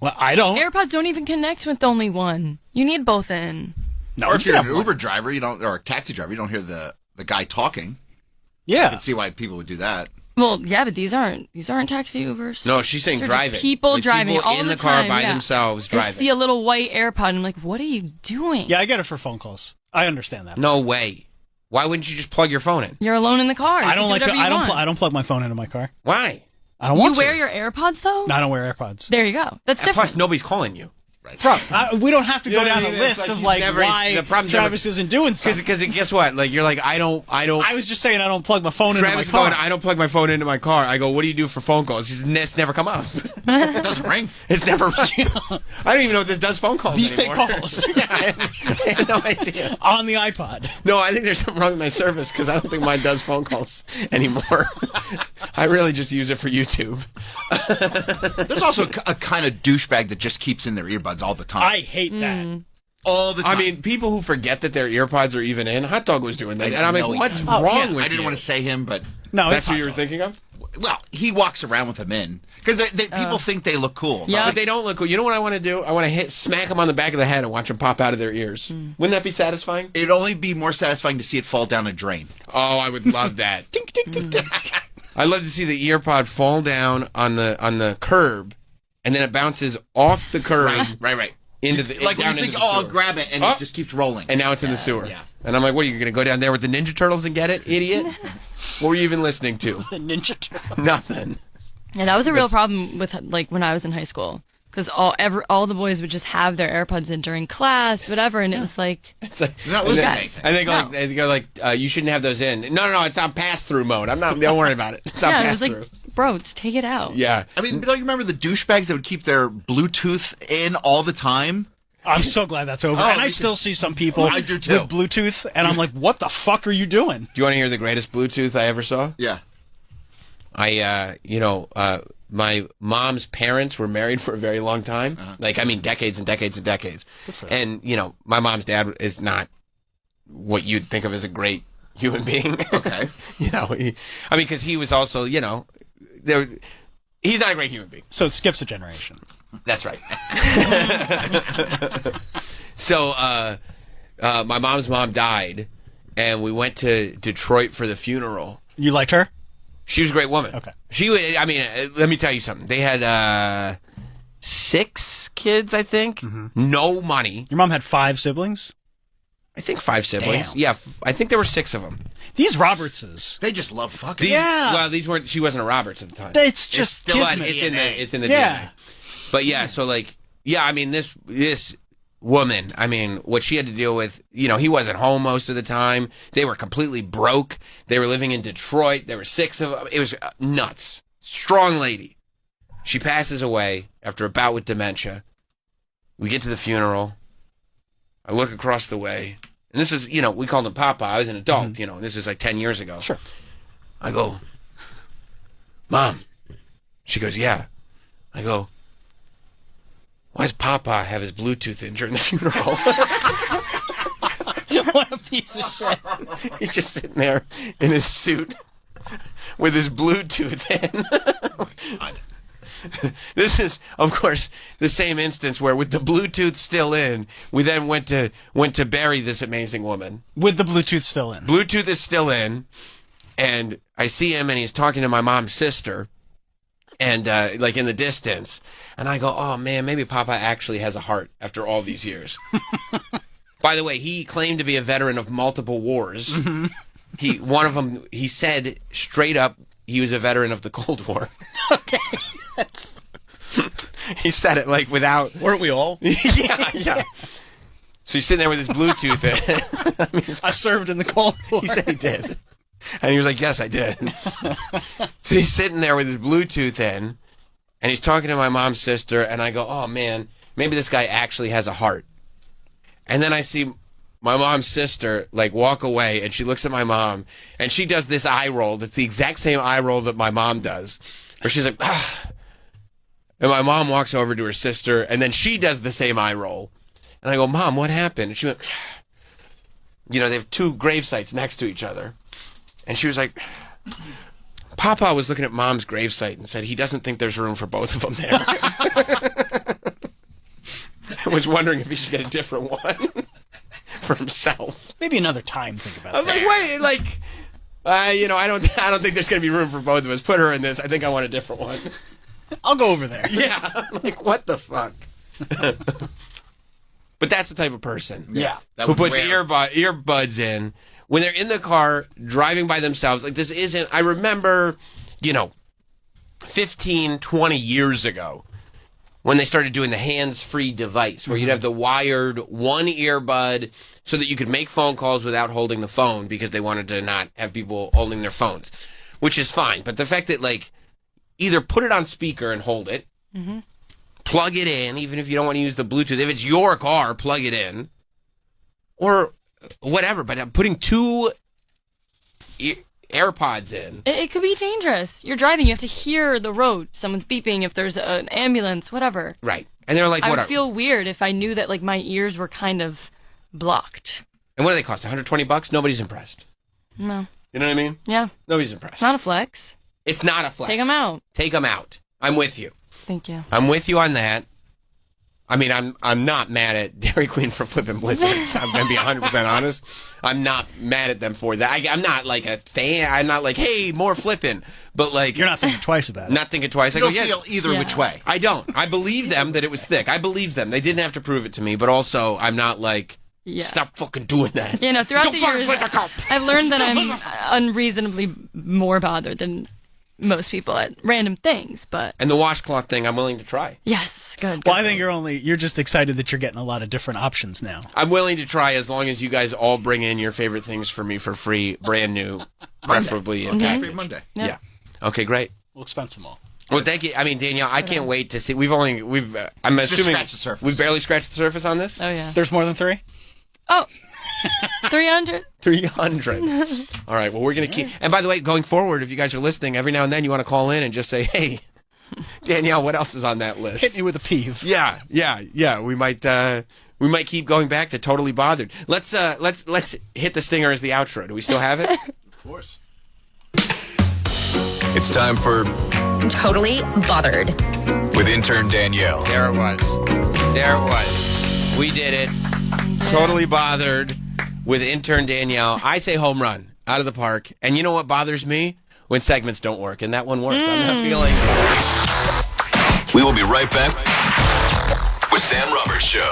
Well, I don't. AirPods don't even connect with only one. You need both in. No, or if you're an Uber driver, or a taxi driver, you don't hear the guy talking. Yeah, I can see why people would do that. Well, yeah, but these aren't taxi Ubers. No, she's saying driving. People driving people all in the car time, by themselves driving. I see a little white AirPod. I'm like, what are you doing? Yeah, I get it for phone calls. I understand that. No way. Why wouldn't you just plug your phone in? You're alone in the car. I don't like to. I don't plug my phone into my car. Why? I don't want to. You wear your AirPods though? No, I don't wear AirPods. There you go. That's different. Plus, nobody's calling you. Right. We don't have to go down the list of why Travis isn't doing something. Because guess what? You're like, I don't. I was just saying I don't plug my phone into my car. Travis going, I don't plug my phone into my car. I go, what do you do for phone calls? He says, it's never come up. It doesn't ring. It's never ring. I don't even know if this does phone calls These anymore. take calls. I have no idea. On the iPod. No, I think there's something wrong with my service because I don't think mine does phone calls anymore. I really just use it for YouTube. There's also a kind of douchebag that just keeps in their earbuds all the time. I hate that. All the time. I mean, people who forget that their earpods are even in. Hot Dog was doing that. And I'm like, what's wrong with you? I didn't want to say him, but... No, that's who you were thinking of? Well, he walks around with them in. Because people think they look cool. Yeah, but they don't look cool. You know what I want to do? I want to smack them on the back of the head and watch them pop out of their ears. Wouldn't that be satisfying? It'd only be more satisfying to see it fall down a drain. Oh, I would love that. Ding, ding, ding, ding. I'd love to see the earpod fall down on the curb, and then it bounces off the curb. Right. Into the when you think, I'll grab it, and it just keeps rolling. And now it's in the sewer. Yeah. And I'm like, what, are you going to go down there with the Ninja Turtles and get it, idiot? What were you even listening to? The Ninja Turtles. Nothing. Yeah, that was a real problem with when I was in high school. Because all the boys would just have their AirPods in during class, whatever, and it was like... They're not listening to anything. And they go you shouldn't have those in. No, it's on pass-through mode. Don't worry about it. It's on pass-through. It was like, bro, just take it out. Yeah. I mean, don't you remember the douchebags that would keep their Bluetooth in all the time? I'm so glad that's over. And I still see some people I do too. with Bluetooth, and I'm like, what the fuck are you doing? Do you want to hear the greatest Bluetooth I ever saw? Yeah. My mom's parents were married for a very long time. Decades and decades and decades. And, my mom's dad is not what you'd think of as a great human being. Okay. Because he was also, he's not a great human being. So it skips a generation. That's right. So, my mom's mom died, and we went to Detroit for the funeral. You liked her? She was a great woman. Okay. Let me tell you something. They had 6 kids, I think. Mm-hmm. No money. Your mom had 5 siblings? I think 5 siblings. Damn. Yeah, I think there were 6 of them. These Robertses. They just love fucking. Well, she wasn't a Roberts at the time. It's just it's in the DNA. But yeah, so this woman, what she had to deal with, he wasn't home most of the time. They were completely broke. They were living in Detroit. There were 6 of them. It was nuts. Strong lady. She passes away after a bout with dementia. We get to the funeral. I look across the way. And this was, we called him Papa. I was an adult, this was like 10 years ago. Sure. I go, Mom. She goes, yeah. I go, why does Papa have his Bluetooth in during the funeral? What a piece of shit. He's just sitting there in his suit with his Bluetooth in. God. This is, of course, the same instance where with the Bluetooth still in, we then went to bury this amazing woman. With the Bluetooth still in. Bluetooth is still in, and I see him, and he's talking to my mom's sister, and in the distance, and I go, oh man, maybe Papa actually has a heart after all these years. By the way, he claimed to be a veteran of multiple wars. Mm-hmm. One of them, he said straight up, he was a veteran of the Cold War. Okay. He said it without... Weren't we all? Yeah. So he's sitting there with his Bluetooth in. I served in the Cold War. He said he did. And he was like, yes, I did. So he's sitting there with his Bluetooth in, and he's talking to my mom's sister, and I go, oh, man, maybe this guy actually has a heart. And then I see my mom's sister, like, walk away, and she looks at my mom, and she does this eye roll that's the exact same eye roll that my mom does, where she's like, ah. And my mom walks over to her sister, and then she does the same eye roll. And I go, Mom, what happened? And she went, you know, they have 2 grave sites next to each other. And she was like, Papa was looking at Mom's gravesite and said he doesn't think there's room for both of them there. I was wondering if he should get a different one for himself. Maybe another time. Think about. I was like, wait, like, you know, I don't think there's going to be room for both of us. Put her in this. I think I want a different one. I'll go over there. Yeah, like what the fuck. But that's the type of person, who puts earbuds in when they're in the car driving by themselves. Like this isn't. I remember, you know, 15, 20 years ago, when they started doing the hands-free device, where you'd have the wired one earbud so that you could make phone calls without holding the phone because they wanted to not have people holding their phones, which is fine. But the fact that, like, either put it on speaker and hold it, plug it in, even if you don't want to use the Bluetooth. If it's your car, plug it in, or whatever. But I'm putting 2 AirPods in. It could be dangerous. You're driving. You have to hear the road. Someone's beeping. If there's an ambulance, whatever. Right. And they're like, I what? would feel weird if I knew that like my ears were kind of blocked. And what do they cost? $120? Nobody's impressed. No. You know what I mean? Yeah. Nobody's impressed. It's not a flex. It's not a flex. Take them out. Take them out. I'm with you. Thank you. I'm with you on that. I mean, I'm not mad at Dairy Queen for flipping blizzards. I'm going to be 100% honest. I'm not mad at them for that. I'm not like a fan. I'm not like, hey, more flipping. But like, you're not thinking twice about it. Not thinking twice. You don't feel either which way. I don't. I believe them that it was thick. I believe them. They didn't have to prove it to me. But also, I'm not like, stop fucking doing that. You know, throughout the years, I've learned that I'm unreasonably more bothered than most people at random things. But and the washcloth thing, I'm willing to try. Yes. Good. Well, I think you're just excited that you're getting a lot of different options now. I'm willing to try as long as you guys all bring in your favorite things for me for free, brand new, preferably in package. Monday. Yeah. Okay, great. We'll expense them all. Well, thank you. I mean, Danielle, I can't wait to see. I'm Just assuming scratched the surface. We've barely scratched the surface on this. Oh yeah. There's more than 3? Oh. 300. 300. All right. Well, we're going to keep. And by the way, going forward, if you guys are listening, every now and then you want to call in and just say, hey, Danielle, what else is on that list? Hit me with a peeve. Yeah. We might keep going back to Totally Bothered. Let's hit the stinger as the outro. Do we still have it? Of course. It's time for Totally Bothered with intern Danielle. There it was. We did it. Totally Bothered with intern Danielle. I say home run out of the park. And you know what bothers me? When segments don't work. And that one worked. I'm not feeling. We will be right back with Sam Roberts Show.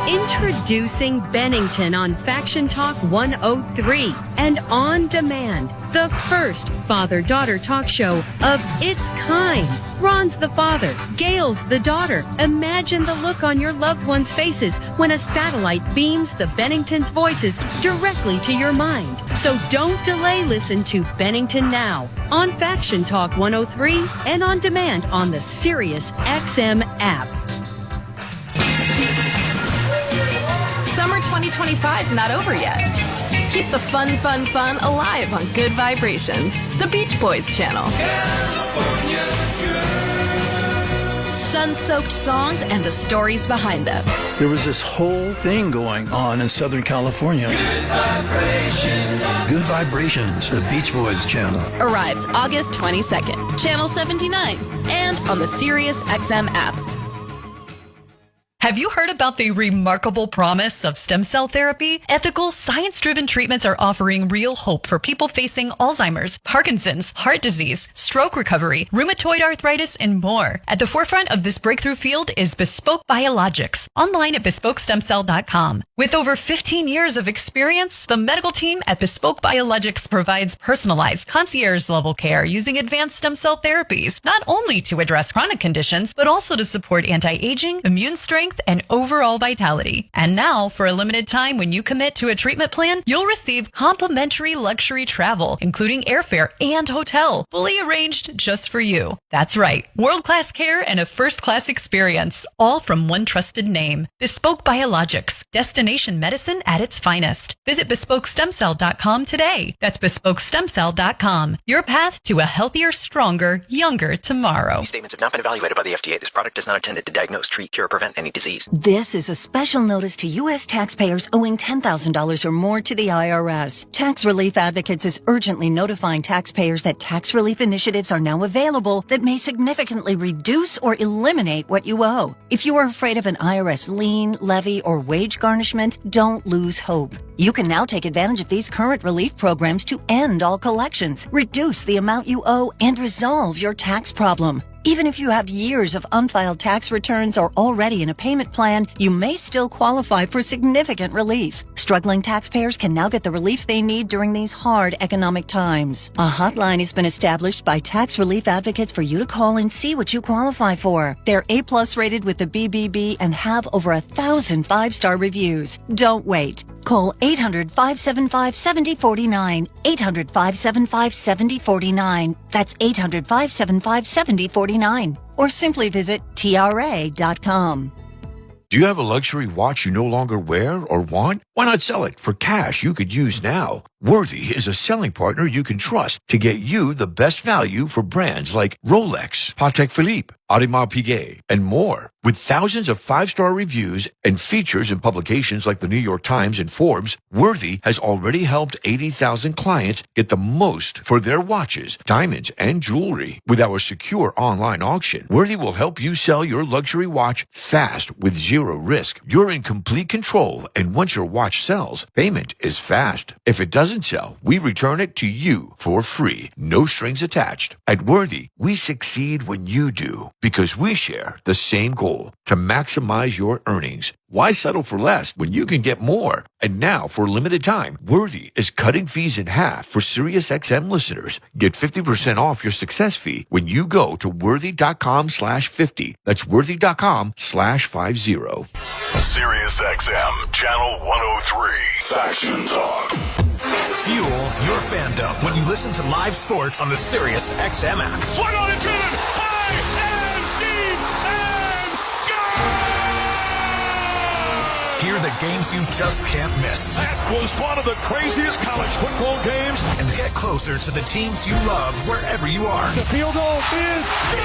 Introducing Bennington on Faction Talk 103 and On Demand, the first father-daughter talk show of its kind. Ron's the father, Gail's the daughter. Imagine the look on your loved ones' faces when a satellite beams the Bennington's voices directly to your mind. So don't delay. Listen to Bennington now on Faction Talk 103 and on demand on the Sirius XM app. Summer 2025's not over yet. Keep the fun alive on Good Vibrations, the Beach Boys channel. Sun-soaked songs and the stories behind them. There was this whole thing going on in Southern California. Good Vibrations, the Beach Boys channel. Arrives August 22nd, Channel 79, and on the Sirius XM app. Have you heard about the remarkable promise of stem cell therapy? Ethical, science-driven treatments are offering real hope for people facing Alzheimer's, Parkinson's, heart disease, stroke recovery, rheumatoid arthritis, and more. At the forefront of this breakthrough field is Bespoke Biologics, online at BespokeStemCell.com. With over 15 years of experience, the medical team at Bespoke Biologics provides personalized, concierge-level care using advanced stem cell therapies, not only to address chronic conditions, but also to support anti-aging, immune strength, strength, and overall vitality. And now, for a limited time, when you commit to a treatment plan, you'll receive complimentary luxury travel, including airfare and hotel, fully arranged just for you. That's right, world-class care and a first-class experience, all from one trusted name. Bespoke Biologics, destination medicine at its finest. Visit BespokeStemCell.com today. That's BespokeStemCell.com. Your path to a healthier, stronger, younger tomorrow. These statements have not been evaluated by the FDA. This product is not intended to diagnose, treat, cure, or prevent any disease. This is a special notice to U.S. taxpayers owing $10,000 or more to the IRS. Tax Relief Advocates is urgently notifying taxpayers that tax relief initiatives are now available that may significantly reduce or eliminate what you owe. If you are afraid of an IRS lien, levy, or wage garnishment, don't lose hope. You can now take advantage of these current relief programs to end all collections, reduce the amount you owe, and resolve your tax problem. Even if you have years of unfiled tax returns or already in a payment plan, you may still qualify for significant relief. Struggling taxpayers can now get the relief they need during these hard economic times. A hotline has been established by Tax Relief Advocates for you to call and see what you qualify for. They're A+ rated with the BBB and have over 1,000 5-star reviews. Don't wait. Call 800-575-7049. 800-575-7049. That's 800-575-7049. Or simply visit TRA.com. Do you have a luxury watch you no longer wear or want? Why not sell it for cash you could use now? Worthy is a selling partner you can trust to get you the best value for brands like Rolex, Patek Philippe, Audemars Piguet, and more. With thousands of 5-star reviews and features in publications like the New York Times and Forbes, Worthy has already helped 80,000 clients get the most for their watches, diamonds, and jewelry. With our secure online auction, Worthy will help you sell your luxury watch fast with zero risk. You're in complete control, and once your watch sells, payment is fast. If it doesn't sell, we return it to you for free. No strings attached. At Worthy, we succeed when you do, because we share the same goal, to maximize your earnings. Why settle for less when you can get more? And now, for a limited time, Worthy is cutting fees in half for SiriusXM listeners. Get 50% off your success fee when you go to worthy.com/50. That's worthy.com/50. SiriusXM Channel 103. Faction Talk. Fuel your fandom when you listen to live sports on the SiriusXM app. Swung on and driven. High and deep and Hear the games you just can't miss. That was one of the craziest college football games. And get closer to the teams you love wherever you are. The field goal is good!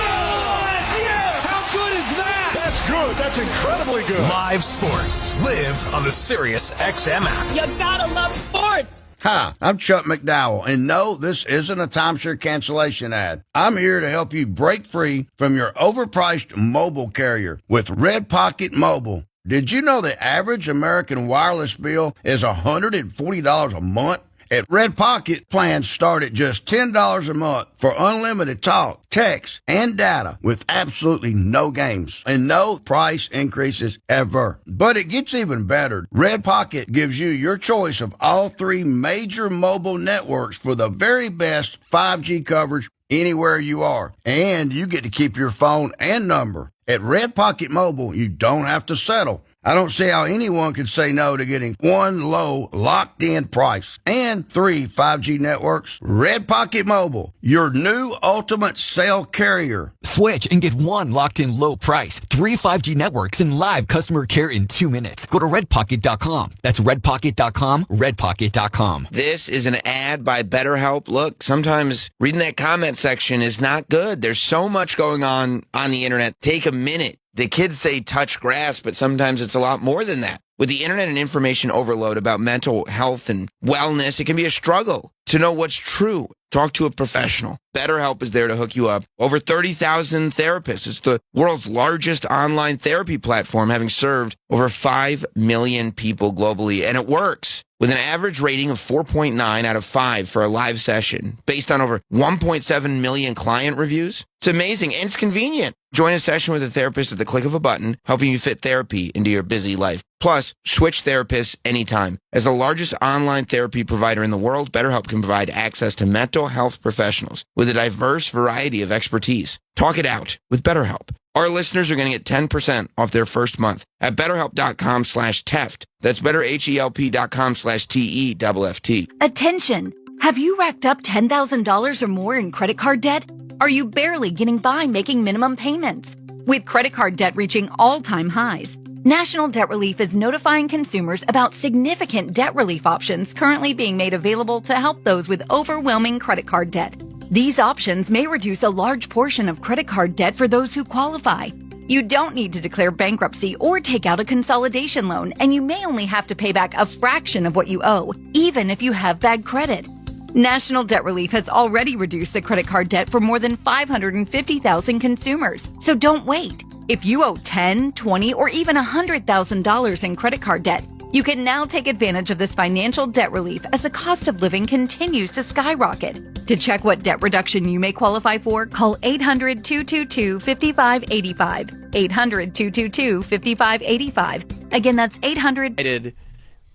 Yeah! How good is that? That's good. That's incredibly good. Live sports. Live on the SiriusXM app. You gotta love sports! Hi, I'm Chuck McDowell, and no, this isn't a timeshare cancellation ad. I'm here to help you break free from your overpriced mobile carrier with Red Pocket Mobile. Did you know the average American wireless bill is $140 a month? At Red Pocket, plans start at just $10 a month for unlimited talk, text, and data with absolutely no games and no price increases ever. But it gets even better. Red Pocket gives you your choice of all 3 major mobile networks for the very best 5G coverage anywhere you are. And you get to keep your phone and number. At Red Pocket Mobile, you don't have to settle. I don't see how anyone could say no to getting one low, locked-in price and 3 5G networks. Red Pocket Mobile, your new ultimate cell carrier. Switch and get 1 locked-in low price, 3 5G networks, and live customer care in 2 minutes. Go to redpocket.com. That's redpocket.com, redpocket.com. This is an ad by BetterHelp. Look, sometimes reading that comment section is not good. There's so much going on the internet. Take a minute. The kids say touch grass, but sometimes it's a lot more than that. With the internet and information overload about mental health and wellness, it can be a struggle to know what's true. Talk to a professional. BetterHelp is there to hook you up. Over 30,000 therapists. It's the world's largest online therapy platform, having served over 5 million people globally. And it works with an average rating of 4.9 out of 5 for a live session, based on over 1.7 million client reviews. It's amazing, and it's convenient. Join a session with a therapist at the click of a button, helping you fit therapy into your busy life. Plus, switch therapists anytime. As the largest online therapy provider in the world, BetterHelp can provide access to mental health professionals with a diverse variety of expertise. Talk it out with BetterHelp. Our listeners are going to get 10% off their first month at BetterHelp.com/Teft. That's BetterHelp.com/TEFFT. Attention! Have you racked up $10,000 or more in credit card debt? Are you barely getting by making minimum payments? With credit card debt reaching all-time highs, National Debt Relief is notifying consumers about significant debt relief options currently being made available to help those with overwhelming credit card debt. These options may reduce a large portion of credit card debt for those who qualify. You don't need to declare bankruptcy or take out a consolidation loan, and you may only have to pay back a fraction of what you owe, even if you have bad credit. National Debt Relief has already reduced the credit card debt for more than 550,000 consumers, so don't wait. If you owe $10,000, $20,000, or even $100,000 in credit card debt, you can now take advantage of this financial debt relief as the cost of living continues to skyrocket. To check what debt reduction you may qualify for, call 800-222-5585. 800-222-5585. Again, that's 800-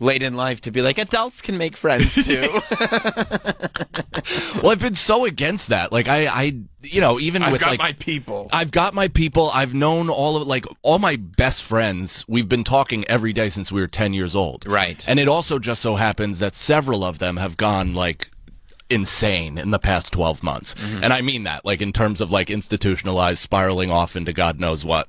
late in life to be like, adults can make friends too. Well, I've been so against that. Like even with like my people. I've got my people. I've known all my best friends. We've been talking every day since we were 10 years old. Right. And it also just so happens that several of them have gone like insane in the past 12 months. Mm-hmm. And I mean that, like, in terms of, like, institutionalized, spiraling off into God knows what.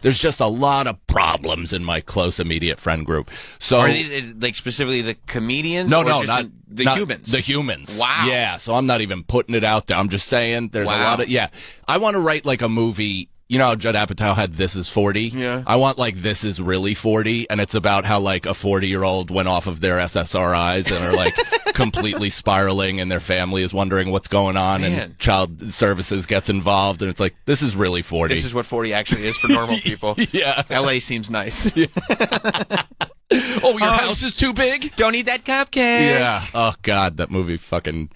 There's just a lot of problems in my close, immediate friend group. So, are these, like, specifically the comedians? No, not humans. The humans. Wow. Yeah, so I'm not even putting it out there. I'm just saying there's a lot of, I want to write, like, a movie. You know how Judd Apatow had This Is 40? Yeah. I want, like, This Is Really 40, and it's about how, like, a 40-year-old went off of their SSRIs and are, like, completely spiraling, and their family is wondering what's going on, and child services gets involved, and it's like, this is really 40. This is what 40 actually is for normal people. Yeah. LA seems nice. Yeah. Oh, your house is too big? Don't eat that cupcake. Yeah. Oh, God, that movie fucking...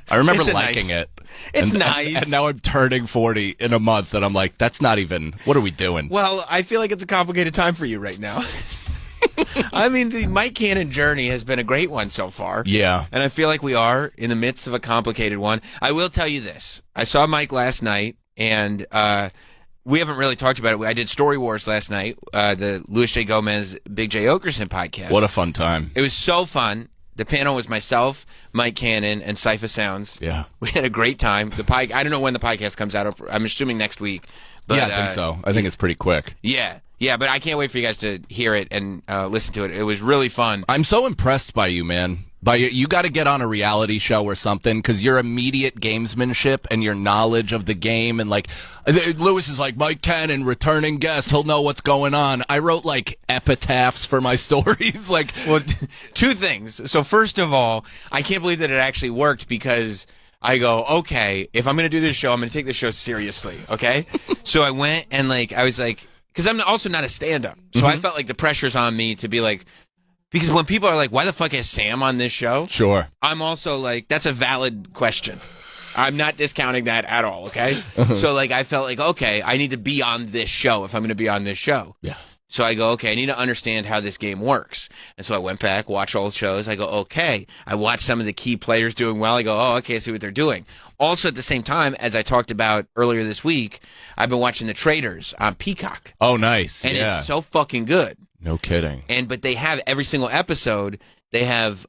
I remember liking it. It's nice. And now I'm turning 40 in a month, and I'm like, that's not even... What are we doing? Well, I feel like it's a complicated time for you right now. I mean, the Mike Cannon journey has been a great one so far. Yeah. And I feel like we are in the midst of a complicated one. I will tell you this. I saw Mike last night, and we haven't really talked about it. I did Story Wars last night, the Luis J. Gomez, Big J. Okerson podcast. What a fun time. It was so fun. The panel was myself, Mike Cannon, and Cypher Sounds. Yeah. We had a great time. I don't know when the podcast comes out. I'm assuming next week. But, yeah, I think so. I think it's pretty quick. Yeah. Yeah, but I can't wait for you guys to hear it and listen to it. It was really fun. I'm so impressed by you, man. You got to get on a reality show or something, because your immediate gamesmanship and your knowledge of the game, and like Lewis is like, Mike Cannon, returning guest, he'll know what's going on. I wrote like epitaphs for my stories. Like, well, two things. So first of all, I can't believe that it actually worked, because I go, okay, if I'm going to do this show, I'm going to take this show seriously. Okay. So I went and like, I was like, because I'm also not a stand-up. So I felt like the pressure's on me to be like, because when people are like, why the fuck is Sam on this show? Sure. I'm also like, that's a valid question. I'm not discounting that at all, okay? So, like, I felt like, okay, I need to be on this show if I'm going to be on this show. Yeah. So I go, okay, I need to understand how this game works. And so I went back, watched old shows. I go, okay. I watched some of the key players doing well. I go, oh, okay, I see what they're doing. Also, at the same time, as I talked about earlier this week, I've been watching The Traitors on Peacock. Oh, nice. And it's so fucking good. No kidding. But they have every single episode, they have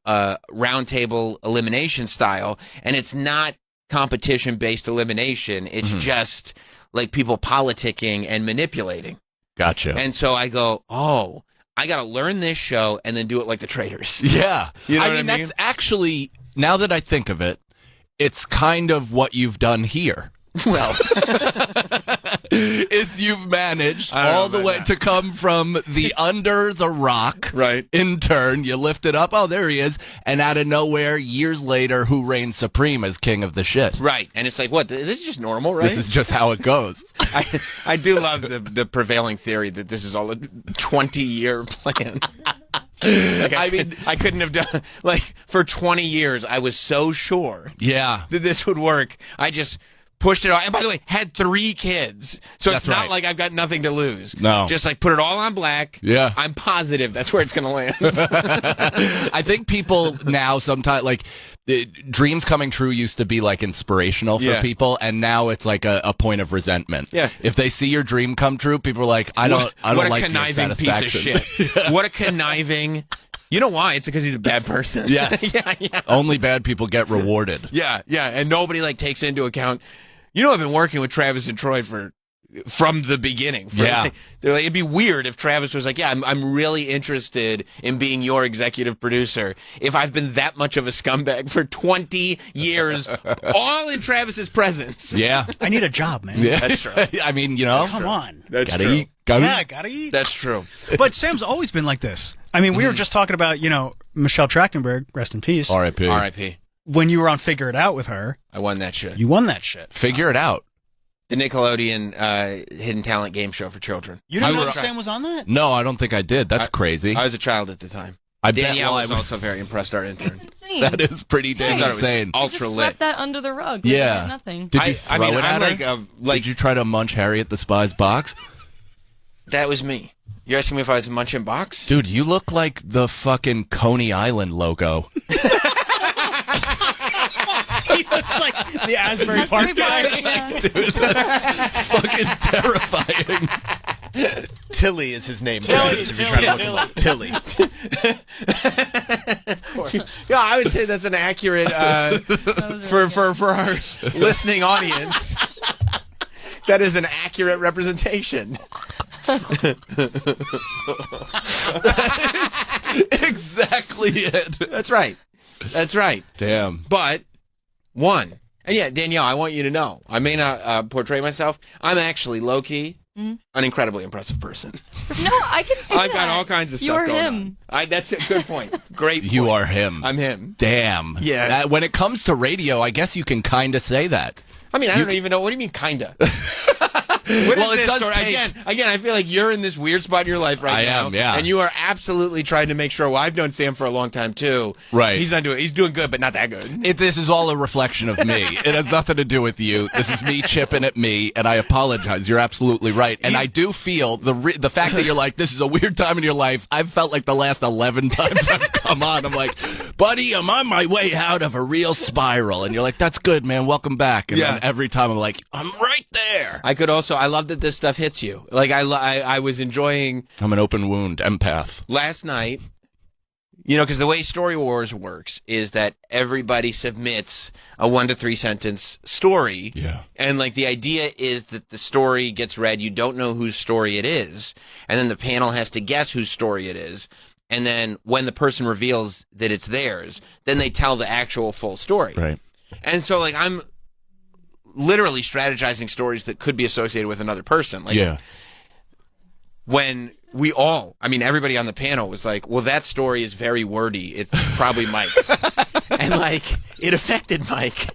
round table elimination style, and it's not competition-based elimination. It's just like people politicking and manipulating. Gotcha. And so I go, oh, I got to learn this show and then do it like The Traitors. Yeah. You know what I mean? That's actually, now that I think of it, it's kind of what you've done here. Well, is you've managed all the way to come from the under the rock intern. You lift it up. Oh, there he is. And out of nowhere, years later, who reigns supreme as king of the shit? Right. And it's like, what? This is just normal, right? This is just how it goes. I do love the prevailing theory that this is all a 20-year plan. Like I mean, I couldn't have done, like, for 20 years, I was so sure that this would work. I just pushed it all. And by the way, had 3 kids. So it's not like I've got nothing to lose. No. Just like put it all on black. Yeah. I'm positive that's where it's going to land. I think people now sometimes, like, dreams coming true used to be like inspirational for people, and now it's like a point of resentment. Yeah. If they see your dream come true, people are like, I don't like your What a conniving piece of satisfaction. shit. What a conniving. You know why? It's because he's a bad person. Yes. yeah. Only bad people get rewarded. Yeah. And nobody like takes into account. You know, I've been working with Travis and Troy from the beginning. They're like, it'd be weird if Travis was like, yeah, I'm really interested in being your executive producer if I've been that much of a scumbag for 20 years, all in Travis's presence. Yeah. I need a job, man. Yeah. That's true. I mean, you know. Come on. That's gotta true. eat. Gotta eat. That's true. But Sam's always been like this. I mean, we were just talking about, Michelle Trachtenberg, rest in peace. R.I.P. R.I.P. When you were on Figure It Out with her. I won that shit. You won that shit. Figure It Out. The Nickelodeon hidden talent game show for children. You didn't know Sam was on that? No, I don't think I did. That's crazy. I was a child at the time. Danielle was also very impressed, our intern. That is pretty damn insane. Ultra just lit. swept that under the rug. Yeah. Nothing. Did you throw it at her? Did you try to munch Harriet the Spy's box? That was me. You're asking me if I was munching box? Dude, you look like the fucking Coney Island logo. He looks like the Asbury Park guy. Dude, that's fucking terrifying. Tilly is his name. Tilly, If you're trying to look him up. Tilly. Yeah, I would say that's an accurate for our listening audience. That is an accurate representation. That is exactly it. That's right. That's right. Damn. But one, and yeah, Danielle, I want you to know, I may not portray myself. I'm actually low key. An incredibly impressive person. No, I can see I've got all kinds of stuff You're going him. on. That's a good point. Great point. You are him. I'm him. Damn. Yeah. When it comes to radio, I guess you can kind of say that. I mean, I don't even know. What do you mean, kinda? What Well, is it this does story? take- Again, I feel like you're in this weird spot in your life right I now. am, yeah. And you are absolutely trying to make sure. Well, I've known Sam for a long time too. Right. He's doing good, but not that good. This is all a reflection of me. It has nothing to do with you. This is me chipping at me, and I apologize. You're absolutely right. And I do feel the fact that you're like, this is a weird time in your life. I've felt like the last 11 times I've come on, I'm like, buddy, I'm on my way out of a real spiral. And you're like, that's good, man. Welcome back. And then every time I'm like, I'm right there. I love that this stuff hits you. Like I was enjoying. I'm an open wound empath. Last night, because the way Story Wars works is that everybody submits a 1 to 3 sentence story. Yeah. And like the idea is that the story gets read, you don't know whose story it is, and then the panel has to guess whose story it is. And then when the person reveals that it's theirs, then they tell the actual full story. Right. And so like I'm literally strategizing stories that could be associated with another person. Like when everybody on the panel was like, well, that story is very wordy. It's probably Mike's. And like, it affected Mike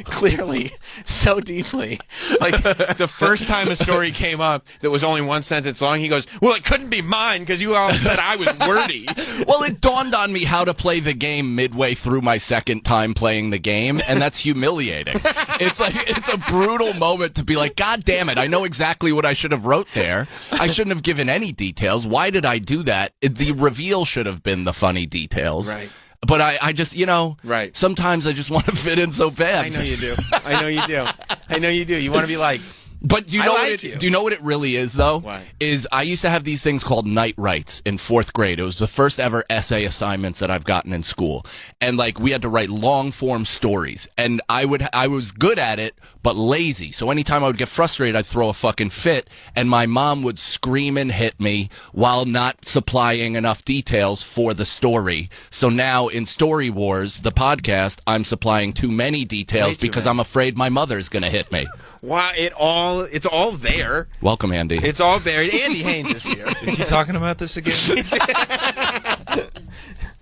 clearly so deeply. Like the first time a story came up that was only 1 sentence long, he goes, well, it couldn't be mine because you all said I was wordy. Well, it dawned on me how to play the game midway through my second time playing the game, and that's humiliating. It's a brutal moment to be like, God damn it, I know exactly what I should have wrote there. I shouldn't have given any details. Why did I do that? The reveal should have been the funny details. Right. But I just, right. Sometimes I just want to fit in so bad. I know you do. I know you do. I know you do. You want to be liked. But do you know do you know what it really is though? What? Is I used to have these things called night writes in 4th grade. It was the first ever essay assignments that I've gotten in school. And like we had to write long form stories. And I was good at it, but lazy. So anytime I would get frustrated, I'd throw a fucking fit and my mom would scream and hit me while not supplying enough details for the story. So now in Story Wars, the podcast, I'm supplying too many details because I'm afraid my mother's going to hit me. Wow, it's all there. Welcome, Andy. It's all there. Andy Haynes is here. Is he talking about this again?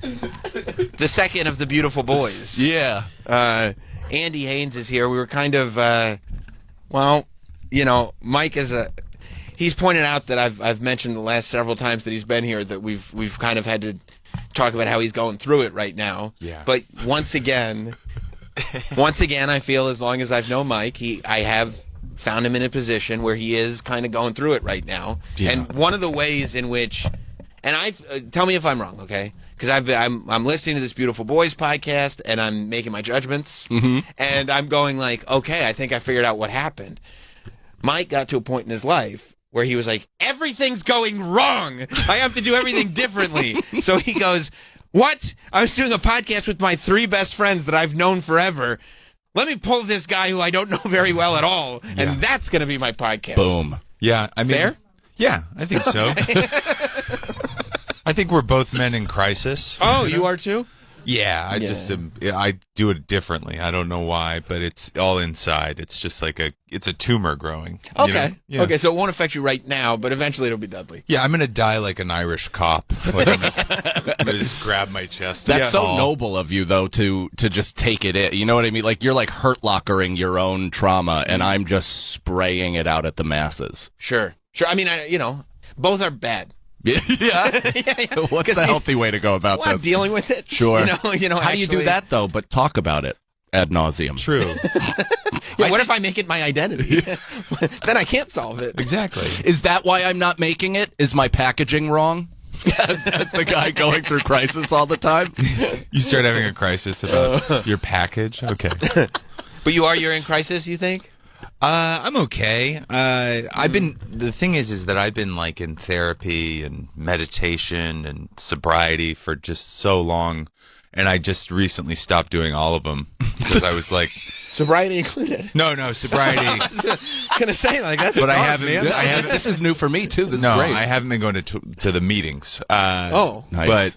The second of the beautiful boys. Yeah. Andy Haynes is here. We were kind of, Mike is he's pointed out that I've mentioned the last several times that he's been here that we've kind of had to talk about how he's going through it right now. Yeah. But once again, once again, I feel as long as I've known Mike, I have found him in a position where he is kind of going through it right now. Yeah. And one of the ways in which, and tell me if I'm wrong, okay? Because I'm listening to this Beautiful Boys podcast, and I'm making my judgments, and I'm going like, okay, I think I figured out what happened. Mike got to a point in his life where he was like, everything's going wrong. I have to do everything differently. So he goes, what? I was doing a podcast with my 3 best friends that I've known forever. Let me pull this guy who I don't know very well at all, and that's going to be my podcast. Boom. Yeah, I mean, fair? Yeah, I think so. I think we're both men in crisis. Oh, you are too? Yeah, I do it differently. I don't know why, but it's all inside. It's just like it's a tumor growing. Okay. You know? Yeah. Okay, so it won't affect you right now, but eventually it'll be deadly. Yeah, I'm going to die like an Irish cop. Like I'm going to just grab my chest. That's so noble of you, though, to just take it in. You know what I mean? Like, you're like hurt lockering your own trauma, and I'm just spraying it out at the masses. Sure. I mean, both are bad. Yeah. What's the healthy way to go about this? Dealing with it. Sure. You know. How do you do that though? But talk about it ad nauseum. True. What if I make it my identity? Then I can't solve it. Exactly. Is that why I'm not making it? Is my packaging wrong? As the guy going through crisis all the time. You start having a crisis about your package. Okay. But you're in crisis, you think? I'm okay. The thing is that I've been like in therapy and meditation and sobriety for just so long, and I just recently stopped doing all of them because I was like, sobriety included. No, sobriety. I was gonna say like that. But dark, I haven't. Man. This is new for me too. This is great. I haven't been going to the meetings. Nice. But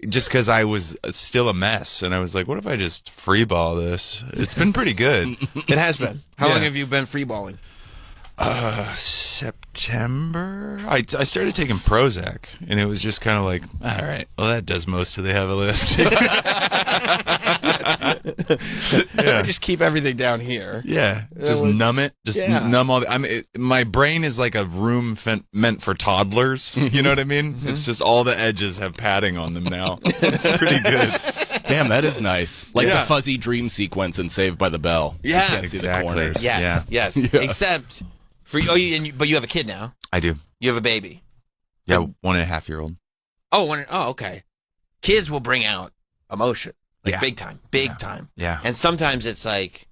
just because I was still a mess, and I was like, what if I just freeball this? It's been pretty good. It has been. How long have you been freeballing? September. I started taking Prozac, and it was just kind of like, all right, well, that does most of the heavy lift. Yeah. Just keep everything down here. Yeah, just numb it. Just numb all. My brain is like a room meant for toddlers. You know what I mean? It's just all the edges have padding on them now. It's pretty good. Damn, that is nice. Like the fuzzy dream sequence in Saved by the Bell. Yeah, you can't see the corners. Yes. Yeah. Except for you. But you have a kid now. I do. You have a baby. Yeah, 1.5-year-old. Oh, okay. Kids will bring out emotion. Like big time. Yeah. And sometimes it's like,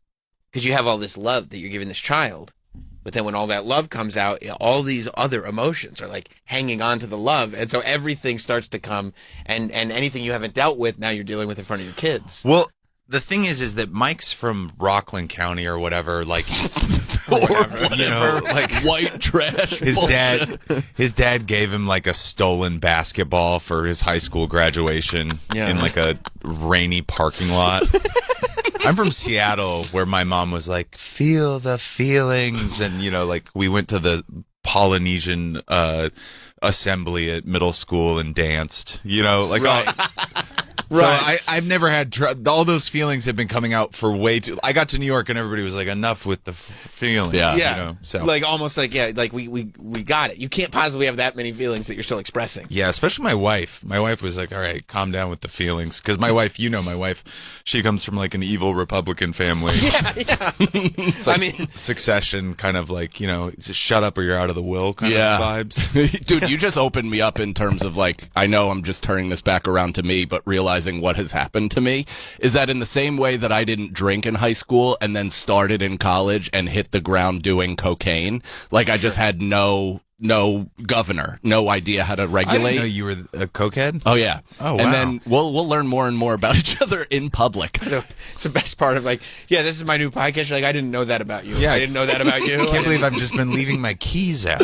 because you have all this love that you're giving this child, but then when all that love comes out, all these other emotions are like hanging on to the love. And so everything starts to come, and anything you haven't dealt with, now you're dealing with in front of your kids. Well, the thing is that Mike's from Rockland County or whatever, like, whatever, like white trash. His dad gave him like a stolen basketball for his high school graduation in like a rainy parking lot. I'm from Seattle, where my mom was like, feel the feelings. And, like we went to the Polynesian assembly at middle school and danced, right. So I've never had all those feelings have been coming out for way too. I got to New York and everybody was like, enough with the feelings. Yeah. So like almost like like we got it. You can't possibly have that many feelings that you're still expressing. Yeah, especially my wife. My wife was like, all right, calm down with the feelings, because my wife, my wife, she comes from like an evil Republican family. Yeah. It's like Succession, kind of like just shut up or you're out of the will kind of vibes. Dude, you just opened me up in terms of like, I know I'm just turning this back around to me, but realizing what has happened to me is that in the same way that I didn't drink in high school and then started in college and hit the ground doing cocaine, like I just had no governor, no idea how to regulate. I didn't know you were a cokehead. Oh yeah. Oh wow. And then we'll learn more and more about each other in public. It's the best part of like, this is my new podcast. You're like, I didn't know that about you. Yeah, I didn't know that about you. I can't believe I've just been leaving my keys out.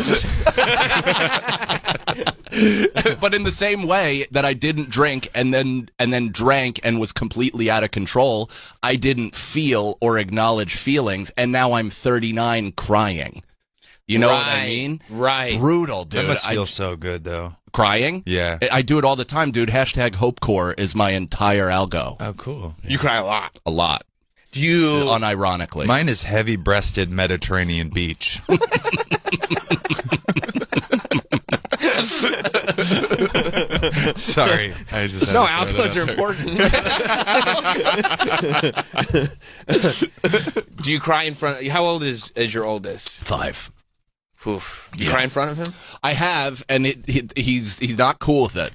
But in the same way that I didn't drink and then drank and was completely out of control, I didn't feel or acknowledge feelings, and now I'm 39 crying. You know what I mean? Right. Brutal, dude. That must feel so good, though. Crying? Yeah. I do it all the time, dude. Hashtag HopeCore is my entire algo. Oh, cool. You cry a lot. A lot. Do you? Unironically. Mine is heavy-breasted Mediterranean beach. Sorry, I just had no, to throw alcos that are important. Do you cry in front? How old is your oldest? 5. Oof. You cry in front of him? I have, and he's not cool with it.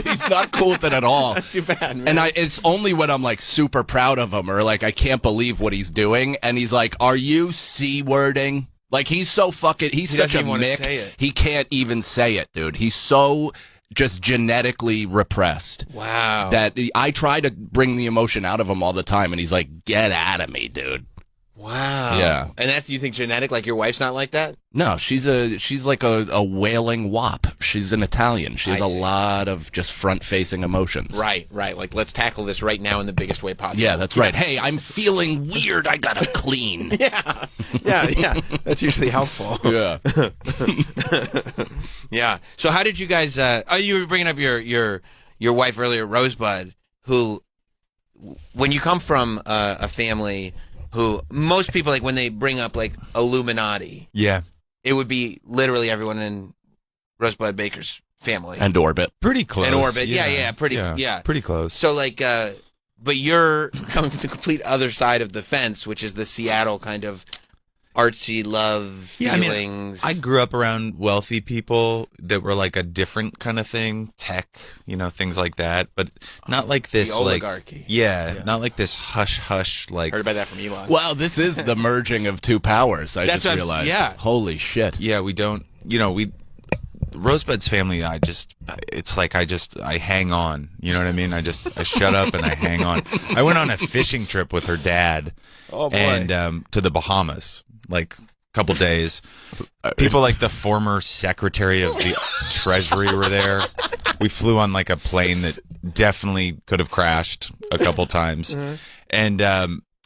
he's not cool with it at all. That's too bad, man. And it's only when I'm like super proud of him or like I can't believe what he's doing, and he's like, "Are you C-wording?" Like he's so fucking. He's such a mick. He can't even say it, dude. He's so just genetically repressed. Wow. That I try to bring the emotion out of him all the time, and he's like, "Get out of me, dude." Wow. Yeah. And that's, you think, genetic? Like your wife's not like that? No, she's like a wailing wop. She's an Italian. She has a lot of just front-facing emotions. Right. Like, let's tackle this right now in the biggest way possible. Yeah, that's right. Hey, I'm feeling weird. I gotta clean. Yeah. That's usually helpful. Yeah. Yeah. So how did you guys? You were bringing up your wife earlier, Rosebud, who, when you come from a family who most people, like when they bring up like Illuminati, it would be literally everyone in Rosebud Baker's family and Orbit, pretty close. And Orbit, pretty close. So like, but you're coming from the complete other side of the fence, which is the Seattle kind of artsy love feelings. I grew up around wealthy people that were like a different kind of thing, tech, things like that, but not like this, the oligarchy. Like, not like this hush, like. Heard about that from Elon. Wow, this is the merging of two powers. That's just realized. Yeah. Holy shit. Yeah, we don't, Rosebud's family, it's like I hang on. You know what I mean? I shut up and I hang on. I went on a fishing trip with her dad. Oh boy. And to the Bahamas. Like a couple days. People like the former Secretary of the Treasury were there. We flew on like a plane that definitely could have crashed a couple times. And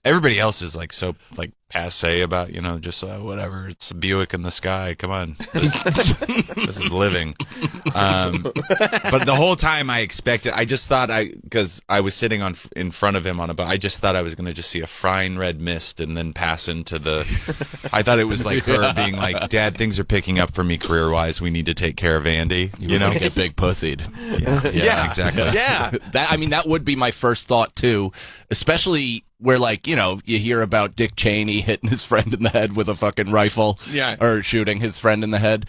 everybody else is like so like passe about, just whatever. It's a Buick in the sky. Come on. This is living. But the whole time I expected, I just thought because I was sitting in front of him on a boat, I just thought I was going to just see a frying red mist and then pass into I thought it was like her being like, Dad, things are picking up for me career-wise. We need to take care of Andy. Get big pussied. Yeah, exactly. Yeah. That would be my first thought too, especially where, like, you hear about Dick Cheney hitting his friend in the head with a fucking rifle. Yeah. Or shooting his friend in the head.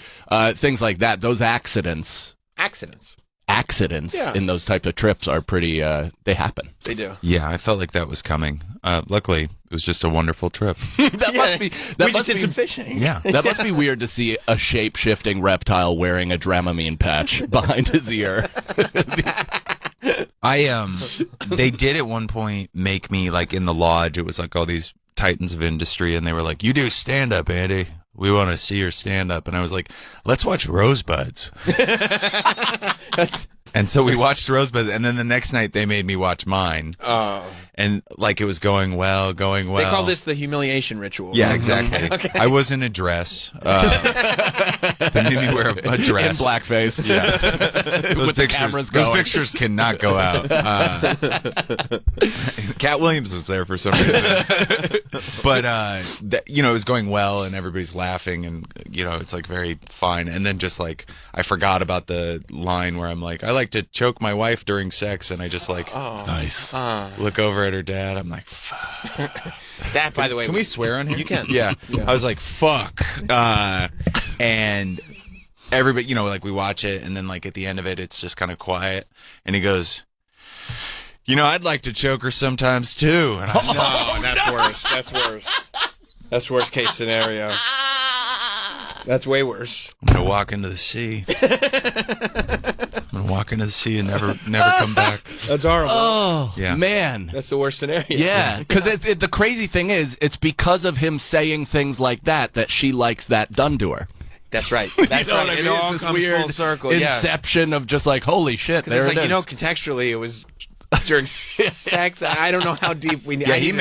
Things like that. Those accidents in those type of trips are pretty, they happen. They do. Yeah, I felt like that was coming. Luckily, it was just a wonderful trip. We just did some fishing. Yeah. That must be weird to see a shape-shifting reptile wearing a Dramamine patch behind his ear. They did at one point make me, like, in the lodge, it was like all these titans of industry, and they were like, "You do stand-up, Andy. We want to see your stand-up." And I was like, "Let's watch Rosebuds." And so we watched Rosebud, and then the next night they made me watch mine. Oh. And like it was going well. They call this the humiliation ritual. Yeah, exactly. Okay. I was in a dress. They made me wear a dress. In blackface. Yeah. With the cameras going. Those pictures cannot go out. Cat Williams was there for some reason. But, it was going well, and everybody's laughing, and, it's like very fine. And then just like, I forgot about the line where I'm like, I like to choke my wife during sex, and I just like, nice. Look over at her dad. I'm like, fuck. That, by the way, can we swear on him? You can. Yeah. I was like, fuck. And everybody, like we watch it, and then like at the end of it, it's just kind of quiet, and he goes, I'd like to choke her sometimes too. And I was no, that's worse. That's worse. That's worst case scenario. That's way worse. I'm gonna walk into the sea. I'm gonna walk into the sea and never come back. That's horrible. Oh, yeah. Man. That's That's the worst scenario. Yeah, because the crazy thing is, it's because of him saying things like that she likes that done to her. That's right. That's You know right. what I It mean? all It's this comes weird full circle. Inception of just like, holy shit, there it's it like, is. Contextually, it was during sex. I don't know how deep we need. Yeah, he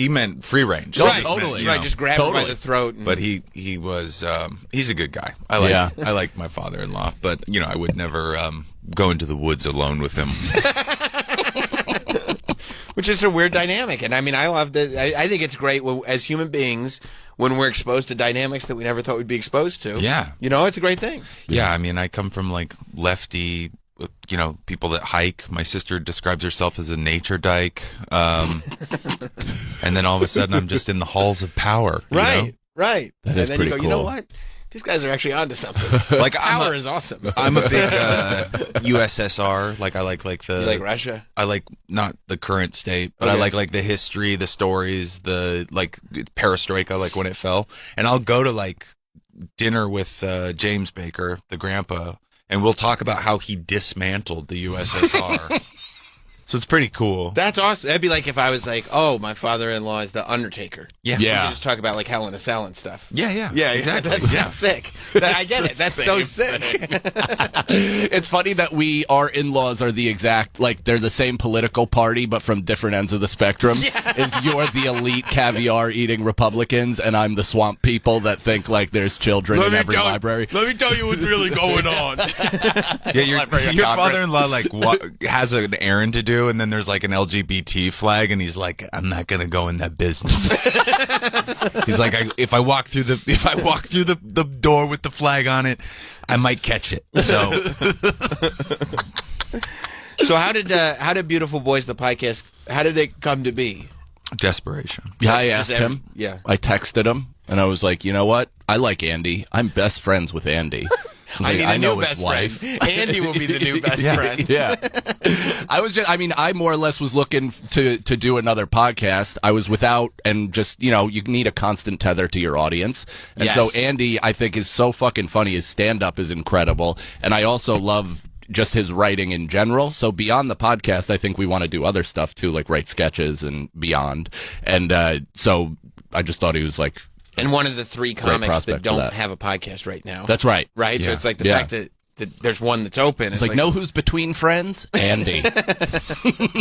meant free range. Right, totally. Right, just grab him by the throat. But he was he's a good guy. I like my father-in-law, but I would never go into the woods alone with him. Which is a weird dynamic, and I mean, I love that. I think it's great as human beings when we're exposed to dynamics that we never thought we'd be exposed to. Yeah, it's a great thing. Yeah, I mean, I come from like lefty people that hike. My sister describes herself as a nature dyke. And then all of a sudden I'm just in the halls of power. Right. That And is then pretty you go, cool. you know what? These guys are actually onto something. Like Power is awesome. I'm a big USSR. Like I like the. You like Russia? I like not the current state, but I like the history, the stories, the like perestroika, like when it fell. And I'll go to like dinner with James Baker, the grandpa, and we'll talk about how he dismantled the USSR. So it's pretty cool. That's awesome. That'd be like if I was like, oh, my father-in-law is the Undertaker. Yeah. We could just talk about like Hell in a Cell and stuff. Yeah, exactly. That's sick. I get it. That's so sick. It's funny that our in-laws are the exact, like, they're the same political party, but from different ends of the spectrum. You're the elite caviar-eating Republicans, and I'm the swamp people that think, like, there's children in every library. Let me tell you what's really going on. Your father-in-law, like, has an errand to do, and then there's, like, an LGBT flag, and he's like, I'm not going to go in that business. He's like, if I walk through the door with the flag on it, I might catch it. So how did Beautiful Boys the podcast? How did it come to be? Desperation. Yeah, I asked him. Yeah, I texted him, and I was like, you know what? I like Andy. I'm best friends with Andy. I know his wife. Andy will be the new best friend. Yeah. I more or less was looking to do another podcast. I was without, and just, you need a constant tether to your audience. And so Andy, I think, is so fucking funny. His stand-up is incredible. And I also love just his writing in general. So beyond the podcast, I think we want to do other stuff too, like write sketches and beyond. And so I just thought he was like, and one of the three comics that don't have a podcast right now. That's right. Right? Yeah. So it's like the fact that there's one that's open. It's like, know who's between friends? Andy. I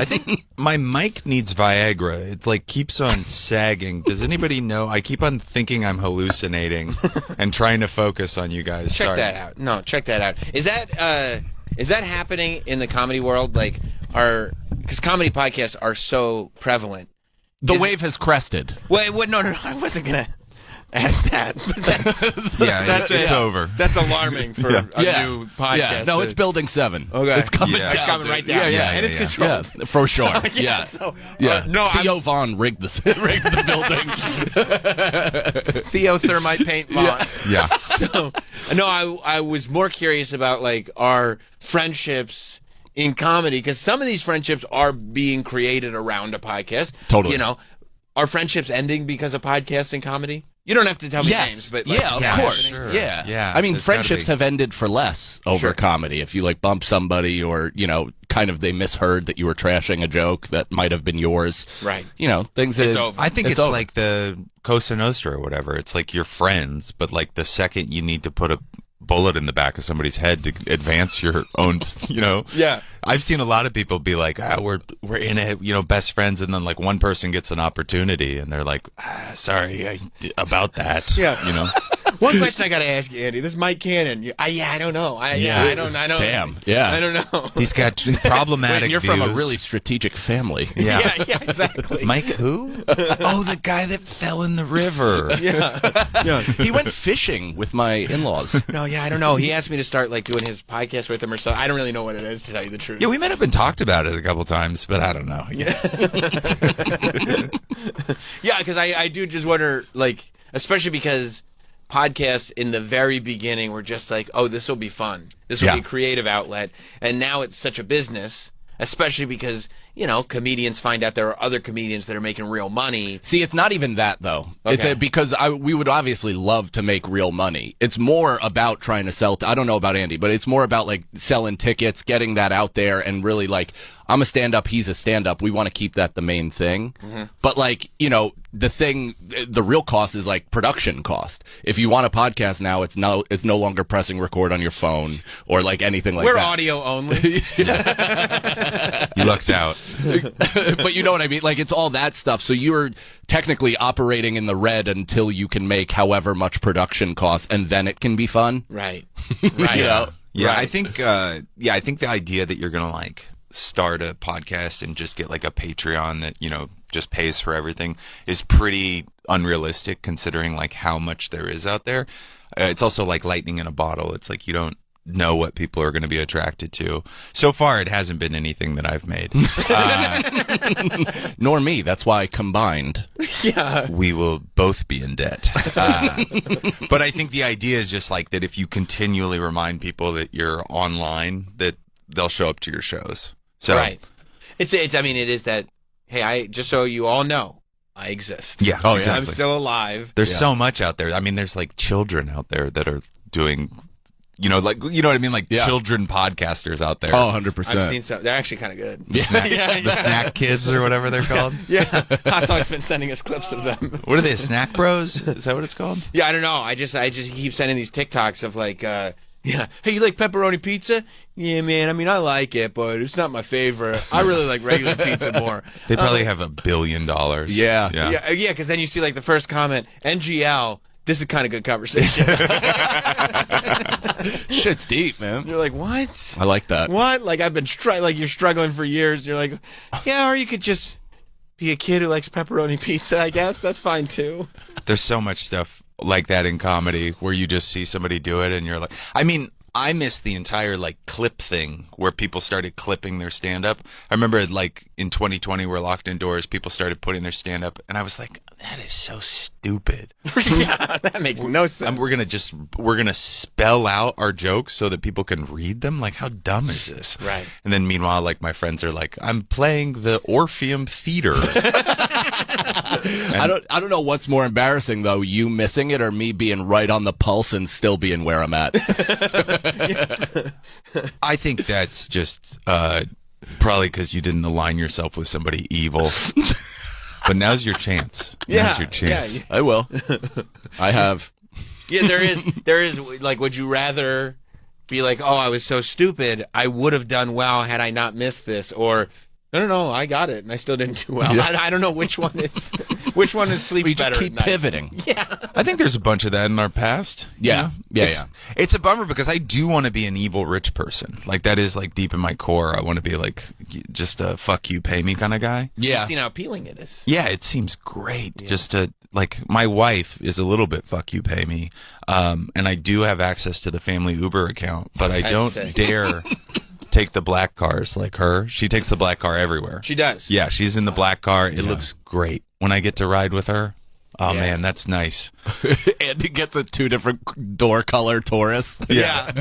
think my mic needs Viagra. It like keeps on sagging. Does anybody know? I keep on thinking I'm hallucinating and trying to focus on you guys. Check that out. No, check that out. Is that happening in the comedy world? Like, because comedy podcasts are so prevalent. The wave has crested. Wait, no, I wasn't gonna ask that. But it's over. That's alarming for a new podcast. Yeah, no, it's building 7. Okay, it's coming down. It's coming right down. And it's controlled. Yeah, for sure. So, no, Theo Vaughn rigged the building. Theo Thermite Paint Vaughn. Yeah. So, no, I was more curious about like our friendships in comedy, because some of these friendships are being created around a podcast. Totally. Are friendships ending because of podcasts and comedy? You don't have to tell me names, but like, of course. Sure. Yeah. I mean, friendships have ended for less over comedy. If you like bump somebody, or kind of they misheard that you were trashing a joke that might have been yours. Right. Things. It's over. I think it's over. like the Cosa Nostra or whatever. It's like you're friends, but like the second you need to put a bullet in the back of somebody's head to advance your own, Yeah. I've seen a lot of people be like, we're in it, best friends, and then like one person gets an opportunity and they're like, sorry about that. Yeah. One question I got to ask you, Andy. This is Mike Cannon. I don't know. I don't. Damn. Yeah. I don't know. He's got problematic You're views. from a really strategic family. Yeah, exactly. Mike who? Oh, the guy that fell in the river. Yeah. He went fishing with my in-laws. No, I don't know. He asked me to start like doing his podcast with him or something. I don't really know what it is, to tell you the truth. Yeah, we met up and talked about it a couple times, but I don't know. Yeah, because I do just wonder, like, especially because podcasts in the very beginning were just like, oh, this will be fun. This will be a creative outlet. And now it's such a business, especially because, comedians find out there are other comedians that are making real money. See, it's not even that, though. Okay. It's because we would obviously love to make real money. It's more about trying to sell. I don't know about Andy, but it's more about like selling tickets, getting that out there, and really like, I'm a stand-up, he's a stand-up. We want to keep that the main thing. Mm-hmm. But like, the real cost is like production cost. If you want a podcast now, it's no longer pressing record on your phone or like anything like that. We're audio only. He lucks out. But you know what I mean? Like, it's all that stuff. So you're technically operating in the red until you can make however much production costs, and then it can be fun. Right. Yeah, Right. I think the idea that you're going to like start a podcast and just get like a Patreon that, just pays for everything is pretty unrealistic, considering like how much there is out there. It's also like lightning in a bottle. It's like you don't know what people are going to be attracted to. So far, it hasn't been anything that I've made. Nor me. That's why combined, we will both be in debt. But I think the idea is just like that if you continually remind people that you're online, that they'll show up to your shows. So, right. It's I mean, it is that, hey, just so you all know, I exist. Yeah. Oh, exactly. I'm still alive. There's so much out there. I mean, there's like children out there that are doing, you know what I mean? Like children podcasters out there. Oh, 100%. I've seen some. They're actually kind of good. The snack kids or whatever they're called. Yeah. Hot Dog's been sending us clips of them. What are they? Snack Bros? Is that what it's called? Yeah, I don't know. I just keep sending these TikToks of like, hey, you like pepperoni pizza? Yeah, man. I mean, I like it, but it's not my favorite. I really like regular pizza more. They probably have $1 billion. Yeah. Yeah, because then you see like the first comment, NGL. This is kind of good conversation. Shit's deep, man. You're like, what? I like that. What? Like I've been like you're struggling for years. You're like, yeah, or you could just be a kid who likes pepperoni pizza. I guess that's fine too. There's so much stuff like that in comedy where you just see somebody do it and you're like, I mean, I missed the entire like clip thing where people started clipping their stand-up. I remember like in 2020 we're locked indoors, people started putting their stand-up and I was like, that is so stupid. Yeah, that makes no sense. We're gonna spell out our jokes so that people can read them. Like, how dumb is this? Right. And then meanwhile, like my friends are like, I'm playing the Orpheum Theater. I don't know what's more embarrassing though, you missing it or me being right on the pulse and still being where I'm at. I think that's just probably because you didn't align yourself with somebody evil. But now's your chance. Now's your chance. Yeah. I will. I have. Yeah, there is like, would you rather be like, oh, I was so stupid, I would have done well had I not missed this, or no, I got it and I still didn't do well. Yeah. I don't know which one is sleeps We better. just keep at night. pivoting. Yeah. I think there's a bunch of that in our past. Yeah. You know? It's a bummer because I do want to be an evil rich person. Like, that is like deep in my core. I want to be like just a fuck you, pay me kind of guy. Yeah. You've seen how appealing it is. Yeah, it seems great. Just to, like, my wife is a little bit fuck you, pay me. And I do have access to the family Uber account, but I don't dare take the black cars like her. She takes the black car everywhere. She does. Yeah, she's in the black car. It looks great. When I get to ride with her, oh man, that's nice. Andy gets a 2 different door color Taurus. Yeah.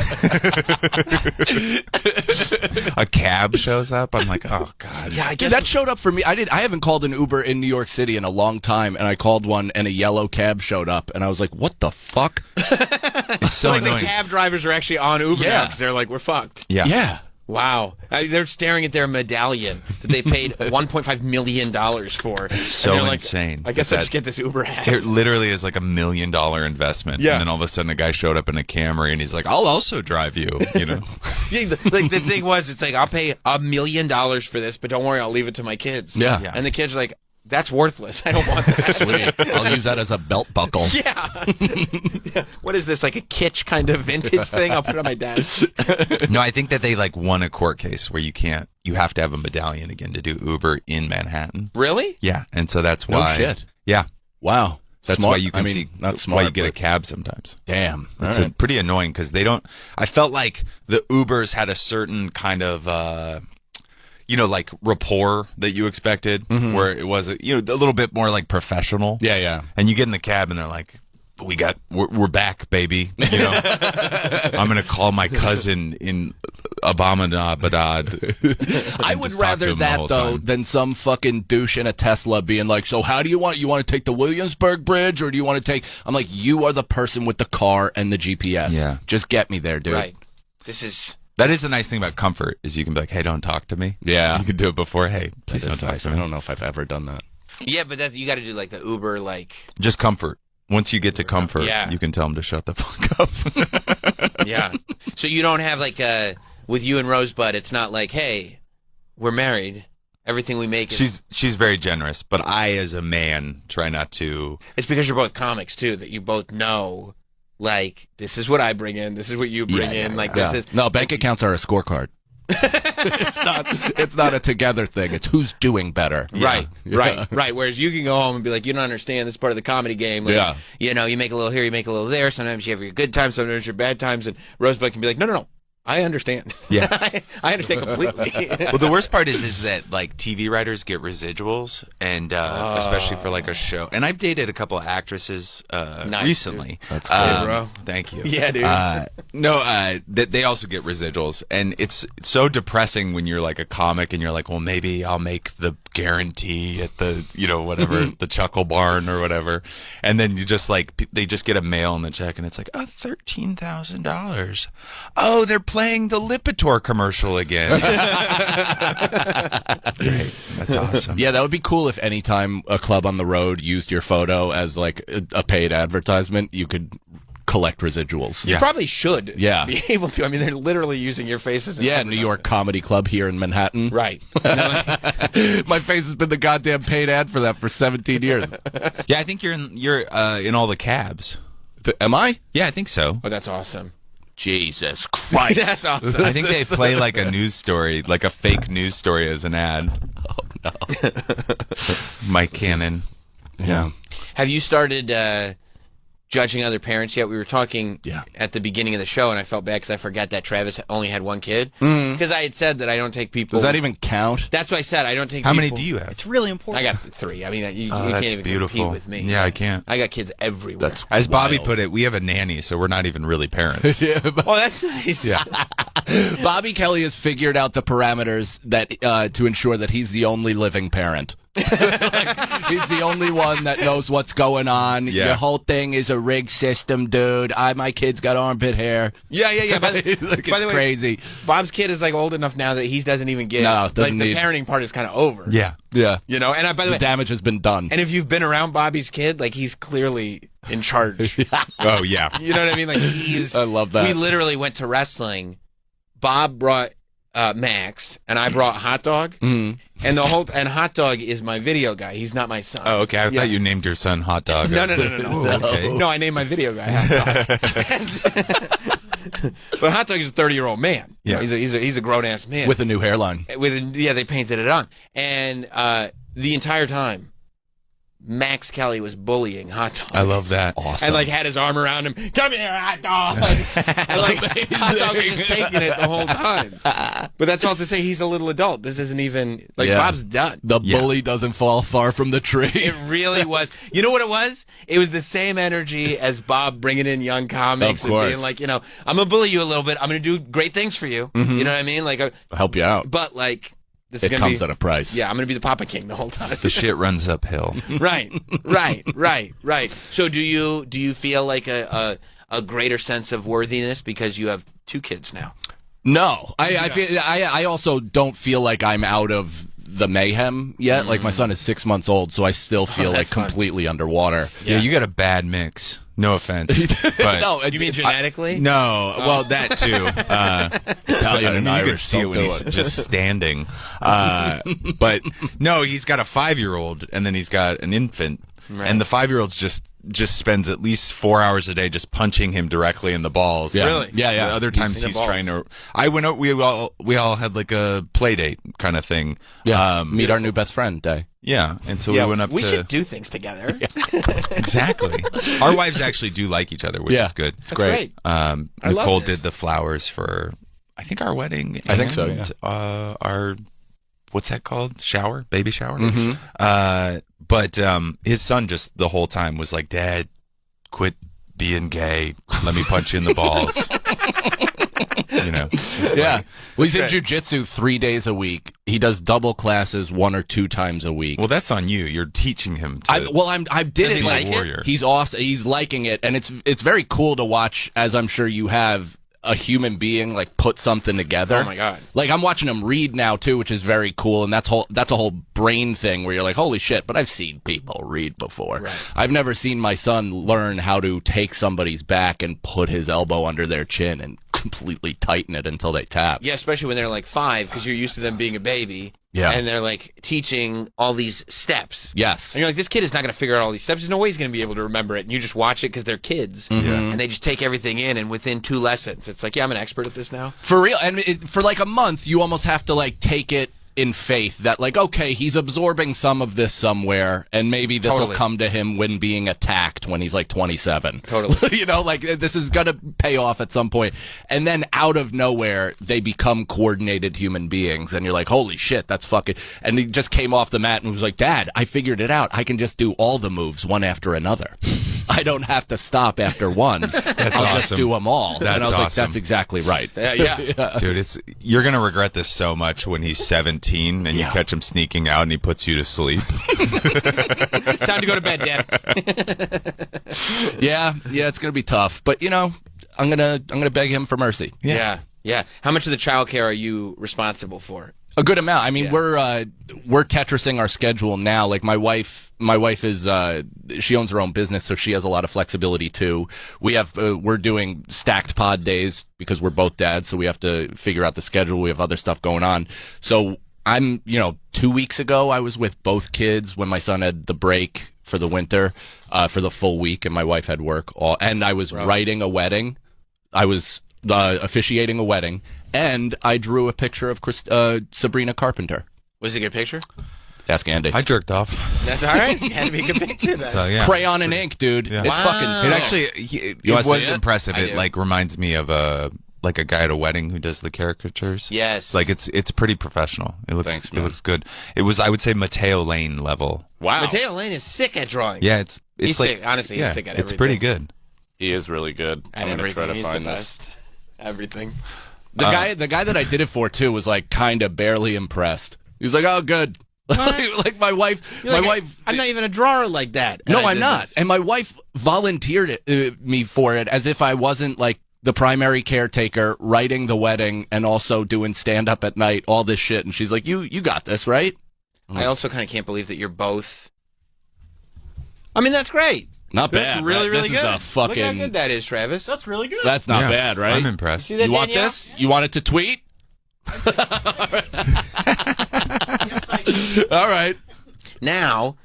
A cab shows up. I'm like, oh god. Yeah, I guess that showed up for me. I haven't called an Uber in New York City in a long time, and I called one and a yellow cab showed up, and I was like, what the fuck? It's so like annoying. the cab drivers are actually on Uber now because they're like, we're fucked. Yeah. Wow. They're staring at their medallion that they paid $1.5 million for. It's so like, insane. I guess I should get this Uber app. It literally is like $1 million investment. Yeah. And then all of a sudden a guy showed up in a Camry and he's like, I'll also drive you, you know? Yeah, like the thing was, it's like, I'll pay $1 million for this, but don't worry, I'll leave it to my kids. Yeah. And the kids are like, that's worthless. I don't want that. Sweet. I'll use that as a belt buckle. Yeah. What is this, like a kitsch kind of vintage thing? I'll put it on my desk. No, I think that they like won a court case where you have to have a medallion again to do Uber in Manhattan. Really? Yeah. And so that's No why. shit. Yeah. Wow. That's Smart. why you can see not why smart, you get a but- cab sometimes. Damn. It's All right. pretty annoying because they don't. I felt like the Ubers had a certain kind of, like rapport that you expected, where it was, a little bit more like professional. Yeah. And you get in the cab and they're like, we're back, baby. You know, I'm gonna call my cousin in Abominabad. I would rather that though than some fucking douche in a Tesla being like, so how do you want to take the Williamsburg Bridge or do you want to take? I'm like, you are the person with the car and the GPS. Yeah. Just get me there, dude. Right. That is the nice thing about comfort is you can be like, hey, don't talk to me. Yeah. You can do it before. Hey, please don't talk nice. to I me. don't know if I've ever done that. Yeah, but you got to do like the Uber, like. Just comfort. Once you get to comfort, Yeah. you can tell them to shut the fuck up. Yeah. So you don't have like with you and Rosebud, it's not like, hey, we're married. Everything we make is. She's very generous, but I, as a man, try not to. It's because you're both comics too, that you both know, like, this is what I bring in, this is what you bring in, like this is. No, bank accounts are a scorecard. It's not a together thing. It's who's doing better. Right. Whereas you can go home and be like, you don't understand. This is part of the comedy game. Like, you know, you make a little here, you make a little there. Sometimes you have your good times, sometimes your bad times. And Rosebud can be like, no. I understand. Yeah. I understand completely. Well, the worst part is that like TV writers get residuals, and especially for like a show. And I've dated a couple of actresses recently. Dude. That's cool, bro. Thank you. Yeah, dude. They also get residuals, and it's so depressing when you're like a comic and you're like, well, maybe I'll make the guarantee at the whatever the Chuckle Barn or whatever, and then you just like they just get a mail in the check, and it's like $13,000. Oh, they're playing the Lipitor commercial again. Great. That's awesome. Yeah, that would be cool if anytime a club on the road used your photo as like a paid advertisement, you could collect residuals. You probably should be able to. I mean, they're literally using your face as an New York Comedy Club here in Manhattan. Right. My face has been the goddamn paid ad for that for 17 years. Yeah, I think you're in all the cabs. Am I? Yeah, I think so. Oh, that's awesome. Jesus Christ. That's awesome. I think they play like a news story, like a fake news story as an ad. Oh, no. Mike Cannon. Yeah. Have you started judging other parents yet? We were talking at the beginning of the show, and I felt bad because I forgot that Travis only had one kid. Because I had said that I don't take people. Does that even count? That's what I said. I don't take How people. many do you have? It's really important. I got 3. I mean, you that's can't even beautiful. compete with me. Yeah, I can't. I got kids everywhere. That's As Bobby wild. put it, we have a nanny, so we're not even really parents. Oh, that's nice. Yeah. Bobby Kelly has figured out the parameters that to ensure that he's the only living parent. He's the only one that knows what's going on. Yeah. Your whole thing is a rigged system, dude. My kid's got armpit hair. Yeah. By the way, crazy. Bob's kid is like old enough now that he doesn't even get doesn't the need- parenting part is kind of over. Yeah. You know, and by the way, damage has been done. And if you've been around Bobby's kid, like he's clearly in charge. Oh yeah. You know what I mean? Like he's. I love that. We literally went to wrestling. Bob brought Max, and I brought Hot Dog, and Hot Dog is my video guy. He's not my son. Oh, okay. I thought you named your son Hot Dog. No. Okay. No, I named my video guy Hot Dog. But Hot Dog is a 30-year-old man. Yeah. He's a grown ass man With a new hairline. They painted it on, and the entire time, Max Kelly was bullying Hot Dog. I love that. Awesome. And like had his arm around him. Come here, Hot Dog. And like Hot Dog was just taking it the whole time. But that's all to say he's a little adult. This isn't even like Bob's done. The bully doesn't fall far from the tree. It really was. You know what it was? It was the same energy as Bob bringing in young comics and being like, I'm gonna bully you a little bit. I'm gonna do great things for you. Mm-hmm. You know what I mean? Like, I'll help you out. But like. This It is comes at a price. Yeah, I'm going to be the Papa King the whole time. The shit runs uphill. Right. So do you feel like a greater sense of worthiness because you have 2 kids now? No, I also don't feel like I'm out of the mayhem yet. Like my son is 6 months old, so I still feel like completely underwater. Yeah, you got a bad mix. No offense, but No, You mean genetically? no. Well, that too. Italian and you Irish could see it don't when do he's it. just standing. But no, he's got a 5-year-old, and then he's got an infant, and the 5-year-old's just spends at least 4 hours a day just punching him directly in the balls. Yeah. Really? Yeah. Other times he's trying to. I went out. We all had like a play date kind of thing. Yeah. Meet our new best friend day. Yeah, and so we went up We to. should do things together. Exactly. Our wives actually do like each other, which is good. It's great. Nicole love did this. the flowers for, I think, our wedding. I think so, and, our, what's that called? Shower? Baby shower? Mm-hmm. But his son just the whole time was like, Dad, quit being gay. Let me punch you in the balls. Yeah. Well, he's in jiu-jitsu 3 days a week. He does double classes 1 or 2 times a week. Well, that's on you. You're teaching him to I did Does it he like like warrior. He's awesome. He's liking it, and it's very cool to watch, as I'm sure you have, a human being like put something together. Oh my God. Like I'm watching him read now too, which is very cool, and that's a whole brain thing where you're like, holy shit, but I've seen people read before. Right. I've never seen my son learn how to take somebody's back and put his elbow under their chin and completely tighten it until they tap. Yeah, especially when they're like 5, because you're used to them being a baby. Yeah. And they're like teaching all these steps. Yes. And you're like, this kid is not going to figure out all these steps. There's no way he's going to be able to remember it. And you just watch it because they're kids. Mhm. And they just take everything in. And within 2 lessons, it's like, yeah, I'm an expert at this now. For real. And for like a month, you almost have to like take it in faith that like, okay, he's absorbing some of this somewhere, and maybe this will Totally. come to him when being attacked when he's like 27. Totally. You know, like this is going to pay off at some point. And then out of nowhere, they become coordinated human beings. And you're like, holy shit, that's fucking... And he just came off the mat and was like, Dad, I figured it out. I can just do all the moves one after another. I don't have to stop after one. I'll just do them all. That's and I was like, awesome. that's exactly right. Yeah. Dude, you're going to regret this so much when he's 17 and you catch him sneaking out and he puts you to sleep. Time to go to bed, Dad. Yeah, it's going to be tough. But, you know, I'm going to beg him for mercy. Yeah. How much of the childcare are you responsible for? A good amount. I mean, we're Tetrising our schedule now. Like my wife is she owns her own business, so she has a lot of flexibility too. We're doing stacked pod days because we're both dads, so we have to figure out the schedule. We have other stuff going on. So I'm, 2 weeks ago I was with both kids when my son had the break for the winter for the full week, and my wife had work. And I was writing a wedding. I was officiating a wedding, and I drew a picture of Sabrina Carpenter. Was it a good picture? Ask Andy. I jerked off. That's all right. It had to be a good picture then. So, yeah. Crayon and ink, dude. Yeah. It's fucking It sick. actually You wanna it was see it? impressive. I It do. like reminds me of a guy at a wedding who does the caricatures. Yes. Like it's pretty professional. It looks Thanks, it man. looks good. It was, I would say, Mateo Lane level. Wow. Mateo Lane is sick at drawing. Yeah, it's He's like, sick. Honestly, yeah, he's sick at it's everything. pretty good. He is really good. At I'm gonna try to everything. He's find the this. best. Everything. The guy that I did it for too was like kind of barely impressed. He was like, "Oh, good." Like my wife, You're like, I'm not even a drawer like that. No, And I I'm did not. this. And my wife volunteered me for it as if I wasn't like the primary caretaker, writing the wedding and also doing stand up at night, all this shit. And she's like, "You got this, right?" I also kind of can't believe that you're both. I mean, that's great. Not That's bad. really, right? really This good. is a fucking. Look how good that is, Travis. That's really good. That's not Yeah, bad, right? I'm impressed. See that, You want Danielle? this? You want it to tweet? All right. Now,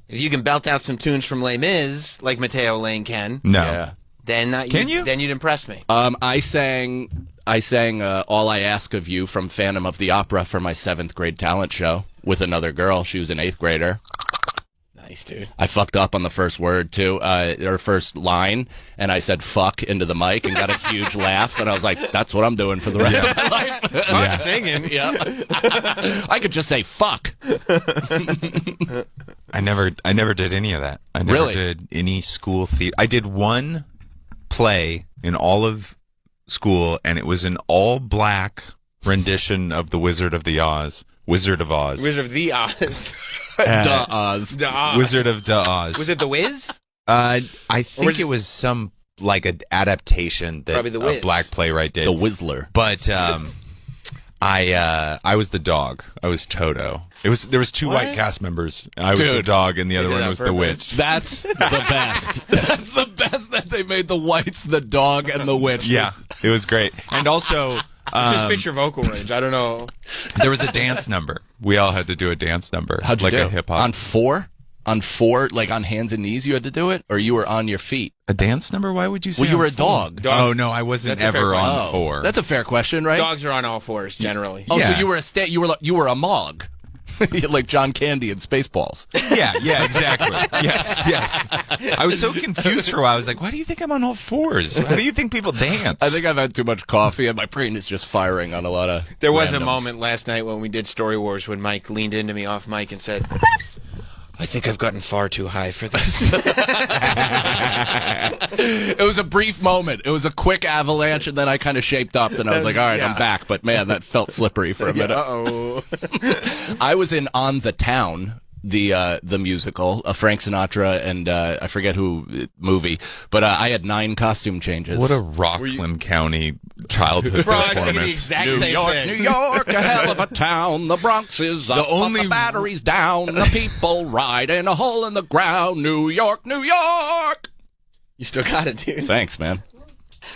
if you can belt out some tunes from Les Mis like Mateo Lane can, No. Yeah. then Can you? Then you'd impress me. I sang All I Ask of You from Phantom of the Opera for my 7th grade talent show with another girl. She was an 8th grader. Nice, dude. I fucked up on the first word too, or first line, and I said "fuck" into the mic and got a huge laugh. And I was like, "That's what I'm doing for the rest of my life." I'm singing. Yeah, I could just say "fuck." I never did any of that. I never Really? did any school theater. I did one play in all of school, and it was an all-black rendition of The Wizard of Oz. Wizard of the Oz. Duh, Oz. The Oz. Wizard of Oz. Was it The Wiz? I think was it was some like an adaptation that Probably The a Wiz. black playwright did. The Whistler. But I was the dog. I was Toto. There was two white cast members. I was the Dude. dog, and the other did one that was on the purpose. witch. That's the best. That's the best that they made the whites, the dog, and the witch. Yeah, it was great. And also, It just fits your vocal range. I don't know. there was a dance number. We all had to do a dance number. How'd you like do? a hip hop. On four, like on hands and knees, you had to do it, or you were on your feet. A dance number? Why would you say Well, you on were a four? dog. Dogs- Oh, no, I wasn't That's a fair ever question. on four. That's a fair question, right? Dogs are on all fours generally. Oh, Yeah. so you were you were a Mog, like John Candy in Spaceballs. Yeah, exactly. Yes. I was so confused for a while. I was like, why do you think I'm on all fours? How do you think people dance? I think I've had too much coffee, and my brain is just firing on a lot of. There was a randoms. moment last night when we did Story Wars when Mike leaned into me off mic and said, I think I've gotten far too high for this. It was a brief moment. It was a quick avalanche, and then I kind of shaped up, and I was like, all right, Yeah. I'm back. But man, that felt slippery for a minute. Uh-oh. I was in On the Town, the musical, Frank Sinatra and I forget who movie, but I had 9 costume changes. What a Rockland County childhood Bro, I was thinking the performance. exact New same York, thing. New York, a hell of a town. The Bronx is up, only- but the battery's down. The people ride in a hole in the ground. New York, New York. You still got it, dude. Thanks, man.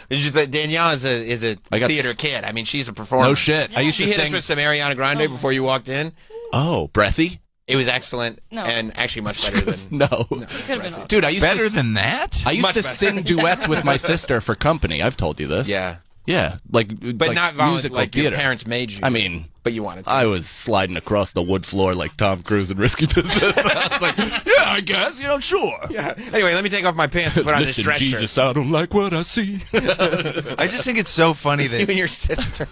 Danielle is a I got theater kid. I mean, she's a performer. No shit. I used She to hit us sing. with some Ariana Grande before you walked in. Oh, breathy. It was excellent and actually much better than Dude, I used better to, than that. I used Much to better. sing duets with my sister for company. I've told you this. Yeah. Yeah, but not voluntary, musical like theater. your parents made you. I mean, but you wanted to. I was sliding across the wood floor like Tom Cruise in Risky Business. I was like, yeah, I guess, sure. Yeah. Anyway, let me take off my pants and put on this Listen, dress Jesus, shirt. I don't like what I see. I just think it's so funny that You and your sister.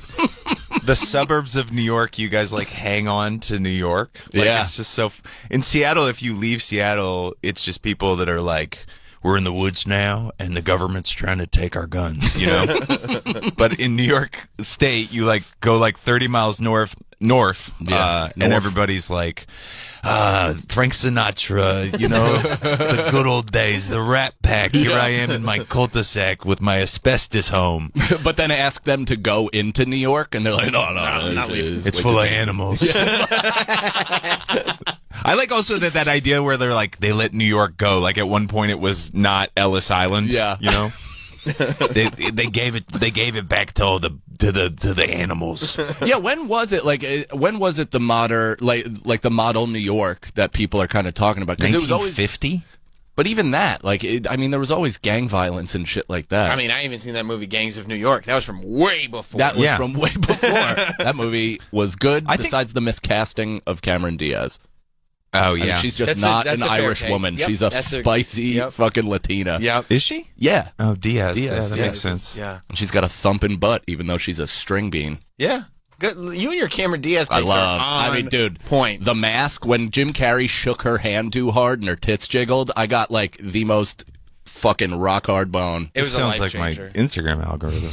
the suburbs of New York, you guys like hang on to New York. Like, Yeah. it's just so. In Seattle, if you leave Seattle, it's just people that are like, we're in the woods now, and the government's trying to take our guns, But in New York State, you like go like 30 miles north, and everybody's like, Frank Sinatra, the good old days, the Rat Pack. Here I am in my cul-de-sac with my asbestos home. But then I ask them to go into New York, and they're like, no, It's full of animals. I like also that idea where they're like they let New York go. Like at one point it was not Ellis Island. Yeah. they gave it back to all the animals. Yeah, when was it the modern like the model New York that people are kind of talking about? 'Cause it was always 1950. But even that, there was always gang violence and shit like that. I mean, I haven't seen that movie Gangs of New York. That was from way before. That was from way before. That movie was good, besides the miscasting of Cameron Diaz. Oh, I mean, yeah. she's just That's not a an fair Irish take. woman. Yep, She's a that's a- spicy yep. fucking Latina. Yep. Is she? Yeah. Oh, Diaz. Diaz, Yeah, that yeah. makes sense. Yeah. And she's got a thumping butt, even though she's a string bean. Yeah. Good. You and your Cameron Diaz I takes love. are on Dude, point. The Mask. When Jim Carrey shook her hand too hard and her tits jiggled, I got like the most fucking rock hard bone. It was Sounds a like my life-changer. Instagram algorithm.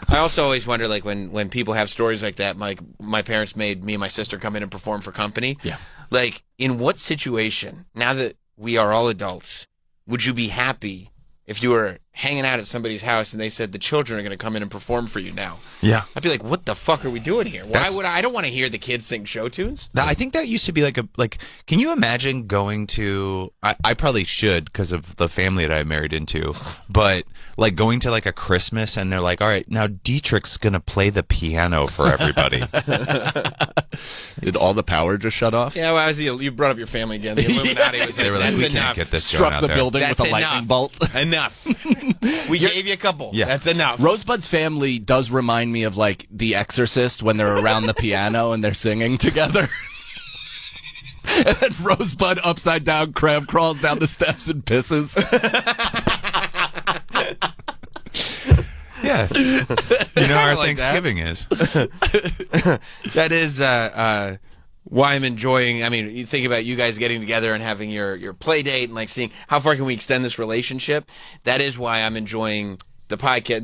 I also always wonder, like, when people have stories like that, like, my parents made me and my sister come in and perform for company. Yeah. Like, in what situation, now that we are all adults, would you be happy if you were hanging out at somebody's house and they said the children are going to come in and perform for you now? Yeah. I'd be like, what the fuck are we doing here? Why would I don't want to hear the kids sing show tunes. I think that used to be like can you imagine going to I probably should because of the family that I married into, but like going to like a Christmas and they're like, all right, now Dietrich's gonna play the piano for everybody. Did all the power just shut off? Yeah, well, you brought up your family again. The Illuminati was They were like, that's we enough. can't get this Struck going out the there. building That's with a enough. lightning bolt. Enough. We gave you a couple. Yeah. That's enough. Rosebud's family does remind me of like The Exorcist when they're around the piano and they're singing together. And then Rosebud upside down crab crawls down the steps and pisses. Yeah. You know our like that. Thanksgiving is. That is why I'm enjoying. I mean, you think about you guys getting together and having your play date and like seeing how far can we extend this relationship. That is why I'm enjoying the podcast.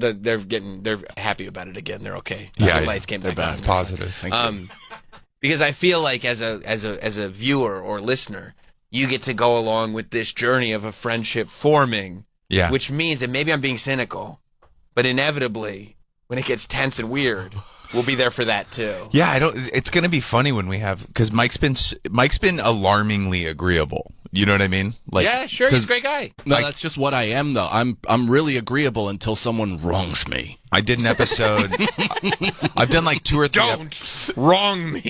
They're happy about it again. They're okay. Yeah, the lights came back on. It's positive. Thank you. Because I feel like as a viewer or listener, you get to go along with this journey of a friendship forming. Yeah. Which means that maybe I'm being cynical, but inevitably, when it gets tense and weird, we'll be there for that too. Yeah, it's going to be funny when we have cuz Mike's been alarmingly agreeable. You know what I mean? Like, yeah, sure, he's a great guy. No, that's just what I am, though. I'm really agreeable until someone wrongs me. I did an episode. I've done like 2 or 3. Don't wrong me.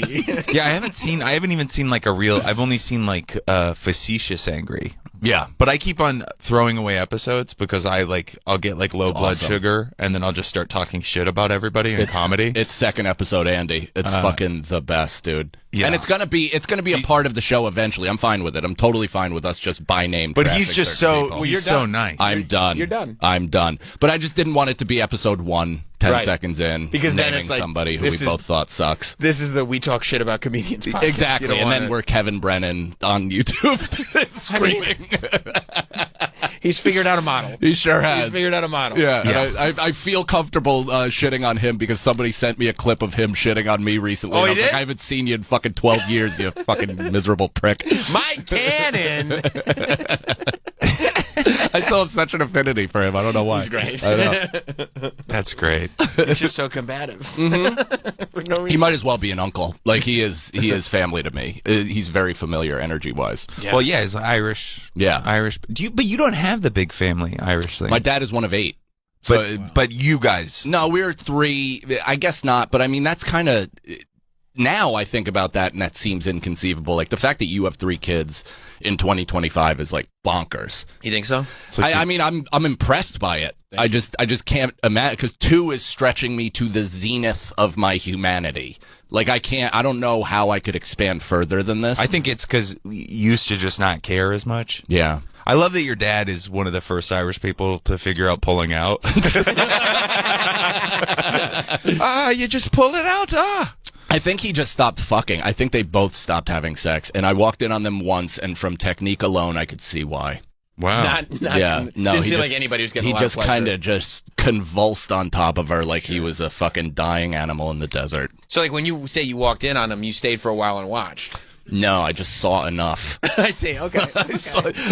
Yeah, I haven't even seen like a real. I've only seen like facetious angry. Yeah, but I keep on throwing away episodes because I'll get like low blood awesome. sugar and then I'll just start talking shit about everybody in comedy. It's second episode, Andy. It's fucking the best, dude. Yeah. And it's gonna be a part of the show eventually. I'm fine with it. I'm totally fine with us just by name. But he's trashing just certain so people. he's so nice. I'm done. You're done. I'm done. But I just didn't want it to be episode 1, 10 Right. seconds in, Because then naming it's like, somebody who this we is- both thought sucks. This is the We Talk Shit About Comedians podcast. Exactly, You don't and then wanna- we're Kevin Brennan on YouTube screaming. He's figured out a model. He sure has. He's figured out a model. Yeah, and I feel comfortable shitting on him because somebody sent me a clip of him shitting on me recently. Oh, and I he was like, did? I haven't seen you in fucking 12 years, you fucking miserable prick. Mike Cannon. I still have such an affinity for him. I don't know why. He's great. I know. That's great. He's just so combative. For no reason. He might as well be an uncle. Like he is family to me. He's very familiar energy wise. Yeah. Well, yeah, he's Irish. Yeah. Irish. But you don't have the big family Irish thing. My dad is one of 8. But you guys. No, we're 3. I guess not. But I mean, that's kind of now I think about that and that seems inconceivable. Like the fact that you have 3 kids in 2025 is like bonkers. You think so? I mean, I'm impressed by it. I just can't imagine, because 2 is stretching me to the zenith of my humanity. Like I don't know how I could expand further than this. I think it's because you used to just not care as much. Yeah. I love that your dad is one of the first Irish people to figure out pulling out. You just pull it out. I think he just stopped fucking. I think they both stopped having sex, and I walked in on them once, and from technique alone, I could see why. Wow. Didn't seem like anybody was getting a lot of pleasure. He just kind of just convulsed on top of her like he was a fucking dying animal in the desert. So, like, when you say you walked in on him, you stayed for a while and watched. No, I just saw enough. I see. Okay.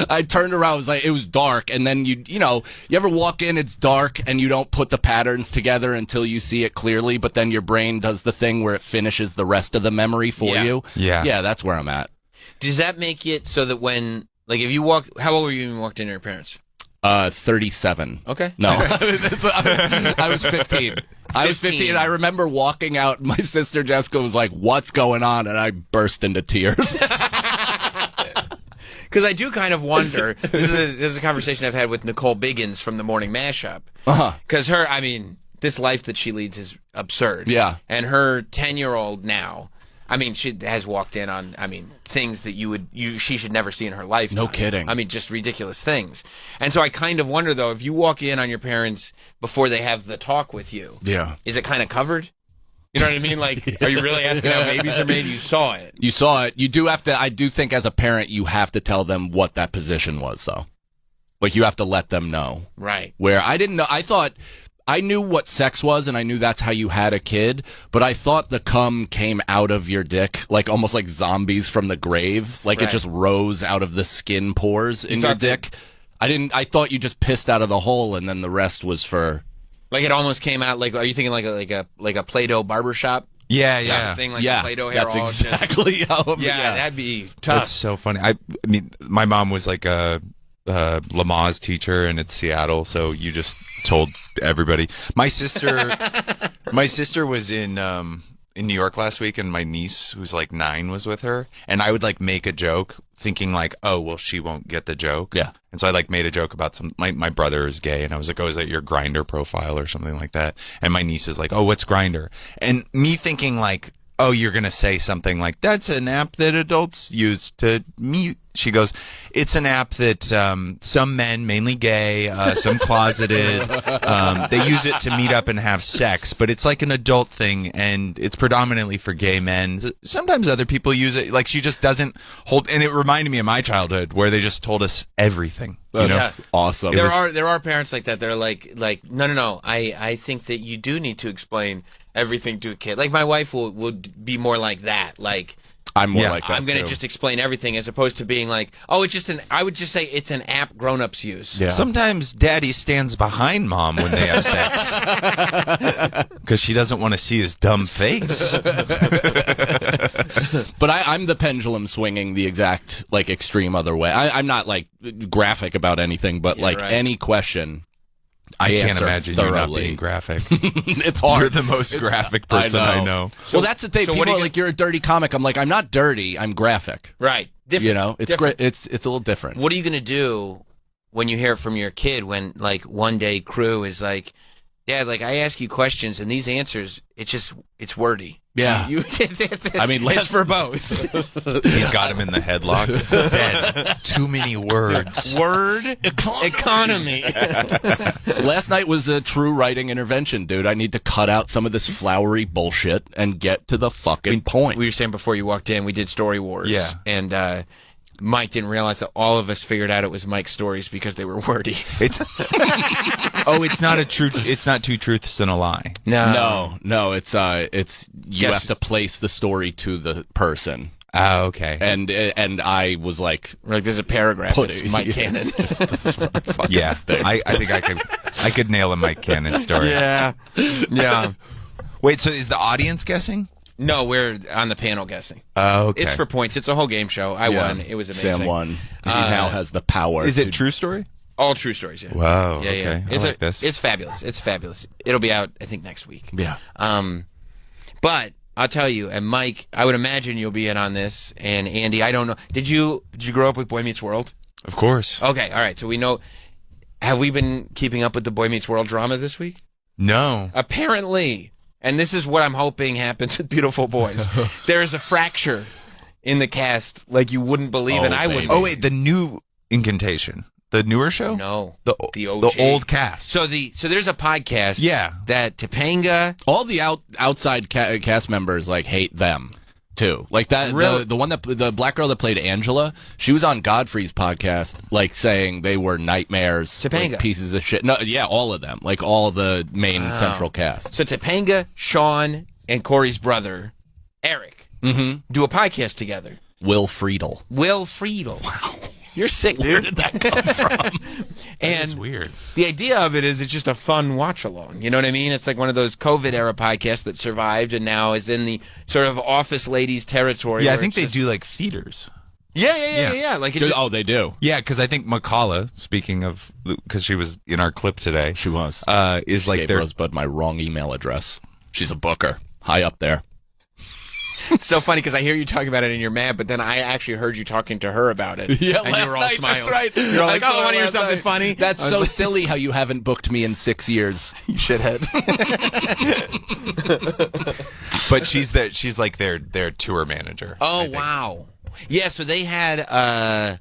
I turned around. It was dark, and then you ever walk in, it's dark, and you don't put the patterns together until you see it clearly. But then your brain does the thing where it finishes the rest of the memory for you. Yeah, that's where I'm at. Does that make it so that when, like, if you walk, how old were you when you walked in your parents? 37. Okay. No, I was 15. I was 15. I remember walking out. My sister Jessica was like, "What's going on?" And I burst into tears. Because I do kind of wonder. This is a conversation I've had with Nicole Biggins from the Morning Mashup. Because this life that she leads is absurd. Yeah. And her 10-year-old now, she has walked in on, things that she should never see in her lifetime. No kidding. Just ridiculous things. And so I kind of wonder, though, if you walk in on your parents before they have the talk with you, is it kind of covered? You know what I mean? Like, are you really asking how babies are made? You saw it. You saw it. You do have to, I do think as a parent, you have to tell them what that position was, though. Like, you have to let them know. Right. Where I didn't know, I knew what sex was, and I knew that's how you had a kid, but I thought the cum came out of your dick, like almost like zombies from the grave. Like it just rose out of the skin pores in your dick. I thought you just pissed out of the hole, and then the rest was for... Like it almost came out, like, are you thinking like a Play-Doh barbershop? Yeah. Thing, like the Play-Doh hair. That's exactly how... Yeah, that'd be tough. That's so funny. I mean, my mom was like a Lamaze teacher, and it's Seattle, so you just told everybody. My sister was in New York last week, and my niece, who's like 9, was with her, and I would like make a joke thinking like, oh, well, she won't get the joke. Yeah. And so I like made a joke about my brother is gay, and I was like, oh, is that your Grindr profile or something like that? And my niece is like, oh, what's Grindr? And me thinking like, oh, you're going to say something like, that's an app that adults use to meet. She goes, it's an app that some men, mainly gay, some closeted, they use it to meet up and have sex, but it's like an adult thing, and it's predominantly for gay men. Sometimes other people use it. Like, she just doesn't hold, and it reminded me of my childhood where they just told us everything. You know? Awesome. There are parents like that. They're like, no. I think that you do need to explain everything to a kid. Like, my wife would be more like that. Like, I'm more like that. I'm going to just explain everything, as opposed to being like, oh, it's just I would just say it's an app grown-ups use. Yeah. Sometimes daddy stands behind mom when they have sex because she doesn't want to see his dumb face. But I'm the pendulum swinging the exact like extreme other way. I'm not like graphic about anything, but any question. I can't imagine thoroughly. you not being graphic. It's hard. You're the most graphic person I know. Well, that's the thing. People are like, you're a dirty comic. I'm like, I'm not dirty. I'm graphic. Right. Different. You know, it's great. It's a little different. What are you going to do when you hear it from your kid when, like, one day Crew is like, Dad, like, I ask you questions and these answers, it's wordy. Yeah. It's verbose. He's got him in the headlock. Dead. Too many words. Word economy. Last night was a true writing intervention, dude. I need to cut out some of this flowery bullshit and get to the fucking point. We were saying before you walked in, we did Story Wars. Yeah. And Mike didn't realize that all of us figured out it was Mike's stories because they were wordy. It's not two truths and a lie. No. It's you have to place the story to the person. Oh, okay. And I was like there's a paragraph. It's Mike Cannon. Yeah, I think I could nail a Mike Cannon story. Yeah. Wait, so is the audience guessing? No, we're on the panel guessing. Oh, okay. It's for points. It's a whole game show. I won. It was amazing. Sam won. He now has the power. Is it true story? All true stories, yeah. Wow, yeah, okay. yeah. I like this. It's fabulous. It's fabulous. It'll be out, I think, next week. Yeah. But I'll tell you, and Mike, I would imagine you'll be in on this, and Andy, I don't know. Did you grow up with Boy Meets World? Of course. Okay, all right. So we know. Have we been keeping up with the Boy Meets World drama this week? No. Apparently, and this is what I'm hoping happens with Beautiful Boys. There is a fracture in the cast like you wouldn't believe, and I wouldn't. Oh wait, the new Incantation. The newer show? No, the OG. The old cast. So there's a podcast. Yeah, that Topanga. All the outside cast members like hate them too. Like that. Really? The one that the black girl that played Angela. She was on Godfrey's podcast, like saying they were nightmares, Topanga, like, pieces of shit. No, yeah, all of them. Like all of the main central cast. So Topanga, Sean, and Corey's brother, Eric, do a podcast together. Will Friedle. Wow. You're sick, dude. Where did that come from? And That's weird. The idea of it is it's just a fun watch along. You know what I mean? It's like one of those COVID era podcasts that survived and now is in the sort of office ladies territory. Yeah, I think they do like theaters. Yeah. Like it's they do. Yeah, because I think McCalla, speaking of, because she was in our clip today. She was. Is she like gave their Rosebud my wrong email address. She's a booker. High up there. It's so funny because I hear you talking about it and you're mad, but then I actually heard you talking to her about it. Yeah, and last you were all night, smiles. That's right. You're all like, I oh, I want to hear last something night. funny. That's I was so like, silly how you haven't booked me in 6 years. You shithead. But she's like their tour manager. Oh, wow. Yeah, so they had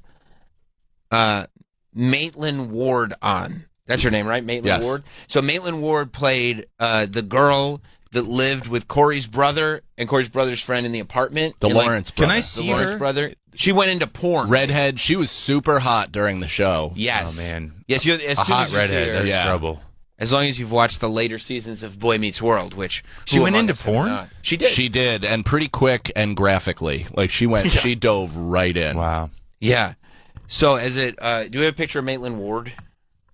Maitland Ward on. That's her name, right? Maitland Yes. Ward? So Maitland Ward played the girl that lived with Corey's brother and Corey's brother's friend in the apartment. The And, Lawrence brother. Can I see the Lawrence her? brother. She went into porn. Redhead. She was super hot during the show. Yes. Oh man. Yes, as A soon hot as you redhead. see her, That's Yeah. trouble. as long as you've watched the later seasons of Boy Meets World, which She who went among into us have porn? not? She did. She did, and pretty quick and graphically. Like she dove right in. Wow. Yeah. So do we have a picture of Maitland Ward?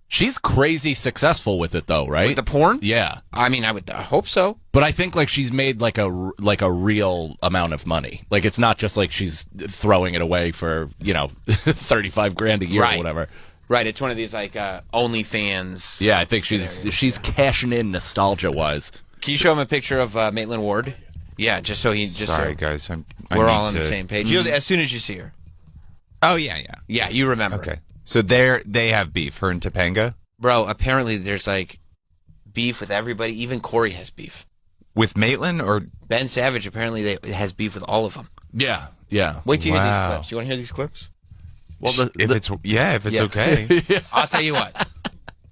She's crazy successful with it though, right? With the porn? Yeah. I mean, I hope so. But I think like she's made like a real amount of money. Like it's not just like she's throwing it away for, $35,000 a year Right. or whatever. Right. It's one of these like OnlyFans. Yeah, I think she's cashing in nostalgia wise. Can you show him a picture of Maitland Ward? Yeah, just so he. Sorry, guys. I We're need all on the to- same page. As soon as you see her. Oh yeah. Yeah, you remember. Okay. So they have beef. Her and Topanga Bro, apparently there's like beef with everybody. Even Corey has beef. with Maitland or Ben Savage apparently has beef with all of them. Yeah. Wait till you hear these Wow. clips. You want to hear these clips? Well, if it's Yeah. okay. I'll tell you what.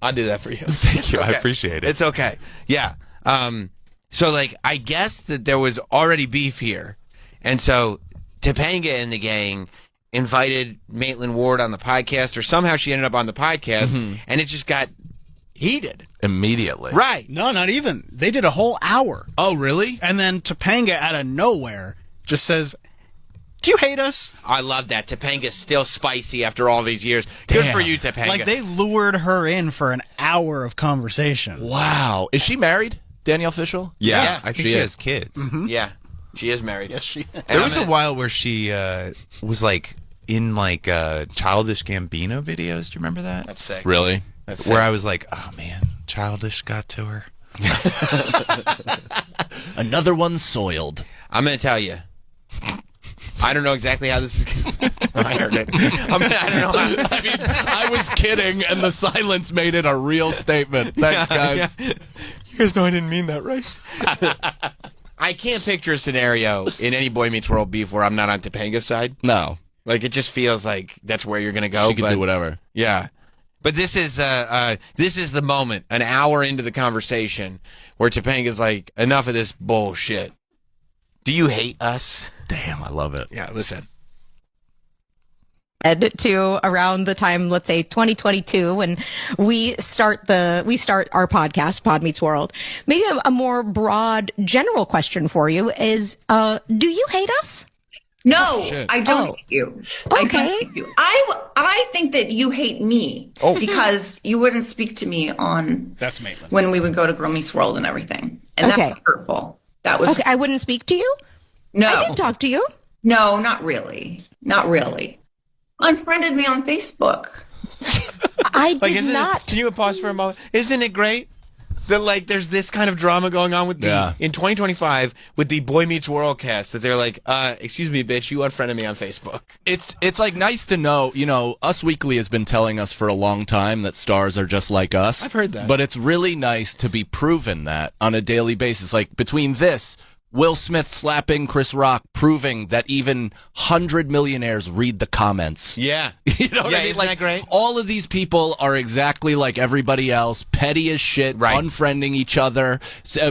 I'll do that for you. Thank you. I Okay. appreciate it. It's okay. Yeah. So like I guess that there was already beef here. And so Topanga and the gang invited Maitland Ward on the podcast, or somehow she ended up on the podcast, and it just got heated. Immediately. Right. No, not even. They did a whole hour. Oh, really? And then Topanga out of nowhere just says, "Do you hate us?" I love that. Topanga's still spicy after all these years. Good Damn. for you, Topanga. Like they lured her in for an hour of conversation. Wow. Is she married, Danielle Fishel? Yeah, I think she is. has kids. Yeah. She is married. Yes, she is. There was a while where she was like in like Childish Gambino videos. Do you remember that? That's sick. Really? That's Where sick. I was like, oh man, Childish got to her. Another one soiled. I'm going to tell you. I don't know exactly how this is. I heard it. I don't know how. I mean, I was kidding, and the silence made it a real statement. Thanks, guys. Yeah. You guys know I didn't mean that, right? I can't picture a scenario in any Boy Meets World beef where I'm not on Topanga's side. No. Like, it just feels like that's where you're going to go. She can do whatever. Yeah. But this is the moment, an hour into the conversation, where Topanga's like, enough of this bullshit. Do you hate us? Damn, I love it. Yeah, listen. To around the time, let's say 2022, when we start our podcast, Pod Meets World. Maybe a more broad, general question for you is: do you hate us? No, shit. I don't hate you. I Okay. don't hate you. I think that you hate me because you wouldn't speak to me on That's Maitland. when we would go to Girl Meets World and everything, and Okay. that was hurtful. That was Okay, I wouldn't speak to you. no, I did talk to you. no, not really, not really. Unfriended me on Facebook. I did Isn't not. Can you pause for a moment? Isn't it great? that like there's this kind of drama going on with the in 2025 with the Boy Meets World cast that they're like, excuse me, bitch, you unfriended me on Facebook. It's like nice to know, you know, Us Weekly has been telling us for a long time that stars are just like us. I've heard that. But it's really nice to be proven that on a daily basis. Like between this, Will Smith slapping Chris Rock, proving that even 100 millionaires read the comments. Yeah. You know what I mean? Isn't Like, that great? all of these people are exactly like everybody else, petty as shit, unfriending each other,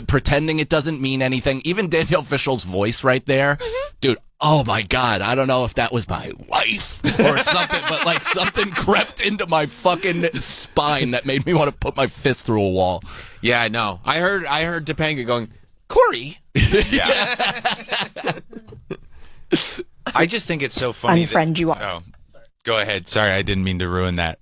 pretending it doesn't mean anything. Even Danielle Fishel's voice right there. Dude, oh my God, I don't know if that was my wife or something, but like something crept into my fucking spine that made me want to put my fist through a wall. Yeah, I know. I heard Topanga going, Corey. I just think it's so funny. Unfriend you all. Oh, go ahead. Sorry, I didn't mean to ruin that.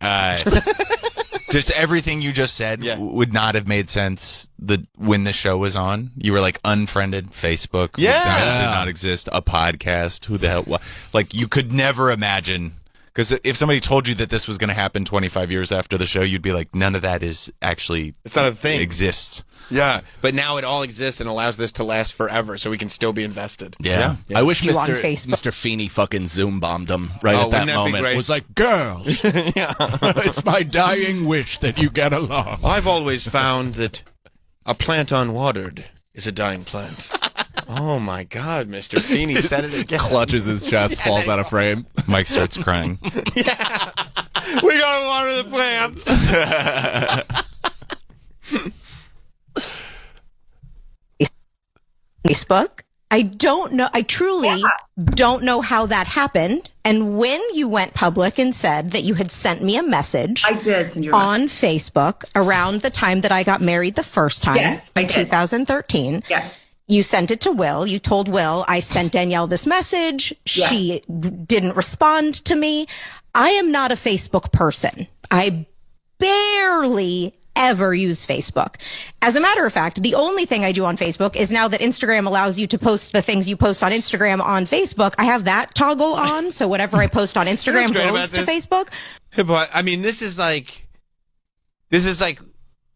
Just everything you just said would not have made sense when the show was on. You were like unfriended Facebook. Did not exist. A podcast. Who the hell? Like you could never imagine. Because if somebody told you that this was going to happen 25 years after the show, you'd be like, none of that is actually. It's not a thing. Exists. Yeah, but now it all exists and allows this to last forever, so we can still be invested. Yeah. I wish Mr. Feeney fucking Zoom bombed him at that moment. It was like, girls, it's my dying wish that you get along. I've always found that a plant unwatered is a dying plant. Oh my God, Mr. Feeney said it again. Clutches his chest, falls out of frame. Mike starts crying. We gotta water the plants. Facebook. I don't know. I truly don't know how that happened. And when you went public and said that you had sent me a message, I did send you a on Facebook around the time that I got married the first time in 2013. Yes. You sent it to Will. You told Will, I sent Danielle this message. Yeah. She didn't respond to me. I am not a Facebook person. I barely ever use Facebook. As a matter of fact, the only thing I do on Facebook is now that Instagram allows you to post the things you post on Instagram on Facebook, I have that toggle on. So whatever I post on Instagram goes to Facebook. But I mean, this is like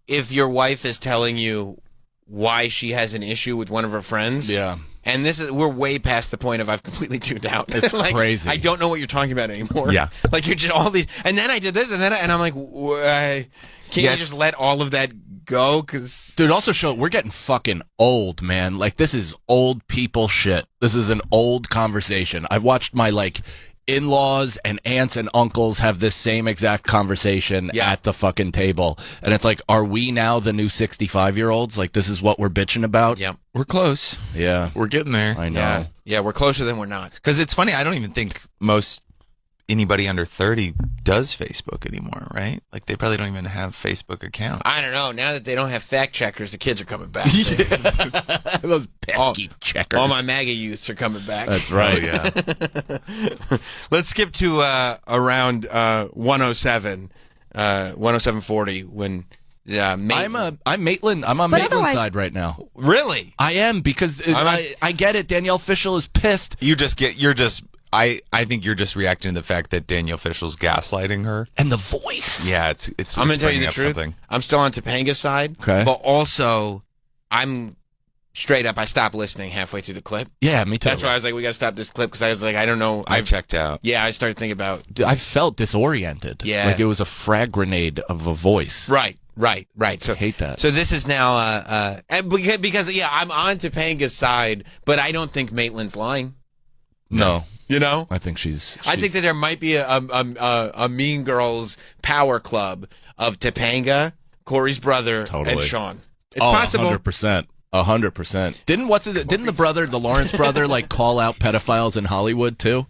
if your wife is telling you why she has an issue with one of her friends. Yeah. And we're way past the point of I've completely tuned out. It's like, crazy. I don't know what you're talking about anymore. Yeah. Like you're just all these, and then I did this, and I'm like, can't you just let all of that go? Cause dude, also show we're getting fucking old, man. Like this is old people shit. This is an old conversation. I've watched my in-laws and aunts and uncles have this same exact conversation at the fucking table. And it's like, are we now the new 65-year-olds? Like, this is what we're bitching about? Yep. We're close. Yeah. We're getting there. I know. Yeah, we're closer than we're not. Because it's funny, I don't even think anybody under 30 does Facebook anymore, right? Like, they probably don't even have Facebook accounts. I don't know. Now that they don't have fact checkers, the kids are coming back. Those pesky checkers. All my MAGA youths are coming back. That's right. Oh, yeah. Let's skip to around 107, 107.40 when I'm Maitland. I'm on Maitland's side right now. Really? I am because I get it. Danielle Fishel is pissed. I think you're just reacting to the fact that Danielle Fishel's gaslighting her. And the voice. Yeah, it's I'm going to tell you the bringing up truth. something. I'm still on Topanga's side. Okay. But also, I'm straight up, I stopped listening halfway through the clip. Yeah, me too. That's why I was like, we got to stop this clip because I was like, I don't know. I've checked out. Yeah, I started thinking about. I felt disoriented. Yeah. Like it was a frag grenade of a voice. Right. So I hate that. So this is now because I'm on Topanga's side, but I don't think Maitland's lying. No. You know? I think she's I think that there might be a Mean Girls power club of Topanga, Corey's brother, and Sean. It's possible. 100%. 100%. Didn't the brother, the Lawrence brother, call out pedophiles in Hollywood too?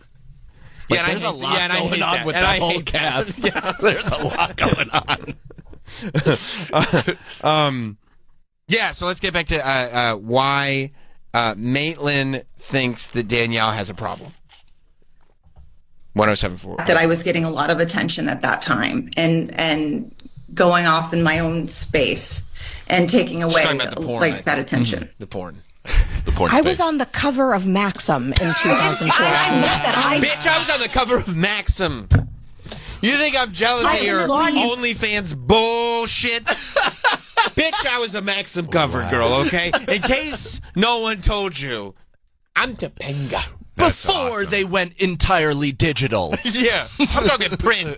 Yeah, there's a lot going on with the whole cast. Yeah. There's a lot going on. So let's get back to why Maitland thinks that Danielle has a problem. 107.4. That I was getting a lot of attention at that time and going off in my own space and taking away that attention. The porn. The porn I space. was on the cover of Maxim in 2014. Bitch, I was on the cover of Maxim. You think I'm jealous of your OnlyFans bullshit? Bitch, I was a Maxim cover girl, okay? In case no one told you, I'm Topanga. Before they went entirely digital. Yeah, I'm talking print.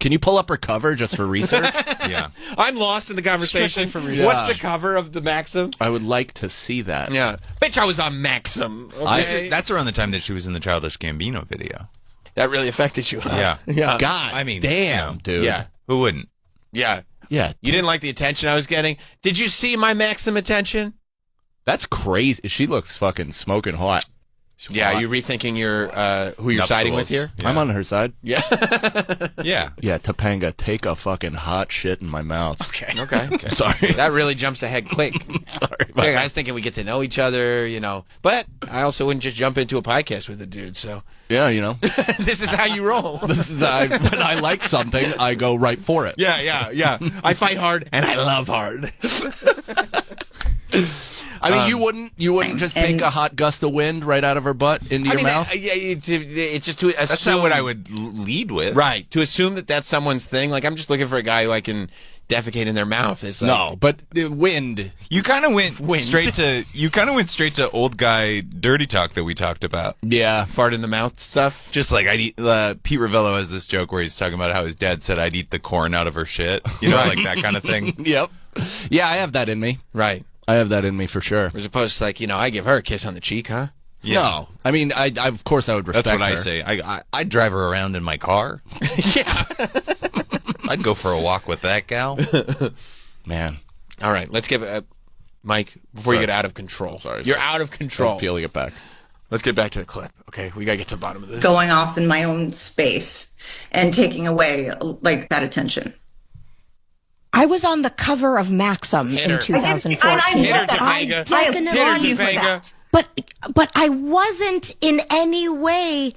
Can you pull up her cover just for research? Yeah. I'm lost in the conversation. For research. What's the cover of the Maxim? I would like to see that. Yeah. Bitch, I was on Maxim. Okay? That's around the time that she was in the Childish Gambino video. That really affected you, huh? Yeah. Yeah. God, I mean, damn, dude. Yeah. Who wouldn't? Yeah. Yeah. You didn't like the attention I was getting? Did you see my Maxim attention? That's crazy. She looks fucking smoking hot. Yeah, you're rethinking your who you're siding with here? Yeah. I'm on her side. Yeah. Yeah. Yeah, Topanga, take a fucking hot shit in my mouth. Okay. Sorry. That really jumps ahead quick. Sorry. Okay, I was thinking we get to know each other, you know. But I also wouldn't just jump into a podcast with a dude, so. Yeah, you know. This is how you roll. This is when I like something, I go right for it. Yeah. I fight hard and I love hard. I mean, you wouldn't just take a hot gust of wind right out of her butt into your mouth? Yeah, it's just to assume. That's not what I would lead with. Right. To assume that that's someone's thing. Like, I'm just looking for a guy who I can defecate in their mouth. Is like, no, but the wind. You kind of went straight to old guy dirty talk that we talked about. Yeah. Fart in the mouth stuff. Just like Pete Ravello has this joke where he's talking about how his dad said I'd eat the corn out of her shit. You know, like that kind of thing. Yep. Yeah, I have that in me. Right. I have that in me for sure. As opposed to, like, you know, I give her a kiss on the cheek, huh? Yeah. No. I mean, I of course I would respect That's what her. I say. I'd drive her around in my car. Yeah. I'd go for a walk with that gal. Man. All right, let's get Mike, before you get out of control. Sorry. You're out of control. I'm feeling it back. Let's get back to the clip. Okay, we got to get to the bottom of this. Going off in my own space and taking away like that attention. I was on the cover of Maxim in 2014. I definitely that. But I wasn't in any way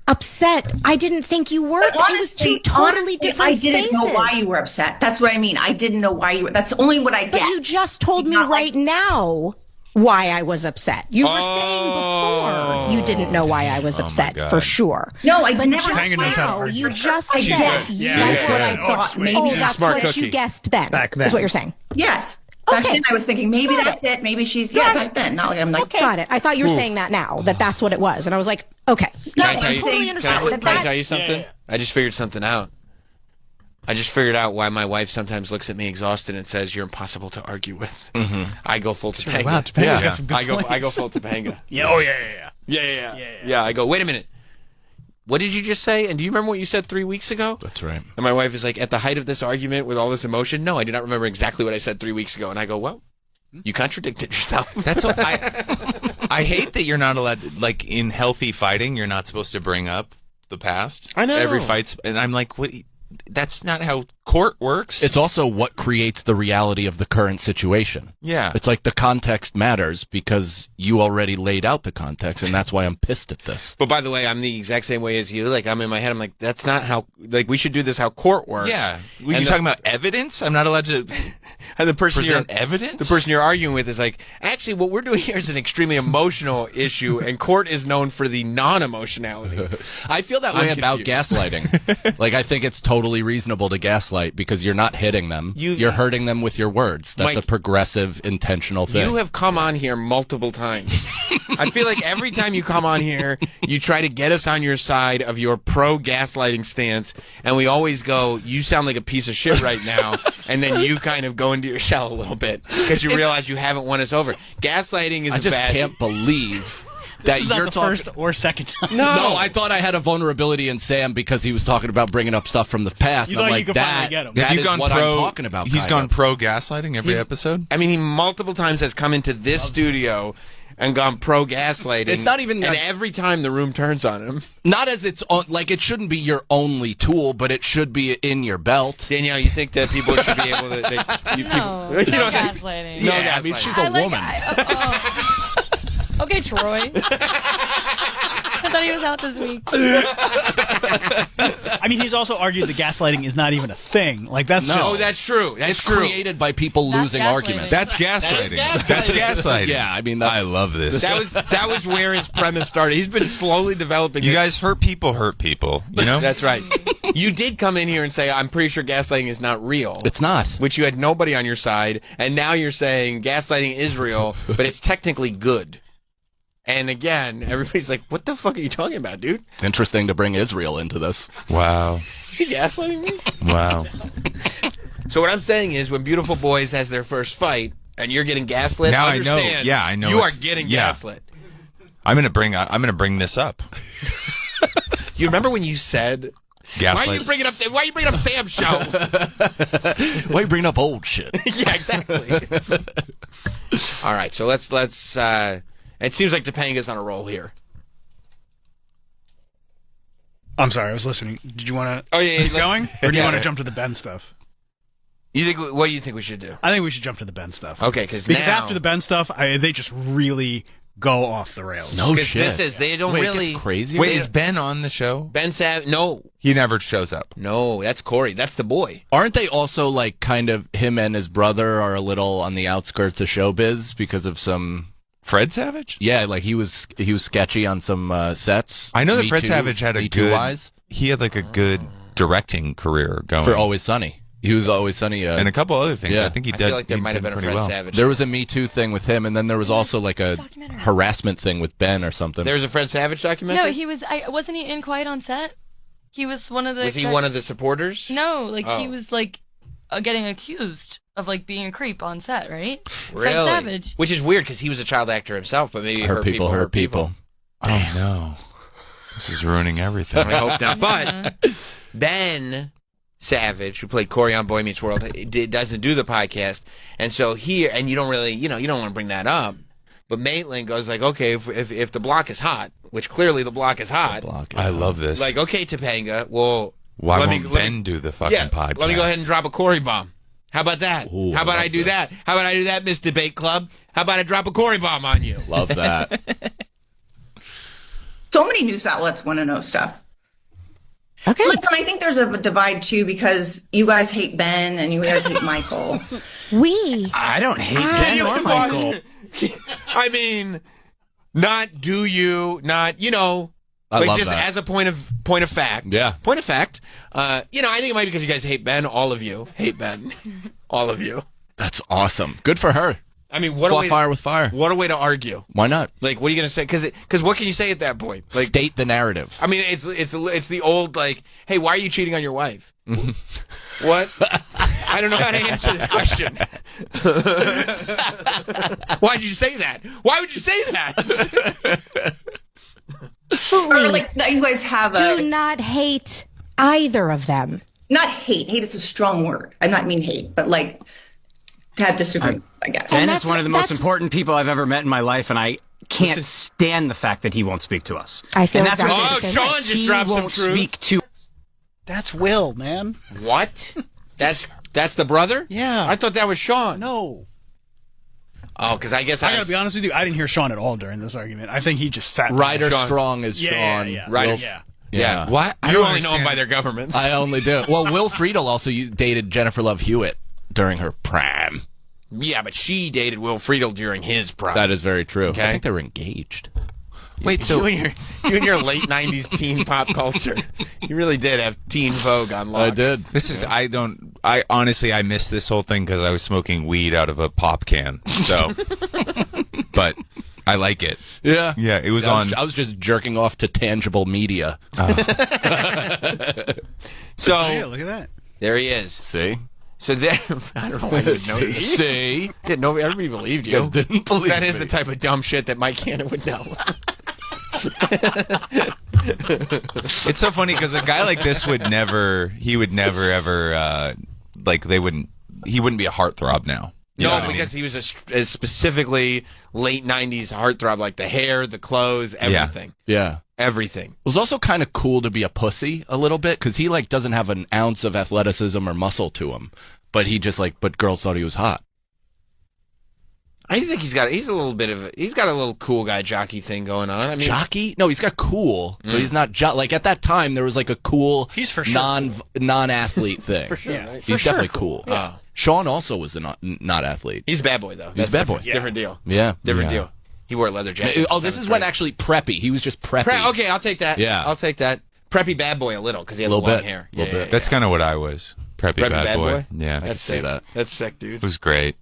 upset. I didn't think you were. It was two totally different spaces. I didn't know why you were upset. That's what I mean. I didn't know why you were. That's only what I get. But you just told me right now why I was upset. You were saying before you didn't know why I was upset, for sure. No, I but never. Now you just said that's what I thought. Maybe that's what you guessed then. Back then. Is what you're saying? Yes. Back then I was thinking maybe that's it. Maybe she's back then. Not like I'm like got it. I thought you were saying that now that's what it was, and I was like, okay. No, I totally understand. Can I tell you something? Yeah. I just figured something out. I just figured out why my wife sometimes looks at me exhausted and says, "You're impossible to argue with." Mm-hmm. I go full Topanga. Wow, Topanga's got some good points. I go full Topanga. Yeah. I go, wait a minute. What did you just say? And do you remember what you said 3 weeks ago? That's right. And my wife is like, at the height of this argument with all this emotion, no, I do not remember exactly what I said 3 weeks ago. And I go, well, you contradicted yourself. That's what I hate that you're not allowed, like in healthy fighting, you're not supposed to bring up the past. I know. Every fight's, and I'm like, what? That's not how court works. It's also what creates the reality of the current situation. Yeah. It's like the context matters because you already laid out the context, and that's why I'm pissed at this. But by the way, I'm the exact same way as you. Like, I'm in my head, I'm like, that's not how, like, we should do this how court works. Yeah. Were you talking about evidence? I'm not allowed to and the person present evidence? The person you're arguing with is like, actually, what we're doing here is an extremely emotional issue, and court is known for the non-emotionality. I feel that way about gaslighting. Like, I think it's totally reasonable to gaslight because you're not hitting them. You're hurting them with your words. That's Mike, a progressive, intentional thing. You have come on here multiple times. I feel like every time you come on here, you try to get us on your side of your pro-gaslighting stance, and we always go, you sound like a piece of shit right now, and then you kind of go into your shell a little bit because you realize you haven't won us over. Gaslighting is I just can't believe that This is not you're the talking first or second time. No, I thought I had a vulnerability in Sam because he was talking about bringing up stuff from the past. You I'm thought like, you could that, finally get him. that Have you is gone what pro, I'm talking about. He's kind gone of. pro gaslighting every episode? I mean, he multiple times has come into this studio and gone pro gaslighting. It's not even and every time the room turns on him. Not as its own, like it shouldn't be your only tool, but it should be in your belt. Danielle, you think that people should be able to? No gaslighting. No yeah, gaslighting. I mean she's a woman. Okay, Troy. I thought he was out this week. I mean, he's also argued that gaslighting is not even a thing. Like that's just. Oh, that's true. That's it's true. created by people losing arguments. That's gaslighting. That's gaslighting. Yeah, I mean, I love this. That was where his premise started. He's been slowly developing. You guys hurt people. You know. That's right. You did come in here and say, I'm pretty sure gaslighting is not real. It's not. Which you had nobody on your side, and now you're saying gaslighting is real, but it's technically good. And again, everybody's like, what the fuck are you talking about, dude? Interesting to bring Israel into this. Wow. Is he gaslighting me? Wow. So what I'm saying is, when Beautiful Boys has their first fight, and you're getting gaslit, Now I know. understand, Yeah, I know. you are getting gaslit. I'm gonna bring this up. You remember when you said, Gaslight. Why are you bringing up Sam's show? Why are you bringing up old shit? Yeah, exactly. All right, so let's it seems like Topanga's on a roll here. I'm sorry, I was listening. Did you want to keep going? Or do you want to jump to the Ben stuff? What do you think we should do? I think we should jump to the Ben stuff. Okay, because now, after the Ben stuff, they just really go off the rails. No shit. They don't Wait, really. It gets crazy. Wait, is Ben on the show? Ben Savage? No. He never shows up. No, that's Corey. That's the boy. Aren't they also like kind of him and his brother are a little on the outskirts of showbiz because of some Fred Savage? Yeah, like he was sketchy on some sets. I know that Me Fred Too- Savage had a Me Too good. wise He had like a good directing career going for Always Sunny. He was Always Sunny, and a couple other things. Yeah. I think he I did. feel like there might have been a pretty Fred well. Savage. There was a Me Too thing with him, and then there was also like a harassment thing with Ben or something. There was a Fred Savage documentary? No, he was. Wasn't he in Quiet on Set? He was one of the. Was he one of the supporters? No, like he Oh. was like getting accused of like being a creep on set, right? Really? Fred Savage. Which is weird because he was a child actor himself, but maybe Hurt people, hurt people. Oh no, this is ruining everything. I hope not. But Ben Savage, who played Corey on Boy Meets World, doesn't do the podcast, and so here, and you don't really, you don't want to bring that up. But Maitland goes like, okay, if the block is hot, which clearly the block is hot. I love this. Like, okay, Topanga, well, Why let won't me, Ben do the fucking podcast? Let me go ahead and drop a Corey bomb. How about that? Ooh, How about I I love do this. that? How about I do that, Miss Debate Club? How about I drop a Corey bomb on you? Love that. So many news outlets want to know stuff. Okay. Listen, I think there's a divide too because you guys hate Ben and you guys hate Michael. I don't hate Ben or Michael. I mean, not do you, not, I like love just that. as a point of fact. Yeah. Point of fact. I think it might be because you guys hate Ben. All of you hate Ben. All of you. That's awesome. Good for her. I mean, what a way fire with fire. What a way to argue. Why not? Like, what are you going to say? Because what can you say at that point? Like, State the narrative. I mean, it's the old like, hey, why are you cheating on your wife? What? I don't know how to answer this question. Why'd you say that? Why would you say that? Or like you guys have Do not hate either of them. not hate. Hate is a strong word. I not mean hate, but like to have disagreement, I guess. Ben is one of the most important people I've ever met in my life, and I can't stand the fact that he won't speak to us. I feel and that's exactly what the same Sean way. just he dropped some won't truth. speak to. That's Will, man. What? That's the brother? Yeah. I thought that was Sean. No. Oh, because I guess I gotta be honest with you, I didn't hear Sean at all during this argument. I think he just sat there. Ryder Sean. Strong is Yeah, Sean. yeah. Ryder- Will- Yeah. Yeah. Why? I You don't only know them understand. by their governments. I only do. Well, Will Friedle also dated Jennifer Love Hewitt during her prime. Yeah, but she dated Will Friedle during his prime. That is very true. Okay. I think they were engaged. Wait, so you and your late '90s teen pop culture, you really did have Teen Vogue on lock. I did. This is I honestly I missed this whole thing because I was smoking weed out of a pop can. So, but I like it. Yeah. Yeah, it was I on. I was just jerking off to tangible media. So Yeah, look at that. there he is. See? So there, I don't know why you would know. See? Yeah, no, everybody believed You you. guys didn't believe That is me. the type of dumb shit that Mike Cannon would know. It's so funny because a guy like this would never ever he wouldn't be a heartthrob now. You know No, what I mean? because he was a specifically late '90s heartthrob, like the hair, the clothes, everything, Yeah. everything. It was also kind of cool to be a pussy a little bit because he like doesn't have an ounce of athleticism or muscle to him, but he just but girls thought he was hot. I think he's got a little cool guy jockey thing going on. I mean, Jockey? No, he's got cool, but he's not like at that time there was like a cool He's for sure non-athlete thing. for sure. Yeah. Right? He's For sure definitely cool. Yeah. Sean also was a not athlete. He's a bad boy though. He's a bad boy. Different deal. Yeah. Different Yeah. deal. He wore leather jackets. Oh, this is when actually preppy. He was just preppy. Okay, I'll take that. Yeah. I'll take that. Preppy bad boy a little because he had long hair. Yeah. That's kind of what I was. Preppy bad boy. Yeah, that's sick. That's sick, dude. It was great.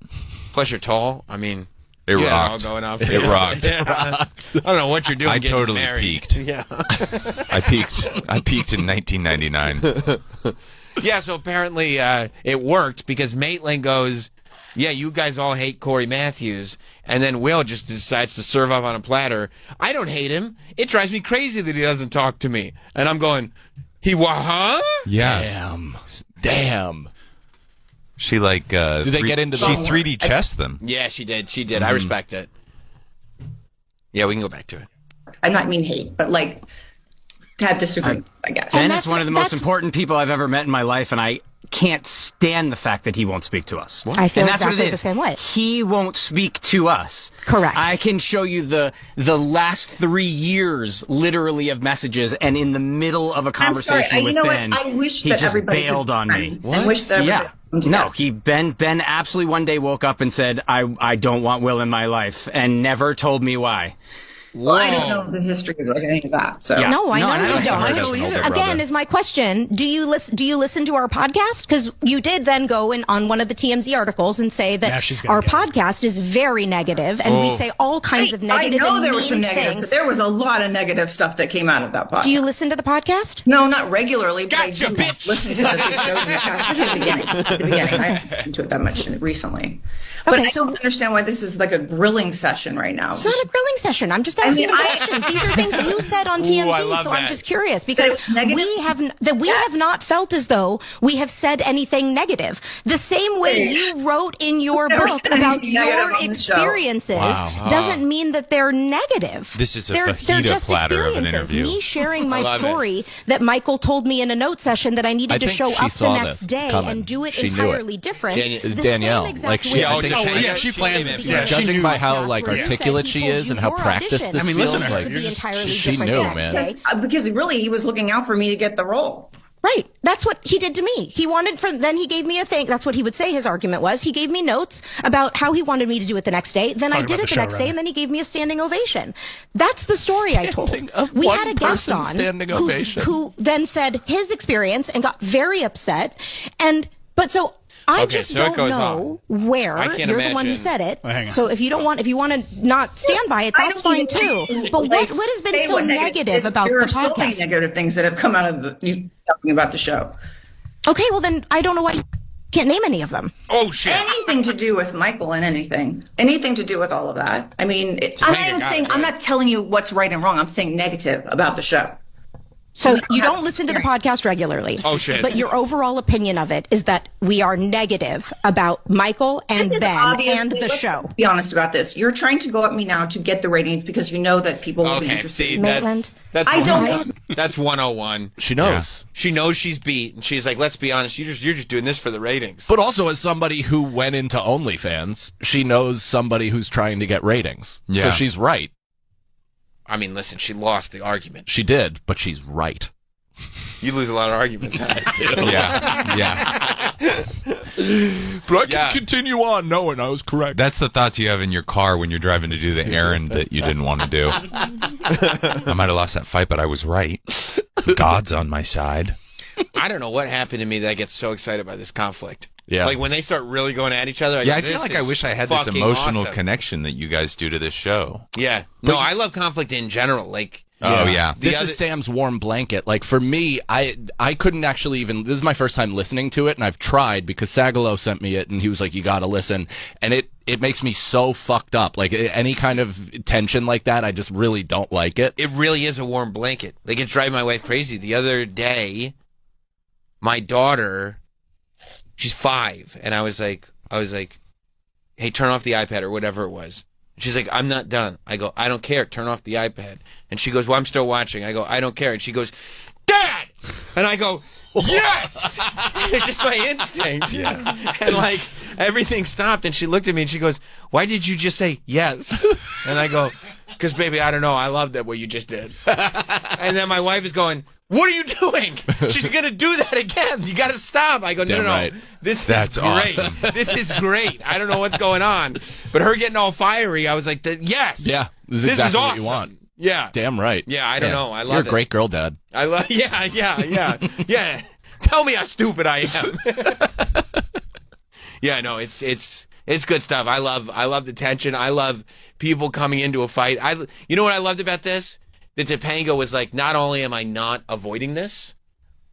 Plus, you're tall. I mean, it rocked. All going off. It rocked. I don't know what you're doing. I totally married. peaked. Yeah, I peaked in 1999. Yeah, so apparently it worked because Maitland goes, yeah, you guys all hate Corey Matthews, and then Will just decides to serve up on a platter. I don't hate him. It drives me crazy that he doesn't talk to me. And I'm going, huh? Yeah. Damn. She like did they get into she 3D chessed them. Yeah, she did. I respect it. Yeah, we can go back to it. I don't mean hate, but like to have disagreement, I guess. Ben is one of the most important people I've ever met in my life, and I can't stand the fact that he won't speak to us. I feel and that's exactly what it is. the same way. He won't speak to us. Correct. I can show you the last 3 years, literally, of messages, and in the middle of a conversation with Ben, I wish he that just everybody bailed on me. I wish that everybody No, Ben absolutely one day woke up and said, I don't want Will in my life, and never told me why. Well, I don't know the history of any of that. So No, I know you I don't. Again, is my question: Do you listen to our podcast? Because you did then go on one of the TMZ articles and say that our podcast is very negative, and we say all kinds of negative. I know and there was some mean negative. things. There was a lot of negative stuff that came out of that podcast. Do you listen to the podcast? No, not regularly. But Gotcha, I do bitch! listen to the big shows in the past, especially at the beginning. I haven't listened to it that much recently. But I don't understand why this is like a grilling session right now. It's not a grilling session. I'm just asking questions. These are things you said on TMZ, so I'm just curious because we have not felt as though we have said anything negative. The same way you wrote in your book about your experiences doesn't mean that they're negative. This is a they're fajita just platter of an experiences. interview. Me sharing my story that Michael told me in a note session that I needed to show up the next day and do it entirely different. Danielle, like she planned it. Judging by how like articulate she is and how practiced this feels, like she knew, man. Because really, he was looking out for me to get the role. Right. That's what he did to me. He wanted then he gave me a thing. That's what he would say his argument was. He gave me notes about how he wanted me to do it the next day. Then I did it the next day, and then he gave me a standing ovation. That's the story I told. We had a guest on who then said his experience and got very upset. I just don't know where you're the one who said it. So if you want to not stand by it, that's fine too. But what has been so negative about the podcast? There are so many negative things that have come out of you talking about the show. Okay, well then I don't know why you can't name any of them. Oh shit! Anything to do with Michael and anything to do with all of that. I mean, I'm not telling you what's right and wrong. I'm saying negative about the show. So you don't listen to the podcast regularly. Oh, shit. But your overall opinion of it is that we are negative about Michael and Ben and the show. Be honest about this. You're trying to go at me now to get the ratings because you know that people will be interested. See, Maitland. That's 101. She knows. Yeah. She knows she's beat, and she's like, let's be honest, you're just doing this for the ratings. But also, as somebody who went into OnlyFans, she knows somebody who's trying to get ratings. Yeah. So she's right. I mean, listen, she lost the argument. She did, but she's right. You lose a lot of arguments. I do. Yeah. But I can continue on knowing I was correct. That's the thoughts you have in your car when you're driving to do the errand that you didn't want to do. I might have lost that fight, but I was right. God's on my side. I don't know what happened to me that I get so excited by this conflict. Yeah. Like when they start really going at each other. I feel like I wish I had this emotional connection that you guys do to this show. Yeah. No, I love conflict in general. Like, This is Sam's warm blanket. Like for me, I couldn't actually even. This is my first time listening to it, and I've tried because Sagalo sent me it, and he was like, "You got to listen," and it makes me so fucked up. Like any kind of tension like that, I just really don't like it. It really is a warm blanket. Like it's driving my wife crazy. The other day, my daughter. She's 5, and I was like, hey, turn off the iPad or whatever it was. She's like, I'm not done. I go, I don't care. Turn off the iPad. And she goes, well, I'm still watching. I go, I don't care. And she goes, Dad! And I go, yes! It's just my instinct. Yeah. And like, everything stopped, and she looked at me, and she goes, why did you just say yes? And I go, because, baby, I don't know. I love that what you just did. And then my wife is going, what are you doing? She's going to do that again. You got to stop. I go, no. Right. This is great. Awesome. This is great. I don't know what's going on. But her getting all fiery, I was like, yes. Yeah. This is exactly what you want. Yeah. Damn right. Yeah, I don't know. I love You're it. a great girl, Dad. I love. Yeah. Tell me how stupid I am. Yeah, no, it's good stuff. I love the tension. I love people coming into a fight. You know what I loved about this? That Topanga was like, not only am I not avoiding this,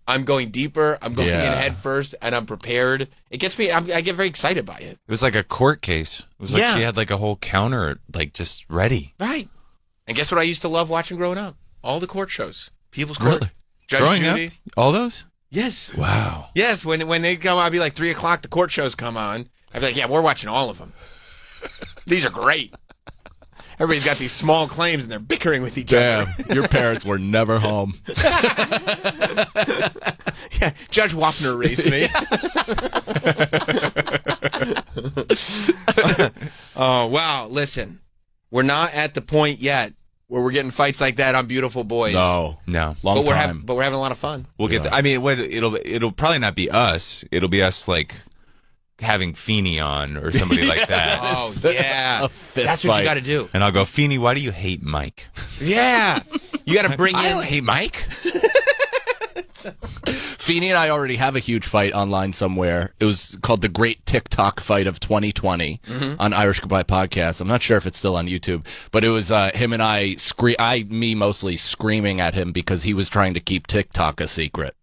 I'm going deeper. I'm going in head first, and I'm prepared. It gets me. I get very excited by it. It was like a court case. It was like she had like a whole counter, like just ready. Right. And guess what I used to love watching growing up? All the court shows. People's Court. Really? Judge Growing Judy. up? All those? Yes. Wow. Yes. When they come, I'd be like 3 o'clock. The court shows come on. I'd be like, yeah, we're watching all of them. These are great. Everybody's got these small claims and they're bickering with each other. Damn, your parents were never home. Yeah, Judge Wapner raised me. Oh, wow. Listen, we're not at the point yet where we're getting fights like that on Beautiful Boys. No. But we're having a lot of fun. We'll get. I mean, it'll probably not be us. It'll be us like having Feeney on or somebody like that. Oh yeah, that's what you got to do. And I'll go, Feeney, why do you hate Mike? Yeah, you got to bring in. I don't hate Mike. Feeney and I already have a huge fight online somewhere. It was called the Great TikTok Fight of 2020 on Irish Goodbye Podcast. I'm not sure if it's still on YouTube, but it was him and I, me mostly screaming at him because he was trying to keep TikTok a secret.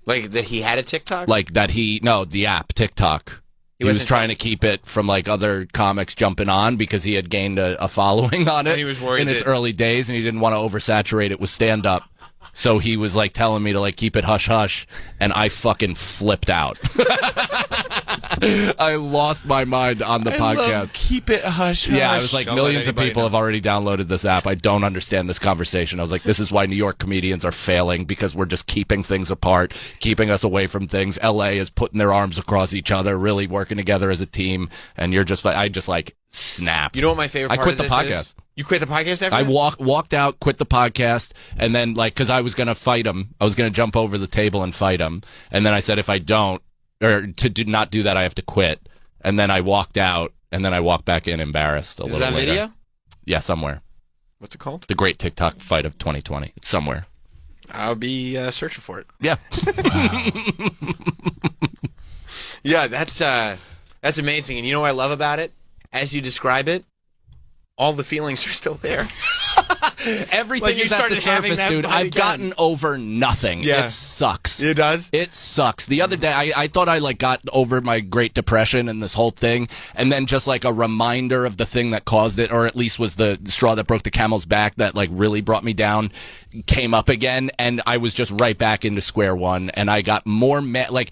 Like that he had a TikTok? Like that the app TikTok. He was trying to keep it from like other comics jumping on because he had gained a following on it and he was worried in its early days, and he didn't want to oversaturate it with stand-up. So he was like telling me to like keep it hush hush, and I fucking flipped out. I lost my mind on the podcast. Love keep it hush hush. Yeah, I was like, millions of people have already downloaded this app. I don't understand this conversation. I was like, this is why New York comedians are failing, because we're just keeping things apart, keeping us away from things. LA is putting their arms across each other, really working together as a team, and you're just I just like snapped. You know what my favorite part I quit of the this podcast. is? You quit the podcast after I that? walked out, quit the podcast, and then like because I was gonna fight him, I was gonna jump over the table and fight him, and then I said if I don't, or not do that, I have to quit. And then I walked out, and then I walked back in embarrassed a little later. Is that video? Yeah, somewhere. What's it called? The Great TikTok Fight of 2020. It's somewhere. I'll be searching for it. Yeah. Yeah, that's amazing. And you know what I love about it? As you describe it, all the feelings are still there. Everything is at the surface, dude. I've gotten over nothing. Yeah. It sucks. It does? It sucks. The other day, I thought I like got over my Great Depression and this whole thing, and then just like a reminder of the thing that caused it, or at least was the straw that broke the camel's back that like really brought me down, came up again, and I was just right back into square one, and I got more mad. Like,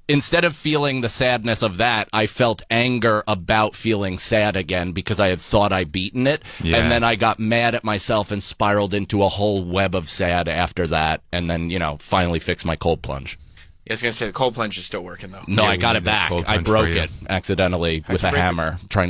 instead of feeling the sadness of that, I felt anger about feeling sad again because I had thought I'd beaten it. Yeah. And then I got mad at myself and spiraled into a whole web of sad after that. And then, finally fixed my cold plunge. I was going to say the cold plunge is still working, though. No, I got it back. I broke it accidentally with a hammer trying to